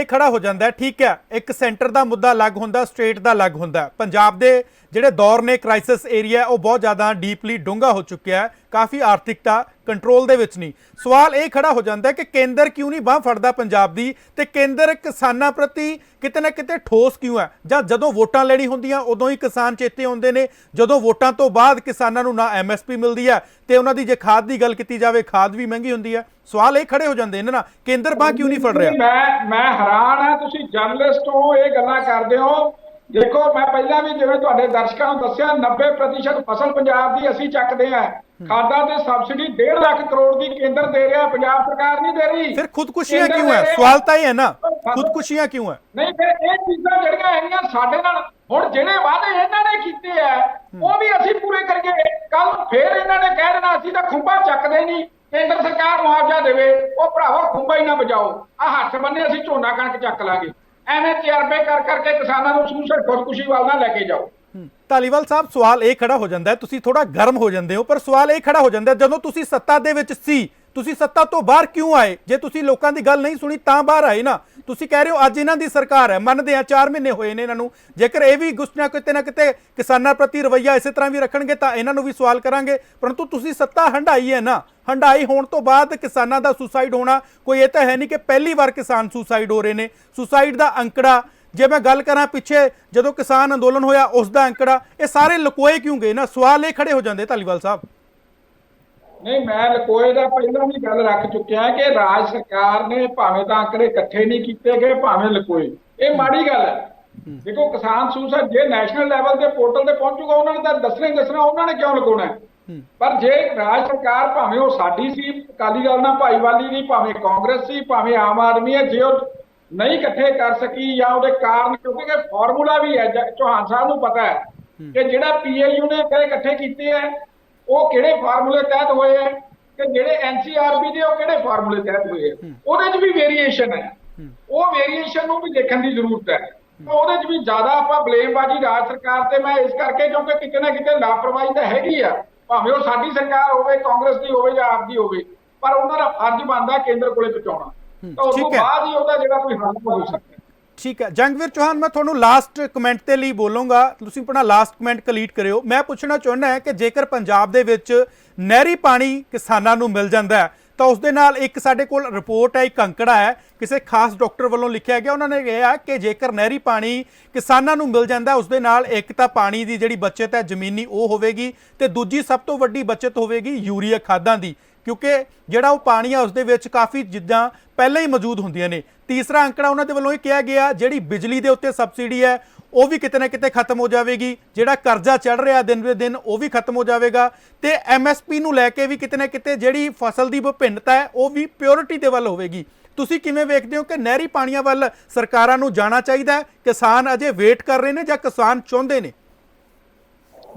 S1: ਖੜਾ ਹੋ ਜਾਂਦਾ ਹੈ ਠੀਕ ਹੈ, ਇੱਕ ਸੈਂਟਰ ਦਾ ਮੁੱਦਾ ਅਲੱਗ ਹੁੰਦਾ, ਸਟੇਟ ਦਾ ਅਲੱਗ ਹੁੰਦਾ। ਪੰਜਾਬ ਦੇ ਜਿਹੜੇ ਦੌਰ ਨੇ ਕ੍ਰਾਈਸਿਸ ਏਰੀਆ ਉਹ ਬਹੁਤ ਜ਼ਿਆਦਾ ਡੀਪਲੀ ਡੂੰਘਾ ਹੋ ਚੁੱਕਿਆ ਹੈ, ਕਾਫੀ ਆਰਥਿਕਤਾ ਕੰਟਰੋਲ ਦੇ ਵਿੱਚ ਨਹੀਂ। ਸਵਾਲ ਇਹ ਖੜਾ ਹੋ ਜਾਂਦਾ ਹੈ ਕਿ ਕੇਂਦਰ ਕਿਉਂ ਨਹੀਂ ਬਾਂਹ ਫੜਦਾ ਪੰਜਾਬ ਦੀ, ਤੇ ਕੇਂਦਰ ਕਿਸਾਨਾਂ ਪ੍ਰਤੀ ਕਿਤੇ ਨਾ ਕਿਤੇ ਠੋਸ ਕਿਉਂ ਹੈ? ਜਾਂ ਜਦੋਂ ਵੋਟਾਂ ਲੈਣੀ ਹੁੰਦੀਆਂ ਉਦੋਂ ਹੀ ਕਿਸਾਨ ਚੇਤੇ ਆਉਂਦੇ ਨੇ, ਜਦੋਂ ਵੋਟਾਂ ਤੋਂ ਬਾਅਦ ਕਿਸਾਨਾਂ ਨੂੰ ਨਾ ਐਮਐਸਪੀ ਮਿਲਦੀ ਹੈ ਤੇ ਉਹਨਾਂ ਦੀ ਜੇ ਖਾਦ ਦੀ ਗੱਲ ਕੀਤੀ ਜਾਵੇ ਖਾਦ ਵੀ ਮਹਿੰਗੀ ਹੁੰਦੀ ਹੈ। ਸਵਾਲ ਇਹ ਖੜੇ ਹੋ ਜਾਂਦੇ ਇਹਨਾਂ ਨਾਲ, ਕੇਂਦਰ ਬਾਂਹ ਕਿਉਂ ਨਹੀਂ ਫੜ ਰਿਹਾ?
S2: ਮੈਂ ਹੈਰਾਨ ਹਾਂ, ਤੁਸੀਂ ਜਰਨਲਿਸਟ ਹੋ, ਇਹ ਗੱਲਾਂ ਕਰਦੇ ਹੋ। ਦੇਖੋ ਮੈਂ ਪਹਿਲਾਂ ਵੀ ਜਿਵੇਂ ਤੁਹਾਡੇ ਦਰਸ਼ਕਾਂ ਨੂੰ ਦੱਸਿਆ 90% ਫਸਲ ਪੰਜਾਬ ਦੀ ਅਸੀਂ ਚੱਕਦੇ ਆ। ਖਾਦਾਂ ਤੇ ਸਬਸਿਡੀ 1.5 ਲੱਖ ਕਰੋੜ ਦੀ ਕੇਂਦਰ ਦੇ ਰਿਹਾ, ਪੰਜਾਬ ਸਰਕਾਰ ਨਹੀਂ ਦੇ ਰਹੀ।
S1: ਫਿਰ ਖੁਦਕੁਸ਼ੀਆਂ ਕਿਉਂ ਹੈ? ਸਵਾਲ ਤਾਂ ਇਹ ਹੈ ਨਾ। ਖੁਦਕੁਸ਼ੀਆਂ ਕਿਉਂ ਹੈ?
S2: ਨਹੀਂ ਫਿਰ ਇਹ ਚੀਜ਼ਾਂ ਜਿਹੜੀਆਂ ਹੈਗੀਆਂ ਸਾਡੇ ਨਾਲ, ਹੁਣ ਜਿਹੜੇ ਵਾਅਦੇ ਇਹਨਾਂ ਨੇ ਕੀਤੇ ਆ ਉਹ ਵੀ ਅਸੀਂ ਪੂਰੇ ਕਰੀਏ। ਕੱਲ ਨੂੰ ਫੇਰ ਇਹਨਾਂ ਨੇ ਕਹਿ ਦੇਣਾ ਅਸੀਂ ਤਾਂ ਖੁੰਭਾ ਚੱਕਦੇ ਨਹੀਂ, ਕੇਂਦਰ ਸਰਕਾਰ ਮੁਆਵਜ਼ਾ ਦੇਵੇ। ਉਹ ਭਰਾਵਾ ਖੁੰਭਾ ਹੀ ਨਾ ਬਜਾਓ, ਆ ਹੱਥ ਬੰਨੇ ਅਸੀਂ ਝੋਨਾ ਕਣਕ ਚੱਕ ਲਾਂਗੇ। ਐਵੇਂ ਤਜਰਬੇ ਕਰ ਕਰਕੇ ਕਿਸਾਨਾਂ ਨੂੰ ਸੂਸਰ ਖੁਦਕੁਸ਼ੀ ਵੱਲ ਨਾ ਲੈ ਕੇ ਜਾਓ।
S1: ਧਾਲੀਵਾਲ ਸਾਹਿਬ, ਸਵਾਲ ਇਹ ਖੜਾ ਹੋ ਜਾਂਦਾ ਹੈ, ਤੁਸੀਂ ਥੋੜਾ ਗਰਮ ਹੋ ਜਾਂਦੇ ਹੋ, ਪਰ ਸਵਾਲ ਇਹ ਖੜਾ ਹੋ ਜਾਂਦਾ ਜਦੋਂ ਤੁਸੀਂ ਸੱਤਾ ਦੇ ਵਿੱਚ ਸੀ, ਤੁਸੀਂ ਸੱਤਾ ਤੋਂ ਬਾਹਰ ਕਿਉਂ ਆਏ? ਜੇ ਤੁਸੀਂ ਲੋਕਾਂ ਦੀ ਗੱਲ ਨਹੀਂ ਸੁਣੀ ਤਾਂ ਬਾਹਰ ਆਏ ਨਾ। ਤੁਸੀਂ ਕਹਿ ਰਹੇ ਹੋ ਅੱਜ ਇਹਨਾਂ ਦੀ ਸਰਕਾਰ ਹੈ, ਮੰਨਦੇ ਆ 4 ਮਹੀਨੇ ਹੋਏ ਨੇ ਇਹਨਾਂ ਨੂੰ, ਜੇਕਰ ਇਹ ਵੀ ਗੁੱਸਾ ਕਿਤੇ ਨਾ ਕਿਤੇ ਕਿਸਾਨਾਂ ਪ੍ਰਤੀ ਰਵੱਈਆ ਇਸੇ ਤਰ੍ਹਾਂ ਵੀ ਰੱਖਣਗੇ ਤਾਂ ਇਹਨਾਂ ਨੂੰ ਵੀ ਸਵਾਲ ਕਰਾਂਗੇ। ਪਰੰਤੂ ਤੁਸੀਂ ਸੱਤਾ ਹੰਢਾਈ ਹੈ ਨਾ, ਹੰਢਾਈ ਹੋਣ ਤੋਂ ਬਾਅਦ ਕਿਸਾਨਾਂ ਦਾ ਸੁਸਾਈਡ ਹੋਣਾ ਕੋਈ ਇਹ ਤਾਂ ਹੈ ਨਹੀਂ ਕਿ ਪਹਿਲੀ ਵਾਰ ਕਿਸਾਨ ਸੁਸਾਈਡ ਹੋ ਰਹੇ ਨੇ। ਸੁਸਾਈਡ ਦਾ ਅੰਕੜਾ ਜੇ ਮੈਂ ਗੱਲ ਕਰਾਂ ਪਿੱਛੇ ਜਦੋਂ ਕਿਸਾਨ ਅੰਦੋਲਨ ਹੋਇਆ ਉਸ ਦਾ ਅੰਕੜਾ, ਇਹ ਸਾਰੇ ਲੁਕੋਏ ਕਿਉਂ ਗਏ ਨਾ? ਸਵਾਲ ਇਹ ਖੜੇ ਹੋ ਜਾਂਦੇ ਧਾਲੀਵਾਲ ਸਾਹਿਬ।
S2: ਨਹੀਂ, ਮੈਂ ਲਕੋਏ ਦਾ ਪਹਿਲਾਂ ਵੀ ਗੱਲ ਰੱਖ ਚੁੱਕਿਆ ਕਿ ਰਾਜ ਸਰਕਾਰ ਨੇ ਭਾਵੇਂ ਤਾਂ ਅੰਕੜੇ ਇਕੱਠੇ ਨਹੀਂ ਕੀਤੇ ਗਏ, ਭਾਵੇਂ ਲਕੋਏ, ਇਹ ਮਾੜੀ ਗੱਲ ਹੈ। ਦੇਖੋ ਕਿਸਾਨ ਸੁਸਾਈਡ ਜੇ ਨੈਸ਼ਨਲ ਲੈਵਲ ਦੇ ਪੋਰਟਲ ਤੇ ਪਹੁੰਚੂਗਾ ਉਹਨਾਂ ਨੇ ਤਾਂ ਦੱਸਣਾ, ਉਹਨਾਂ ਨੇ ਕਿਉਂ ਲਗਾਉਣਾ? ਪਰ ਜੇ ਰਾਜ ਸਰਕਾਰ ਭਾਵੇਂ ਉਹ ਸਾਡੀ ਸੀ, ਅਕਾਲੀ ਦਲ ਨਾਲ ਭਾਈਵਾਲੀ ਦੀ, ਭਾਵੇਂ ਕਾਂਗਰਸ ਸੀ, ਭਾਵੇਂ ਆਮ ਆਦਮੀ ਹੈ, ਜੇ ਉਹ ਨਹੀਂ ਇਕੱਠੇ ਕਰ ਸਕੀ ਜਾਂ ਉਹਦੇ ਕਾਰਨ, ਕਿਉਂਕਿ ਫਾਰਮੂਲਾ ਵੀ ਹੈ, ਚੌਹਾਨ ਸਾਹਿਬ ਨੂੰ ਪਤਾ ਹੈ ਕਿ ਜਿਹੜਾ PAU ਨੇ ਇਕੱਠੇ ਕੀਤੇ ਹੈ ਉਹ ਕਿਹੜੇ ਫਾਰਮੂਲੇ ਤਹਿਤ ਹੋਏ ਹੈ, ਕਿ ਜਿਹੜੇ NCRB ਦੇ ਉਹ ਕਿਹੜੇ ਫਾਰਮੂਲੇ ਤਹਿਤ ਹੋਏ ਹੈ। ਉਹਦੇ 'ਚ ਵੀ ਵੇਰੀਏਸ਼ਨ ਹੈ, ਉਹ ਵੇਰੀਏਸ਼ਨ ਨੂੰ ਵੀ ਦੇਖਣ ਦੀ ਜ਼ਰੂਰਤ ਹੈ। ਤਾਂ ਉਹਦੇ 'ਚ ਵੀ ਜ਼ਿਆਦਾ ਆਪਾਂ ਬਲੇਮਬਾਜ਼ੀ ਰਾਜ ਸਰਕਾਰ ਤੇ ਮੈਂ ਇਸ ਕਰਕੇ, ਕਿਉਂਕਿ ਕਿਤੇ ਨਾ ਕਿਤੇ ਲਾਪਰਵਾਹੀ ਤਾਂ ਹੈਗੀ ਆ, ਭਾਵੇਂ ਉਹ ਸਾਡੀ ਸਰਕਾਰ ਹੋਵੇ, ਕਾਂਗਰਸ ਦੀ ਹੋਵੇ ਜਾਂ ਆਪ ਦੀ ਹੋਵੇ, ਪਰ ਉਹਨਾਂ ਦਾ ਫਰਜ਼ ਬਣਦਾ ਕੇਂਦਰ ਕੋਲੇ ਪਹੁੰਚਾਉਣਾ। ਤਾਂ ਉਸ ਤੋਂ ਬਾਅਦ ਹੀ ਉਹਦਾ ਜਿਹੜਾ ਕੋਈ ਹੱਲ ਹੋ ਸਕਦਾ।
S1: ਠੀਕ ਹੈ ਜੰਗਵੀਰ ਚੌਹਾਨ, ਮੈਂ ਤੁਹਾਨੂੰ ਲਾਸਟ ਕਮੈਂਟ ਦੇ ਲਈ ਬੋਲੂੰਗਾ, ਤੁਸੀਂ ਆਪਣਾ ਲਾਸਟ ਕਮੈਂਟ ਕੰਪਲੀਟ ਕਰਿਓ। ਮੈਂ ਪੁੱਛਣਾ ਚਾਹੁੰਦਾ ਹਾਂ ਕਿ ਜੇਕਰ ਪੰਜਾਬ ਦੇ ਵਿੱਚ ਨਹਿਰੀ ਪਾਣੀ ਕਿਸਾਨਾਂ ਨੂੰ ਮਿਲ ਜਾਂਦਾ ਹੈ ਤਾਂ ਉਸ ਦੇ ਨਾਲ ਇੱਕ ਸਾਡੇ ਕੋਲ ਰਿਪੋਰਟ ਹੈ, ਇੱਕ ਅੰਕੜਾ ਹੈ ਕਿਸੇ ਖਾਸ ਡਾਕਟਰ ਵੱਲੋਂ ਲਿਖਿਆ ਗਿਆ, ਉਹਨਾਂ ਨੇ ਕਿਹਾ ਕਿ ਜੇਕਰ ਨਹਿਰੀ ਪਾਣੀ ਕਿਸਾਨਾਂ ਨੂੰ ਮਿਲ ਜਾਂਦਾ ਉਸ ਦੇ ਨਾਲ ਇੱਕ ਤਾਂ ਪਾਣੀ ਦੀ ਜਿਹੜੀ ਬਚਤ ਹੈ ਜ਼ਮੀਨੀ ਉਹ ਹੋਵੇਗੀ, ਤੇ ਦੂਜੀ ਸਭ ਤੋਂ ਵੱਡੀ ਬਚਤ ਹੋਵੇਗੀ ਯੂਰੀਆ ਖਾਦਾਂ ਦੀ, ਕਿਉਂਕਿ ਜਿਹੜਾ ਉਹ ਪਾਣੀ ਆ ਉਸ ਦੇ ਵਿੱਚ ਕਾਫੀ ਚੀਜ਼ਾਂ ਪਹਿਲਾਂ ਹੀ ਮੌਜੂਦ ਹੁੰਦੀਆਂ ਨੇ। ਤੀਸਰਾ ਅੰਕੜਾ ਉਹਨਾਂ ਦੇ ਵੱਲੋਂ ਇਹ ਕਿਹਾ ਗਿਆ ਜਿਹੜੀ ਬਿਜਲੀ ਦੇ ਉੱਤੇ ਸਬਸਿਡੀ ਹੈ ਉਹ ਵੀ ਕਿਤੇ ਨਾ ਕਿਤੇ ਖਤਮ ਹੋ ਜਾਵੇਗੀ, ਜਿਹੜਾ ਕਰਜ਼ਾ ਚੜ ਰਿਹਾ ਦਿਨ ਬ ਦਿਨ ਉਹ ਵੀ ਖਤਮ ਹੋ ਜਾਵੇਗਾ, ਤੇ MSP ਨੂੰ ਲੈ ਕੇ ਵੀ ਕਿਤੇ ਨਾ ਕਿਤੇ ਜਿਹੜੀ ਫਸਲ ਦੀ ਵਿਭਿੰਨਤਾ ਹੈ ਉਹ ਵੀ ਪਿਓਰਿਟੀ ਦੇ ਵੱਲ ਹੋਵੇਗੀ। ਤੁਸੀਂ ਕਿਵੇਂ ਵੇਖਦੇ ਹੋ ਕਿ ਨਹਿਰੀ ਪਾਣੀਆਂ ਵੱਲ ਸਰਕਾਰਾਂ ਨੂੰ ਜਾਣਾ ਚਾਹੀਦਾ ਹੈ? ਕਿਸਾਨ ਅਜੇ ਵੇਟ ਕਰ ਰਹੇ ਨੇ ਜਾਂ ਕਿਸਾਨ ਚਾਹੁੰਦੇ ਨੇ?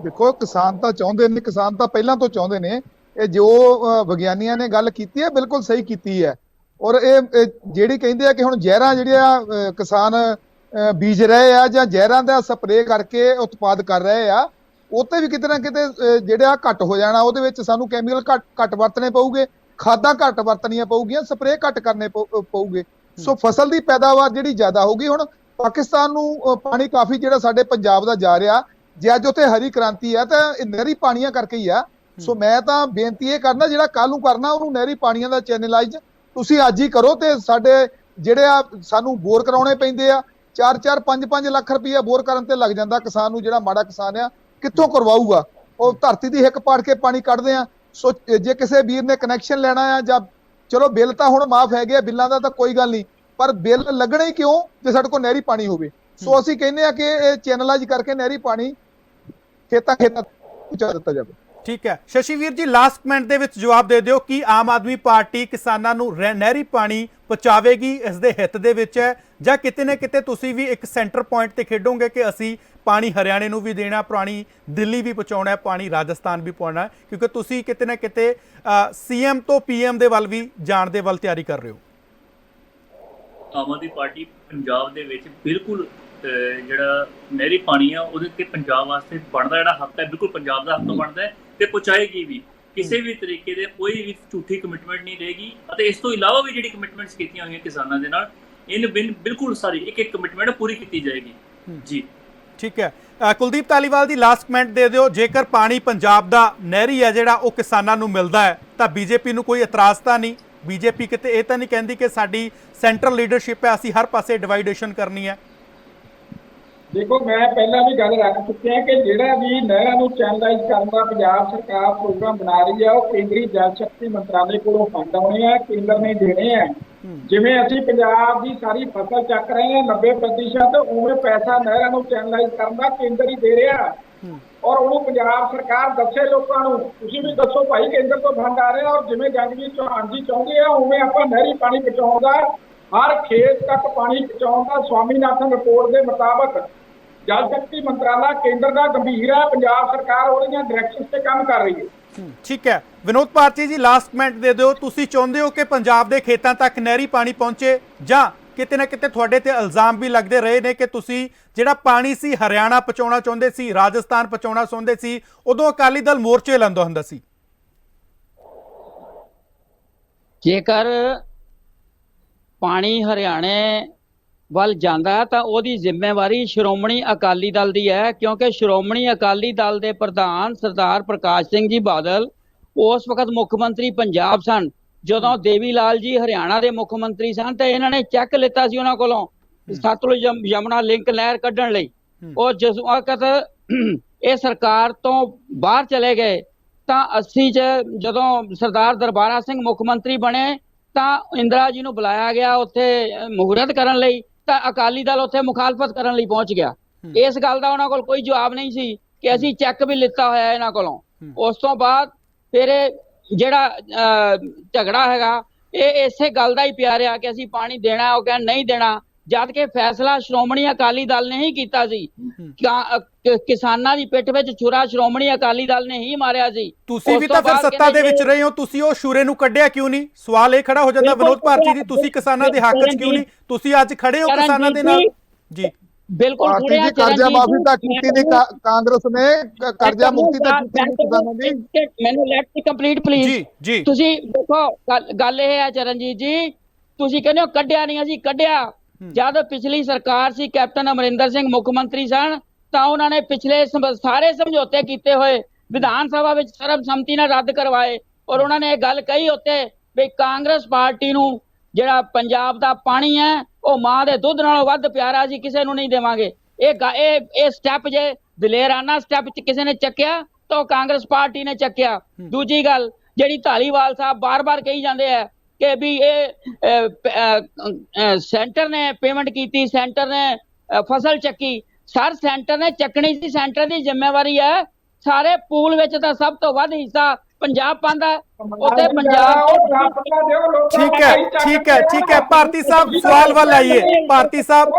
S3: ਦੇਖੋ ਕਿਸਾਨ ਤਾਂ ਚਾਹੁੰਦੇ ਨੇ, ਕਿਸਾਨ ਤਾਂ ਪਹਿਲਾਂ ਤੋਂ ਚਾਹੁੰਦੇ ਨੇ। ਇਹ ਜੋ ਵਿਗਿਆਨੀਆਂ ਨੇ ਗੱਲ ਕੀਤੀ ਹੈ ਬਿਲਕੁਲ ਸਹੀ ਕੀਤੀ ਹੈ। ਔਰ ਇਹ ਜਿਹੜੀ ਕਹਿੰਦੇ ਆ ਕਿ ਹੁਣ ਜ਼ਹਿਰਾਂ ਜਿਹੜੀਆਂ ਕਿਸਾਨ ਬੀਜ ਰਹੇ ਆ ਜਾਂ ਜ਼ਹਿਰਾਂ ਦਾ ਸਪਰੇਅ ਕਰਕੇ ਉਤਪਾਦ ਕਰ ਰਹੇ ਆ, ਉੱਤੇ ਵੀ ਕਿਤੇ ਨਾ ਕਿਤੇ ਜਿਹੜਾ ਘੱਟ ਹੋ ਜਾਣਾ। ਉਹਦੇ ਵਿੱਚ ਸਾਨੂੰ ਕੈਮੀਕਲ ਘੱਟ ਵਰਤਣੇ ਪਊਗੇ, ਖਾਦਾਂ ਘੱਟ ਵਰਤਣੀਆਂ ਪਊਗੀਆਂ, ਸਪਰੇਅ ਘੱਟ ਕਰਨੇ ਪਊਗੇ। ਸੋ ਫਸਲ ਦੀ ਪੈਦਾਵਾਰ ਜਿਹੜੀ ਜ਼ਿਆਦਾ ਹੋਊਗੀ। ਹੁਣ ਪਾਕਿਸਤਾਨ ਨੂੰ ਪਾਣੀ ਕਾਫੀ ਜਿਹੜਾ ਸਾਡੇ ਪੰਜਾਬ ਦਾ ਜਾ ਰਿਹਾ, ਜੇ ਅੱਜ ਉੱਥੇ ਹਰੀ ਕ੍ਰਾਂਤੀ ਆ ਤਾਂ ਇਹ ਨਹਿਰੀ ਪਾਣੀਆਂ ਕਰਕੇ ਹੀ ਆ। ਸੋ ਮੈਂ ਤਾਂ ਬੇਨਤੀ ਇਹ ਕਰਨਾ, ਜਿਹੜਾ ਕੱਲ ਨੂੰ ਕਰਨਾ ਉਹਨੂੰ ਨਹਿਰੀ ਪਾਣੀਆਂ ਦਾ ਚੈਨਲਾਈਜ਼ ਤੁਸੀਂ ਅੱਜ ਹੀ ਕਰੋ। ਤੇ ਸਾਡੇ ਜਿਹੜੇ ਆ ਸਾਨੂੰ ਬੋਰ ਕਰਾਉਣੇ ਪੈਂਦੇ ਆ, 4-4 5-5 ਲੱਖ ਰੁਪਈਆ ਬੋਰ ਕਰਨ ਤੇ ਲੱਗ ਜਾਂਦਾ ਕਿਸਾਨ ਨੂੰ। ਜਿਹੜਾ ਮਾੜਾ ਕਿਸਾਨ ਆ ਕਿੱਥੋਂ ਕਰਵਾਊਗਾ? ਉਹ ਧਰਤੀ ਦੀ ਹਿੱਕ ਪਾੜ ਕੇ ਪਾਣੀ ਕੱਢਦੇ ਆ। ਸੋ ਜੇ ਕਿਸੇ ਵੀਰ ਨੇ ਕਨੈਕਸ਼ਨ ਲੈਣਾ ਆ, ਜਾਂ ਚਲੋ ਬਿੱਲ ਤਾਂ ਹੁਣ ਮਾਫ ਹੈਗੇ ਆ, ਬਿੱਲਾਂ ਦਾ ਤਾਂ ਕੋਈ ਗੱਲ ਨਹੀਂ, ਪਰ ਬਿੱਲ ਲੱਗਣੇ ਕਿਉਂ ਜੇ ਸਾਡੇ ਕੋਲ ਨਹਿਰੀ ਪਾਣੀ ਹੋਵੇ। ਸੋ ਅਸੀਂ ਕਹਿੰਦੇ ਆ ਕਿ ਇਹ ਚੈਨਲਾਈਜ਼ ਕਰਕੇ ਨਹਿਰੀ ਪਾਣੀ ਖੇਤਾਂ ਪਹੁੰਚਾ ਦਿੱਤਾ ਜਾਵੇ।
S1: ਠੀਕ ਹੈ ਸ਼ਸ਼ੀ ਵੀਰ ਜੀ, ਲਾਸਟ ਕਮੈਂਟ ਦੇ ਵਿੱਚ ਜਵਾਬ ਦੇ ਦਿਓ ਕਿ ਆਮ ਆਦਮੀ ਪਾਰਟੀ ਕਿਸਾਨਾਂ ਨੂੰ ਨਹਿਰੀ ਪਾਣੀ ਪਹੁੰਚਾਵੇਗੀ, ਇਸ ਦੇ ਹਿੱਤ ਦੇ ਵਿੱਚ ਹੈ, ਜਾਂ ਕਿਤੇ ਨਾ ਕਿਤੇ ਤੁਸੀਂ ਵੀ ਇੱਕ ਸੈਂਟਰ ਪੁਆਇੰਟ ਤੇ ਖੇਡੋਗੇ ਕਿ ਅਸੀਂ ਪਾਣੀ ਹਰਿਆਣੇ ਨੂੰ ਵੀ ਦੇਣਾ, ਪਾਣੀ ਦਿੱਲੀ ਵੀ ਪਹੁੰਚਾਉਣਾ, ਪਾਣੀ ਰਾਜਸਥਾਨ ਵੀ ਪਹੁੰਚਾਉਣਾ, ਕਿਉਂਕਿ ਤੁਸੀਂ ਕਿਤੇ ਨਾ ਕਿਤੇ CM ਤੋਂ PM ਦੇ ਵੱਲ ਵੀ ਜਾਣ ਦੇ ਵੱਲ ਤਿਆਰੀ ਕਰ ਰਹੇ ਹੋ।
S4: ਆਮ ਆਦਮੀ ਪਾਰਟੀ ਪੰਜਾਬ ਦੇ ਵਿੱਚ ਬਿਲਕੁਲ ਜਿਹੜਾ ਨਹਿਰੀ ਪਾਣੀ ਆ ਉਹਦੇ ਤੇ ਪੰਜਾਬ ਵਾਸਤੇ ਬਣਦਾ ਜਿਹੜਾ ਹੱਕ ਹੈ, ਬਿਲਕੁਲ ਪੰਜਾਬ ਦਾ ਹੱਕ ਬਣਦਾ ਹੈ ਤੇ ਪਹੁੰਚਾਏਗੀ ਵੀ। ਕਿਸੇ ਵੀ ਤਰੀਕੇ ਦੇ ਕੋਈ ਵੀ ਝੂਠੀ ਕਮਿਟਮੈਂਟ ਨਹੀਂ ਰਹੇਗੀ। ਅਤੇ ਇਸ ਤੋਂ ਇਲਾਵਾ ਵੀ ਜਿਹੜੀ ਕਮਿਟਮੈਂਟਸ ਕੀਤੀਆਂ ਹੋਈਆਂ ਕਿਸਾਨਾਂ ਦੇ ਨਾਲ, ਇਹਨ ਬਿਲਕੁਲ ਸਾਰੀ ਇੱਕ ਕਮਿਟਮੈਂਟ ਪੂਰੀ ਕੀਤੀ ਜਾਏਗੀ ਜੀ।
S1: ਠੀਕ ਹੈ ਕੁਲਦੀਪ ਧਾਲੀਵਾਲ ਦੀ ਲਾਸਟ ਕਮੈਂਟ ਦੇ ਦਿਓ, ਜੇਕਰ ਪਾਣੀ ਪੰਜਾਬ ਦਾ ਨਹਿਰੀ ਹੈ ਜਿਹੜਾ ਉਹ ਕਿਸਾਨਾਂ ਨੂੰ ਮਿਲਦਾ ਹੈ ਤਾਂ BJP ਨੂੰ ਕੋਈ ਇਤਰਾਜ਼ ਤਾਂ ਨਹੀਂ? BJP ਕਿਤੇ ਇਹ ਤਾਂ ਨਹੀਂ ਕਹਿੰਦੀ ਕਿ ਸਾਡੀ ਸੈਂਟਰਲ ਲੀਡਰਸ਼ਿਪ ਹੈ, ਅਸੀਂ ਹਰ ਪਾਸੇ ਡਿਵਾਈਡੇਸ਼ਨ ਕਰਨੀ ਹੈ?
S2: ਦੇਖੋ ਮੈਂ ਪਹਿਲਾਂ ਵੀ ਗੱਲ ਰੱਖ ਚੁੱਕਿਆ ਕਿ ਜਿਹੜਾ ਵੀ ਨਹਿਰਾਂ ਨੂੰ ਚੈਨਲਾਈਜ਼ ਕਰਨ ਦਾ ਪੰਜਾਬ ਸਰਕਾਰ ਪ੍ਰੋਗਰਾਮ ਬਣਾ ਰਹੀ ਹੈ, ਉਹ ਕੇਂਦਰੀ ਜਲ ਸ਼ਕਤੀ ਮੰਤਰਾਲੇ ਕੋਲੋਂ ਫੰਡ ਆਉਣੇ ਆ, ਕੇਂਦਰ ਨੇ ਦੇਣੇ ਆ। ਜਿਵੇਂ ਅਸੀਂ ਪੰਜਾਬ ਦੀ ਸਾਰੀ ਫਸਲ ਚੱਕ ਰਹੇ ਹਾਂ 90%, ਉਵੇਂ ਪੈਸਾ ਨਹਿਰਾਂ ਨੂੰ ਚੈਨਲਾਈਜ਼ ਕਰਨ ਦਾ ਕੇਂਦਰ ਹੀ ਦੇ ਰਿਹਾ। ਔਰ ਉਹਨੂੰ ਪੰਜਾਬ ਸਰਕਾਰ ਦੱਸੇ ਲੋਕਾਂ ਨੂੰ, ਤੁਸੀਂ ਵੀ ਦੱਸੋ ਭਾਈ ਕੇਂਦਰ ਤੋਂ ਫੰਡ ਆ ਰਿਹਾ। ਔਰ ਜਿਵੇਂ ਜੰਗਵੀਰ ਚੌਹਾਨ ਜੀ ਚਾਹੁੰਦੇ ਆ ਉਵੇਂ ਆਪਾਂ ਨਹਿਰੀ ਪਾਣੀ ਬਚਾਉਣ ਦਾ ਹਰ ਖੇਤ ਤੱਕ ਪਾਣੀ ਪਹੁੰਚਾਉਣ ਦਾ ਸਵਾਮੀਨਾਥਨ ਰਿਪੋਰਟ ਦੇ ਮੁਤਾਬਕ ਜਲ ਸ਼ਕਤੀ ਮੰਤਰਾਲਾ ਕੇਂਦਰ ਦਾ ਗੰਭੀਰ ਹੈ। ਪੰਜਾਬ ਸਰਕਾਰ ਉਹਦੀਆਂ ਡਾਇਰੈਕਸ਼ਨਸ ਤੇ ਕੰਮ ਕਰ ਰਹੀ ਹੈ।
S1: ਠੀਕ ਹੈ ਵਿਨੋਦ ਭਾਰਤੀ ਜੀ, ਲਾਸਟ ਕਮੈਂਟ ਦੇ ਦਿਓ। ਤੁਸੀਂ ਚਾਹੁੰਦੇ ਹੋ ਕਿ ਪੰਜਾਬ ਦੇ ਖੇਤਾਂ ਤੱਕ ਨਹਿਰੀ ਪਾਣੀ ਪਹੁੰਚੇ, ਜਾਂ ਕਿਤੇ ਨਾ ਕਿਤੇ ਤੁਹਾਡੇ ਤੇ ਇਲਜ਼ਾਮ ਵੀ ਲੱਗਦੇ ਰਹੇ ਨੇ ਕਿ ਤੁਸੀਂ ਜਿਹੜਾ ਪਾਣੀ ਸੀ ਹਰਿਆਣਾ ਪਹੁੰਚਾਉਣਾ ਚਾਹੁੰਦੇ ਸੀ, ਰਾਜਸਥਾਨ ਪਹੁੰਚਾਉਣਾ ਚਾਹੁੰਦੇ ਸੀ, ਉਦੋਂ ਅਕਾਲੀ ਦਲ ਮੋਰਚੇ ਲਾਉਂਦਾ ਹੁੰਦਾ ਸੀ?
S6: ਜੇਕਰ ਪਾਣੀ ਹਰਿਆਣੇ ਵੱਲ ਜਾਂਦਾ ਤਾਂ ਉਹਦੀ ਜ਼ਿੰਮੇਵਾਰੀ ਸ਼੍ਰੋਮਣੀ ਅਕਾਲੀ ਦਲ ਦੀ ਹੈ, ਕਿਉਂਕਿ ਸ਼੍ਰੋਮਣੀ ਅਕਾਲੀ ਦਲ ਦੇ ਪ੍ਰਧਾਨ ਸਰਦਾਰ ਪ੍ਰਕਾਸ਼ ਸਿੰਘ ਜੀ ਬਾਦਲ ਉਸ ਵਕਤ ਮੁੱਖ ਮੰਤਰੀ ਪੰਜਾਬ ਸਨ। ਜਦੋਂ ਦੇਵੀ ਲਾਲ ਜੀ ਹਰਿਆਣਾ ਦੇ ਮੁੱਖ ਮੰਤਰੀ ਸਨ ਤੇ ਇਹਨਾਂ ਨੇ ਚੈੱਕ ਲਿੱਤਾ ਸੀ ਉਹਨਾਂ ਕੋਲੋਂ ਸਤਲੁਜ ਯਮੁਨਾ ਲਿੰਕ ਨਹਿਰ ਕੱਢਣ ਲਈ। ਉਹ ਜਿਸ ਵਕਤ ਇਹ ਸਰਕਾਰ ਤੋਂ ਬਾਹਰ ਚਲੇ ਗਏ ਤਾਂ 80 ਚ ਜਦੋਂ ਸਰਦਾਰ ਦਰਬਾਰਾ ਸਿੰਘ ਮੁੱਖ ਮੰਤਰੀ ਬਣੇ ਤਾਂ ਇੰਦਰਾ ਜੀ ਨੂੰ ਬੁਲਾਇਆ ਗਿਆ ਉੱਥੇ ਮੁਹਰਤ ਕਰਨ ਲਈ, ਤਾਂ ਅਕਾਲੀ ਦਲ ਉੱਥੇ ਮੁਖਾਲਫਤ ਕਰਨ ਲਈ ਪਹੁੰਚ ਗਿਆ। ਇਸ ਗੱਲ ਦਾ ਉਹਨਾਂ ਕੋਲ ਕੋਈ ਜਵਾਬ ਨਹੀਂ ਸੀ ਕਿ ਅਸੀਂ ਚੈੱਕ ਵੀ ਲਿੱਤਾ ਹੋਇਆ ਇਹਨਾਂ ਕੋਲੋਂ। ਉਸ ਤੋਂ ਬਾਅਦ ਫਿਰ ਜਿਹੜਾ ਝਗੜਾ ਹੈਗਾ ਇਹ ਇਸੇ ਗੱਲ ਦਾ ਹੀ ਪਿਆ ਰਿਹਾ ਕਿ ਅਸੀਂ ਪਾਣੀ ਦੇਣਾ, ਉਹ ਕਹਿੰਦੇ ਨਹੀਂ ਦੇਣਾ, ਜਦ ਕਿ ਫੈਸਲਾ ਸ਼੍ਰੋਮਣੀ ਅਕਾਲੀ ਦਲ ਨੇ ਹੀ ਕੀਤਾ ਸੀ। ਕਿਸਾਨਾਂ ਦੀ ਪਿੱਠ ਵਿੱਚ ਛੁਰਾ ਸ਼੍ਰੋਮਣੀ ਅਕਾਲੀ ਦਲ ਨੇ ਹੀ ਮਾਰਿਆ ਸੀ।
S1: ਤੁਸੀਂ ਵੀ ਤਾਂ ਫਿਰ ਸੱਤਾ ਦੇ ਵਿੱਚ ਰਹੇ ਹੋ, ਤੁਸੀਂ ਉਹ ਛੁਰੇ ਨੂੰ ਕੱਢਿਆ ਕਿਉਂ ਨਹੀਂ? ਸਵਾਲ ਇਹ ਖੜਾ ਹੋ ਜਾਂਦਾ ਵਿਨੋਦ ਭਾਰਤੀ ਜੀ, ਤੁਸੀਂ ਕਿਸਾਨਾਂ ਦੇ ਹੱਕ 'ਚ ਕਿਉਂ ਨਹੀਂ? ਤੁਸੀਂ ਅੱਜ ਖੜੇ ਹੋ ਕਿਸਾਨਾਂ ਦੇ ਨਾਲ ਜੀ।
S6: ਬਿਲਕੁਲ
S3: ਕਰਜ਼ਾ ਮਾਫੀ ਤਾਂ ਕੀਤੀ ਨਹੀਂ ਕਾਂਗਰਸ ਨੇ, ਕਰਜ਼ਾ ਮੁਕਤੀ ਤਾਂ ਕੀਤੀ ਨਹੀਂ ਕਿਸਾਨਾਂ ਦੀ।
S6: ਮੈਨੂੰ ਲੈਟ ਮੀ ਕੰਪਲੀਟ ਪਲੀਜ਼।
S1: ਜੀ
S6: ਤੁਸੀਂ ਦੇਖੋ ਗੱਲ ਇਹ ਹੈ ਚਰਨਜੀਤ ਜੀ, ਤੁਸੀਂ ਕਹਿੰਦੇ ਹੋ ਕੱਢਿਆ ਨਹੀਂ, ਅਸੀਂ ਕੱਢਿਆ। ਜਦ ਪਿਛਲੀ ਸਰਕਾਰ ਸੀ, ਕੈਪਟਨ ਅਮਰਿੰਦਰ ਸਿੰਘ ਮੁੱਖ ਮੰਤਰੀ ਸਨ, ਤਾਂ ਉਹਨਾਂ ਨੇ ਪਿਛਲੇ ਸਾਰੇ ਸਮਝੌਤੇ ਕੀਤੇ ਹੋਏ ਵਿਧਾਨ ਸਭਾ ਵਿੱਚ ਸਰਬਸੰਮਤੀ ਨਾਲ ਰੱਦ ਕਰਵਾਏ, ਔਰ ਉਹਨਾਂ ਨੇ ਇਹ ਗੱਲ ਕਹੀ ਉੱਤੇ ਵੀ ਕਾਂਗਰਸ ਪਾਰਟੀ ਨੂੰ ਜਿਹੜਾ ਪੰਜਾਬ ਦਾ ਪਾਣੀ ਹੈ ਉਹ ਮਾਂ ਦੇ ਦੁੱਧ ਨਾਲੋਂ ਵੱਧ ਪਿਆਰਾ, ਅਸੀਂ ਕਿਸੇ ਨੂੰ ਨਹੀਂ ਦੇਵਾਂਗੇ। ਇਹ ਸਟੈਪ ਜੇ ਦਲੇਰਾਨਾ ਸਟੈਪ ਕਿਸੇ ਨੇ ਚੱਕਿਆ ਤਾਂ ਉਹ ਕਾਂਗਰਸ ਪਾਰਟੀ ਨੇ ਚੱਕਿਆ। ਦੂਜੀ ਗੱਲ ਜਿਹੜੀ ਧਾਲੀਵਾਲ ਸਾਹਿਬ ਬਾਰ-ਬਾਰ ਕਹੀ ਜਾਂਦੇ ਆ ਕਿ ਵੀ ਇਹ ਸੈਂਟਰ ਨੇ ਪੇਮੈਂਟ ਕੀਤੀ, ਸੈਂਟਰ ਨੇ ਫਸਲ ਚੱਕੀ। ਸਰ ਸੈਂਟਰ ਨੇ ਚੱਕਣੀ ਸੀ, ਸੈਂਟਰ ਦੀ ਜ਼ਿੰਮੇਵਾਰੀ ਹੈ। ਸਾਰੇ ਪੂਲ ਵਿੱਚ ਤਾਂ ਸਭ ਤੋਂ ਵੱਧ ਹਿੱਸਾ ਪੰਜਾਬ ਪਾਉਂਦਾ, ਉੱਥੇ ਪੰਜਾਬ।
S1: ਠੀਕ ਹੈ ਭਾਰਤੀ ਸਾਹਿਬ, ਸਵਾਲ ਵੱਲ ਆਈਏ। ਭਾਰਤੀ ਸਾਹਿਬ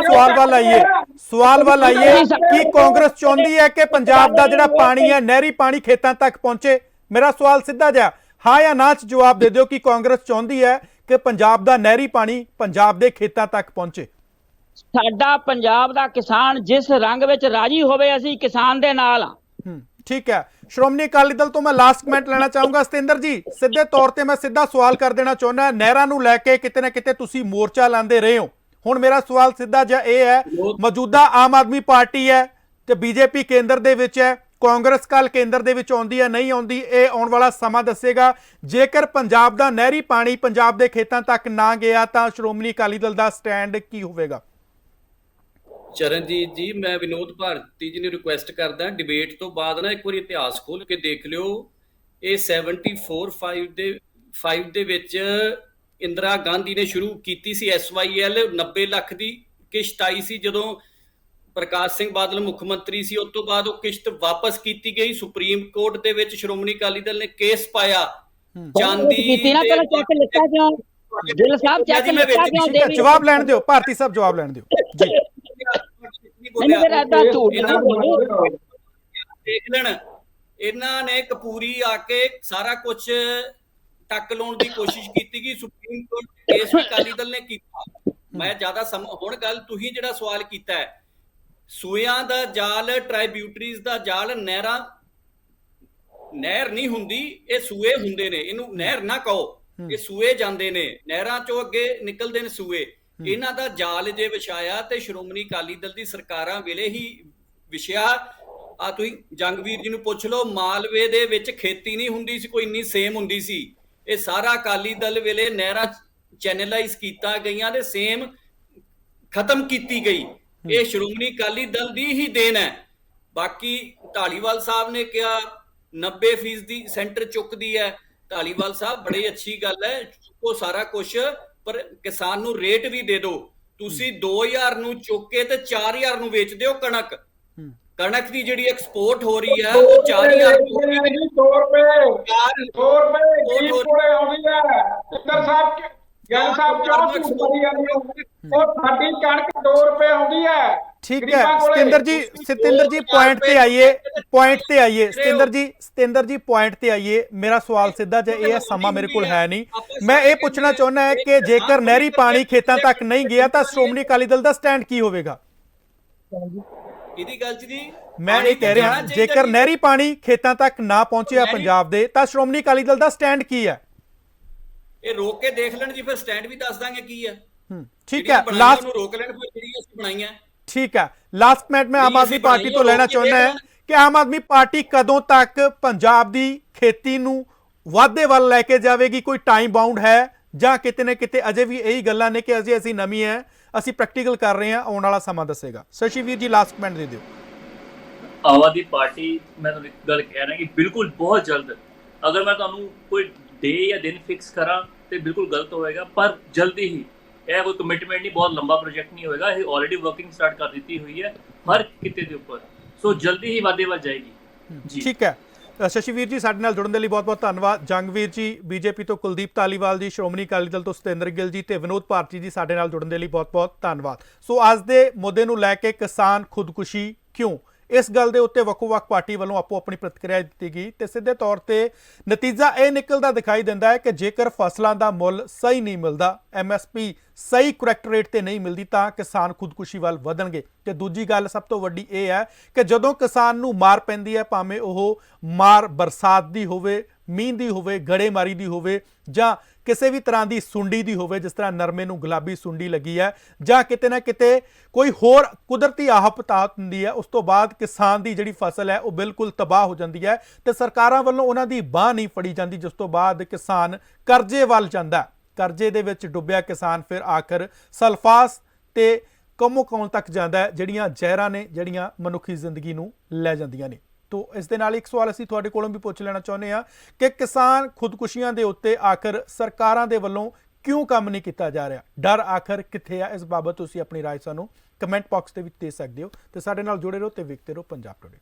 S1: ਸਵਾਲ ਵੱਲ ਆਈਏ ਕਿ ਕਾਂਗਰਸ ਚਾਹੁੰਦੀ ਹੈ ਕਿ ਪੰਜਾਬ ਦਾ ਜਿਹੜਾ ਪਾਣੀ ਹੈ, ਨਹਿਰੀ ਪਾਣੀ ਖੇਤਾਂ ਤੱਕ ਪਹੁੰਚੇ? ਮੇਰਾ ਸਵਾਲ ਸਿੱਧਾ ਜਿਹਾ ਹਾਂ ਜਾਂ ਨਾ ਚ ਜਵਾਬ ਦੇ ਦਿਓ ਕਿ ਕਾਂਗਰਸ ਚਾਹੁੰਦੀ ਹੈ ਕਿ ਪੰਜਾਬ ਦਾ ਨਹਿਰੀ ਪਾਣੀ ਪੰਜਾਬ ਦੇ ਖੇਤਾਂ ਤੱਕ ਪਹੁੰਚੇ।
S6: ਸਾਡਾ ਪੰਜਾਬ ਦਾ ਕਿਸਾਨ ਜਿਸ ਰੰਗ ਵਿੱਚ ਰਾਜੀ ਹੋਵੇ, ਅਸੀਂ ਕਿਸਾਨ ਦੇ ਨਾਲ ਹਾਂ।
S1: ਠੀਕ ਹੈ, ਸ਼੍ਰੋਮਣੀ ਅਕਾਲੀ ਦਲ ਤੋਂ ਮੈਂ ਲਾਸਟ ਕਮੈਂਟ ਲੈਣਾ ਚਾਹੂੰਗਾ। ਸਤਿੰਦਰ ਜੀ, ਸਿੱਧੇ ਤੌਰ ਤੇ ਮੈਂ ਸਿੱਧਾ ਸਵਾਲ ਕਰ ਦੇਣਾ ਚਾਹੁੰਦਾ, ਨਹਿਰਾਂ ਨੂੰ ਲੈ ਕੇ ਕਿਤੇ ਨਾ ਕਿਤੇ ਤੁਸੀਂ ਮੋਰਚਾ ਲਾਉਂਦੇ ਰਹੇ ਹੋ। ਹੁਣ ਮੇਰਾ ਸਵਾਲ ਸਿੱਧਾ ਜਿਹਾ ਇਹ ਹੈ, ਮੌਜੂਦਾ ਆਮ ਆਦਮੀ ਪਾਰਟੀ ਹੈ ਤੇ ਬੀਜੇਪੀ ਕੇਂਦਰ ਦੇ ਵਿੱਚ ਹੈ, ਕਾਂਗਰਸ ਕੱਲ ਕੇਂਦਰ ਦੇ ਵਿੱਚ ਆਉਂਦੀ ਹੈ ਨਹੀਂ ਆਉਂਦੀ, ਇਹ ਆਉਣ ਵਾਲਾ ਸਮਾਂ ਦੱਸੇਗਾ। ਜੇਕਰ ਪੰਜਾਬ ਦਾ ਨਹਿਰੀ ਪਾਣੀ ਪੰਜਾਬ ਦੇ ਖੇਤਾਂ ਤੱਕ ਨਾ ਗਿਆ ਤਾਂ ਸ਼੍ਰੋਮਣੀ ਅਕਾਲੀ ਦਲ ਦਾ ਸਟੈਂਡ ਕੀ ਹੋਵੇਗਾ?
S5: ਚਰਨਜੀਤ ਜੀ, ਮੈਂ ਵਿਨੋਦ ਭਾਰਤੀ ਜੀ ਨੂੰ ਰਿਕੁਐਸਟ ਕਰਦਾ, ਡਿਬੇਟ ਤੋਂ ਬਾਅਦ ਨਾ ਇੱਕ ਵਾਰੀ ਇਤਿਹਾਸ ਖੋਲ ਕੇ ਦੇਖ ਲਿਓ। ਇਹ 74-5 ਦੇ ਵਿੱਚ ਇੰਦਰਾ ਗਾਂਧੀ ਨੇ ਸ਼ੁਰੂ ਕੀਤੀ ਸੀ SYL, 90 ਲੱਖ ਦੀ ਕਿਸ਼ਤ ਆਈ ਸੀ ਜਦੋਂ ਪ੍ਰਕਾਸ਼ ਸਿੰਘ ਬਾਦਲ ਮੁੱਖ ਮੰਤਰੀ ਸੀ। ਉਸ ਤੋਂ ਬਾਅਦ ਉਹ ਕਿਸ਼ਤ ਵਾਪਸ ਕੀਤੀ ਗਈ। ਸੁਪਰੀਮ ਕੋਰਟ ਦੇ ਵਿੱਚ ਸ਼੍ਰੋਮਣੀ ਅਕਾਲੀ ਦਲ ਨੇ ਕੇਸ ਪਾਇਆ।
S1: ਜਵਾਬ ਲੈਣ ਦਿਓ ਭਾਰਤੀ ਸਾਹਿਬ, ਜਵਾਬ ਲੈਣ ਦਿਓ ਜੀ।
S5: ਦੇਖ ਲੈਣ, ਇਹਨਾਂ ਨੇ ਕਪੂਰੀ ਆ ਕੇ ਸਾਰਾ ਕੁਝ ਟੱਕ ਲਾਉਣ ਦੀ ਕੋਸ਼ਿਸ਼ ਕੀਤੀ ਕਿ ਸੁਪਰੀਮ ਕੋਰਟ ਕੇਸ ਵੀ ਅਕਾਲੀ ਦਲ ਨੇ ਕੀਤਾ। ਮੈਂ ਜ਼ਿਆਦਾ ਹੁਣ ਗੱਲ ਤੁਸੀਂ ਜਿਹੜਾ ਸਵਾਲ ਕੀਤਾ ਹੈ, ਸੂਇਆਂ ਦਾ ਜਾਲ, ਟ੍ਰਾਈਬਿਊਟਰੀਜ਼ ਦਾ ਜਾਲ, ਨਹਿਰ ਨਹੀਂ ਹੁੰਦੀ, ਇਹ ਸੂਏ ਹੁੰਦੇ ਨੇ। ਇਹਨੂੰ ਨਹਿਰ ਨਾ ਕਹੋ, ਇਹ ਸੂਏ ਜਾਂਦੇ ਨੇ, ਨਹਿਰਾਂ ਚੋਂ ਅੱਗੇ ਨਿਕਲਦੇ ਨੇ ਸੂਏ। ਇਹਨਾਂ ਦਾ ਜਾਲ ਜੇ ਵਿਛਾਇਆ ਤੇ ਸ਼੍ਰੋਮਣੀ ਅਕਾਲੀ ਦਲ ਦੀ ਸਰਕਾਰਾਂ ਵੇਲੇ ਹੀ ਵਿਛਿਆ। ਆ ਤੁਸੀਂ ਜੰਗਵੀਰ ਜੀ ਨੂੰ ਪੁੱਛ ਲਓ, ਮਾਲਵੇ ਦੇ ਵਿੱਚ ਖੇਤੀ ਨਹੀਂ ਹੁੰਦੀ ਸੀ ਕੋਈ, ਇੰਨੀ ਸੇਮ ਹੁੰਦੀ ਸੀ। ਇਹ ਸਾਰਾ ਅਕਾਲੀ ਦਲ ਵੇਲੇ ਨਹਿਰਾਂ ਚੈਨਲਾਈਜ਼ ਕੀਤਾ ਗਈਆਂ ਤੇ ਸੇਮ ਖਤਮ ਕੀਤੀ ਗਈ। ਇਹ ਸ਼੍ਰੋਮਣੀ ਅਕਾਲੀ ਦਲ ਦੀ ਹੀ ਦੇਣ ਹੈ। ਬਾਕੀ ਢਾਲੀਵਾਲ ਸਾਹਿਬ ਨੇ ਕਿਹਾ 90% ਦੀ ਸੈਂਟਰ ਚੁੱਕਦੀ ਹੈ। ਢਾਲੀਵਾਲ ਸਾਹਿਬ, ਬੜੀ ਅੱਛੀ ਗੱਲ ਹੈ, ਚੁੱਕੋ ਸਾਰਾ ਕੁਝ, ਪਰ ਕਿਸਾਨ ਨੂੰ ਰੇਟ ਵੀ ਦੇ ਦਿਓ। ਤੁਸੀਂ 2000 ਨੂੰ ਚੁੱਕ ਕੇ ਤੇ 4000 ਨੂੰ ਵੇਚ ਦਿਓ ਕਣਕ। ਕਣਕ ਦੀ ਜਿਹੜੀ ਐਕਸਪੋਰਟ ਹੋ ਰਹੀ ਹੈ ਉਹ 4000
S2: 2 ਰੁਪਏ ਆਉਂਦੀ ਹੈ। ਇੰਦਰ ਸਾਹਿਬ ਗਿੱਲ ਸਾਹਿਬ ਕਿਉਂ ਝੂਠ ਬੋਲੀ ਜਾਂਦੇ ਹੋ? ਉਹ ਸਾਡੀ ਕਣਕ 2 ਰੁਪਏ ਆਉਂਦੀ ਹੈ।
S1: ਠੀਕ ਹੈ
S2: ਗਰੀਬਾਂ ਕੋਲੇ।
S1: ਸਤਿੰਦਰ ਜੀ ਪੁਆਇੰਟ ਤੇ ਆਈਏ ਸਤਿੰਦਰ ਜੀ ਪੁਆਇੰਟ ਤੇ ਆਈਏ। ਮੇਰਾ ਸਵਾਲ ਸਿੱਧਾ ਜਿਹਾ ਇਹ ਹੈ, ਸਮਾਂ ਮੇਰੇ ਕੋਲ ਹੈ ਨਹੀਂ, ਮੈਂ ਇਹ ਪੁੱਛਣਾ ਚਾਹੁੰਦਾ ਹੈ ਕਿ ਜੇਕਰ ਨਹਿਰੀ ਪਾਣੀ ਖੇਤਾਂ ਤੱਕ ਨਹੀਂ ਗਿਆ ਤਾਂ ਸ਼੍ਰੋਮਣੀ ਅਕਾਲੀ ਦਲ ਦਾ ਸਟੈਂਡ ਕੀ ਹੋਵੇਗਾ?
S5: ਇਹਦੀ ਗੱਲ ਜੀ
S1: ਮੈਂ ਇਹ ਕਹਿ ਰਿਹਾ, ਜੇਕਰ ਨਹਿਰੀ ਪਾਣੀ ਖੇਤਾਂ ਤੱਕ ਨਾ ਪਹੁੰਚਿਆ ਪੰਜਾਬ ਦੇ ਤਾਂ ਸ਼੍ਰੋਮਣੀ ਅਕਾਲੀ ਦਲ ਦਾ ਸਟੈਂਡ ਕੀ ਹੈ?
S5: ਇਹ ਰੋਕ ਕੇ ਦੇਖ ਲੈਣ ਜੀ, ਫਿਰ ਸਟੈਂਡ ਵੀ ਦੱਸ ਦਾਂਗੇ ਕੀ ਹੈ।
S1: ਠੀਕ ਹੈ, ਲਾਸਟ
S5: ਨੂੰ ਰੋਕ ਲੈਣ, ਫਿਰ ਜਿਹੜੀ ਅਸੀਂ ਬਣਾਈਆਂ।
S1: ਠੀਕ ਹੈ, ਲਾਸਟ ਮਿੰਟ ਮੈਂ ਆਮ ਆਦਮੀ ਪਾਰਟੀ ਤੋਂ ਲੈਣਾ ਚਾਹੁੰਦਾ ਹੈ ਕਿ ਆਮ ਆਦਮੀ ਪਾਰਟੀ ਕਦੋਂ ਤੱਕ ਪੰਜਾਬ ਦੀ ਖੇਤੀ ਨੂੰ ਵਾਧੇ ਵੱਲ ਲੈ ਕੇ ਜਾਵੇਗੀ? ਕੋਈ ਟਾਈਮ ਬਾਉਂਡ ਹੈ ਜਾਂ ਕਿਤੇ ਨਾ ਕਿਤੇ ਅਜੇ ਵੀ ਇਹੀ ਗੱਲਾਂ ਨੇ ਕਿ ਅਸੀਂ ਨਵੀਂ ਹੈ, ਅਸੀਂ ਪ੍ਰੈਕਟੀਕਲ ਕਰ ਰਹੇ ਹਾਂ, ਆਉਣ ਵਾਲਾ ਸਮਾਂ ਦੱਸੇਗਾ? ਸ਼ਸ਼ੀ ਵੀਰ ਜੀ ਲਾਸਟ ਕਮੈਂਟ ਦੇ ਦਿਓ।
S4: ਆਮ ਆਦਮੀ ਪਾਰਟੀ, ਮੈਂ ਤੁਹਾਨੂੰ ਇੱਕ ਗੱਲ ਕਹਿ ਰਿਹਾ ਕਿ ਬਿਲਕੁਲ ਬਹੁਤ ਜਲਦ, ਅਗਰ ਮੈਂ ਤੁਹਾਨੂੰ ਕੋਈ ਡੇ ਜਾਂ ਦਿਨ ਫਿਕਸ ਕਰਾਂ ਤੇ ਬਿਲਕੁਲ ਗਲਤ ਹੋਏਗਾ, ਪਰ ਜਲਦੀ ਹੀ, ਇਹ ਕੋਈ ਕਮਿਟਮੈਂਟ ਨਹੀਂ, ਬਹੁਤ ਲੰਬਾ ਪ੍ਰੋਜੈਕਟ ਨਹੀਂ ਹੋਏਗਾ, ਇਹ ਆਲਰੇਡੀ ਵਰਕਿੰਗ ਸਟਾਰਟ ਕਰ ਦਿੱਤੀ ਹੋਈ ਹੈ ਹਰ ਕਿਤੇ ਦੇ ਉੱਪਰ, ਸੋ ਜਲਦੀ ਹੀ ਵਾਧੇ ਵੱਧ ਜਾਏਗੀ ਜੀ।
S1: ਠੀਕ ਹੈ, ਸ਼ਸ਼ੀ ਵੀਰ ਜੀ ਸਾਡੇ ਨਾਲ ਜੁੜਨ ਦੇ ਲਈ ਬਹੁਤ ਬਹੁਤ ਧੰਨਵਾਦ। ਜੰਗਵੀਰ ਜੀ ਬੀਜੇਪੀ ਤੋਂ, ਕੁਲਦੀਪ ਧਾਲੀਵਾਲ ਜੀ ਸ਼੍ਰੋਮਣੀ ਅਕਾਲੀ ਦਲ ਤੋਂ, ਸਤਿੰਦਰ ਗਿੱਲ ਜੀ ਤੇ ਵਿਨੋਦ ਭਾਰਤੀ ਜੀ ਸਾਡੇ ਨਾਲ ਜੁੜਨ ਦੇ ਲਈ ਬਹੁਤ ਬਹੁਤ ਧੰਨਵਾਦ। ਸੋ ਅੱਜ ਦੇ ਮੁੱਦੇ ਨੂੰ ਲੈ ਕੇ ਕਿਸਾਨ ਖੁਦਕੁਸ਼ੀ ਕਿਉਂ, ਇਸ ਗੱਲ ਦੇ ਉੱਤੇ ਵੱਖੋ-ਵੱਖ ਪਾਰਟੀ ਵੱਲੋਂ ਆਪੋ ਆਪਣੀ ਪ੍ਰਤੀਕਿਰਿਆ ਦਿੱਤੀ ਗਈ ਤੇ ਸਿੱਧੇ ਤੌਰ ਤੇ ਨਤੀਜਾ ਇਹ ਨਿਕਲਦਾ ਦਿਖਾਈ ਦਿੰਦਾ ਹੈ ਕਿ ਜੇਕਰ ਫਸਲਾਂ ਦਾ ਮੁੱਲ ਸਹੀ ਨਹੀਂ ਮਿਲਦਾ, MSP ਸਹੀ ਕਰੈਕਟ ਰੇਟ ਤੇ ਨਹੀਂ ਮਿਲਦੀ ਤਾਂ ਕਿਸਾਨ ਖੁਦਕੁਸ਼ੀ ਵੱਲ ਵਧਣਗੇ। ਤੇ ਦੂਜੀ ਗੱਲ ਸਭ ਤੋਂ ਵੱਡੀ ਇਹ ਹੈ ਕਿ ਜਦੋਂ ਕਿਸਾਨ ਨੂੰ ਮਾਰ ਪੈਂਦੀ ਹੈ, ਭਾਵੇਂ ਉਹ ਮਾਰ ਬਰਸਾਤ ਦੀ ਹੋਵੇ, ਮੀਂਹ ਦੀ ਹੋਵੇ, ਗੜੇਮਾਰੀ ਦੀ ਹੋਵੇ ਜਾਂ ਕਿਸੇ ਵੀ ਤਰ੍ਹਾਂ ਦੀ ਸੁੰਡੀ ਦੀ ਹੋਵੇ, ਜਿਸ ਤਰ੍ਹਾਂ ਨਰਮੇ ਨੂੰ ਗੁਲਾਬੀ ਸੁੰਡੀ ਲੱਗੀ ਹੈ ਜਾਂ ਕਿਤੇ ਨਾ ਕਿਤੇ ਕੋਈ ਹੋਰ ਕੁਦਰਤੀ ਆਫਤ ਹੁੰਦੀ ਹੈ, ਉਸ ਤੋਂ ਬਾਅਦ ਕਿਸਾਨ ਦੀ ਜਿਹੜੀ ਫਸਲ ਹੈ ਉਹ ਬਿਲਕੁਲ ਤਬਾਹ ਹੋ ਜਾਂਦੀ ਹੈ ਤੇ ਸਰਕਾਰਾਂ ਵੱਲੋਂ ਉਹਨਾਂ ਦੀ ਬਾਹ ਨਹੀਂ ਫੜੀ ਜਾਂਦੀ, ਜਿਸ ਤੋਂ ਬਾਅਦ ਕਿਸਾਨ ਕਰਜ਼ੇ ਵੱਲ ਜਾਂਦਾ। ਕਰਜ਼ੇ ਦੇ ਵਿੱਚ ਡੁੱਬਿਆ ਕਿਸਾਨ ਫਿਰ ਆਖਰ ਸਲਫਾਸ ਤੇ ਕਮੋਕਾਉਣ ਤੱਕ ਜਾਂਦਾ ਹੈ, ਜਿਹੜੀਆਂ ਜ਼ਹਿਰਾਂ ਨੇ, ਜਿਹੜੀਆਂ ਮਨੁੱਖੀ ਜ਼ਿੰਦਗੀ ਨੂੰ ਲੈ ਜਾਂਦੀਆਂ ਨੇ। ਤੋ ਇਸ ਦੇ ਨਾਲ ਇੱਕ ਸਵਾਲ ਅਸੀਂ ਤੁਹਾਡੇ ਕੋਲੋਂ ਵੀ ਪੁੱਛ ਲੈਣਾ ਚਾਹੁੰਦੇ ਹਾਂ ਕਿ ਕਿਸਾਨ ਖੁਦਕੁਸ਼ੀਆਂ ਦੇ ਉੱਤੇ ਆਖਰ ਸਰਕਾਰਾਂ ਦੇ ਵੱਲੋਂ ਕਿਉਂ ਕੰਮ ਨਹੀਂ ਕੀਤਾ ਜਾ ਰਿਹਾ? ਡਰ ਆਖਰ ਕਿੱਥੇ ਆ? ਇਸ ਬਾਬਤ ਤੁਸੀਂ ਆਪਣੀ ਰਾਏ ਸਾਨੂੰ ਕਮੈਂਟ ਬਾਕਸ ਦੇ ਵਿੱਚ ਦੇ ਸਕਦੇ ਹੋ ਤੇ ਸਾਡੇ ਨਾਲ ਜੁੜੇ ਰਹੋ ਤੇ ਵੇਖਦੇ ਰਹੋ ਪੰਜਾਬ ਟੁਡੇ।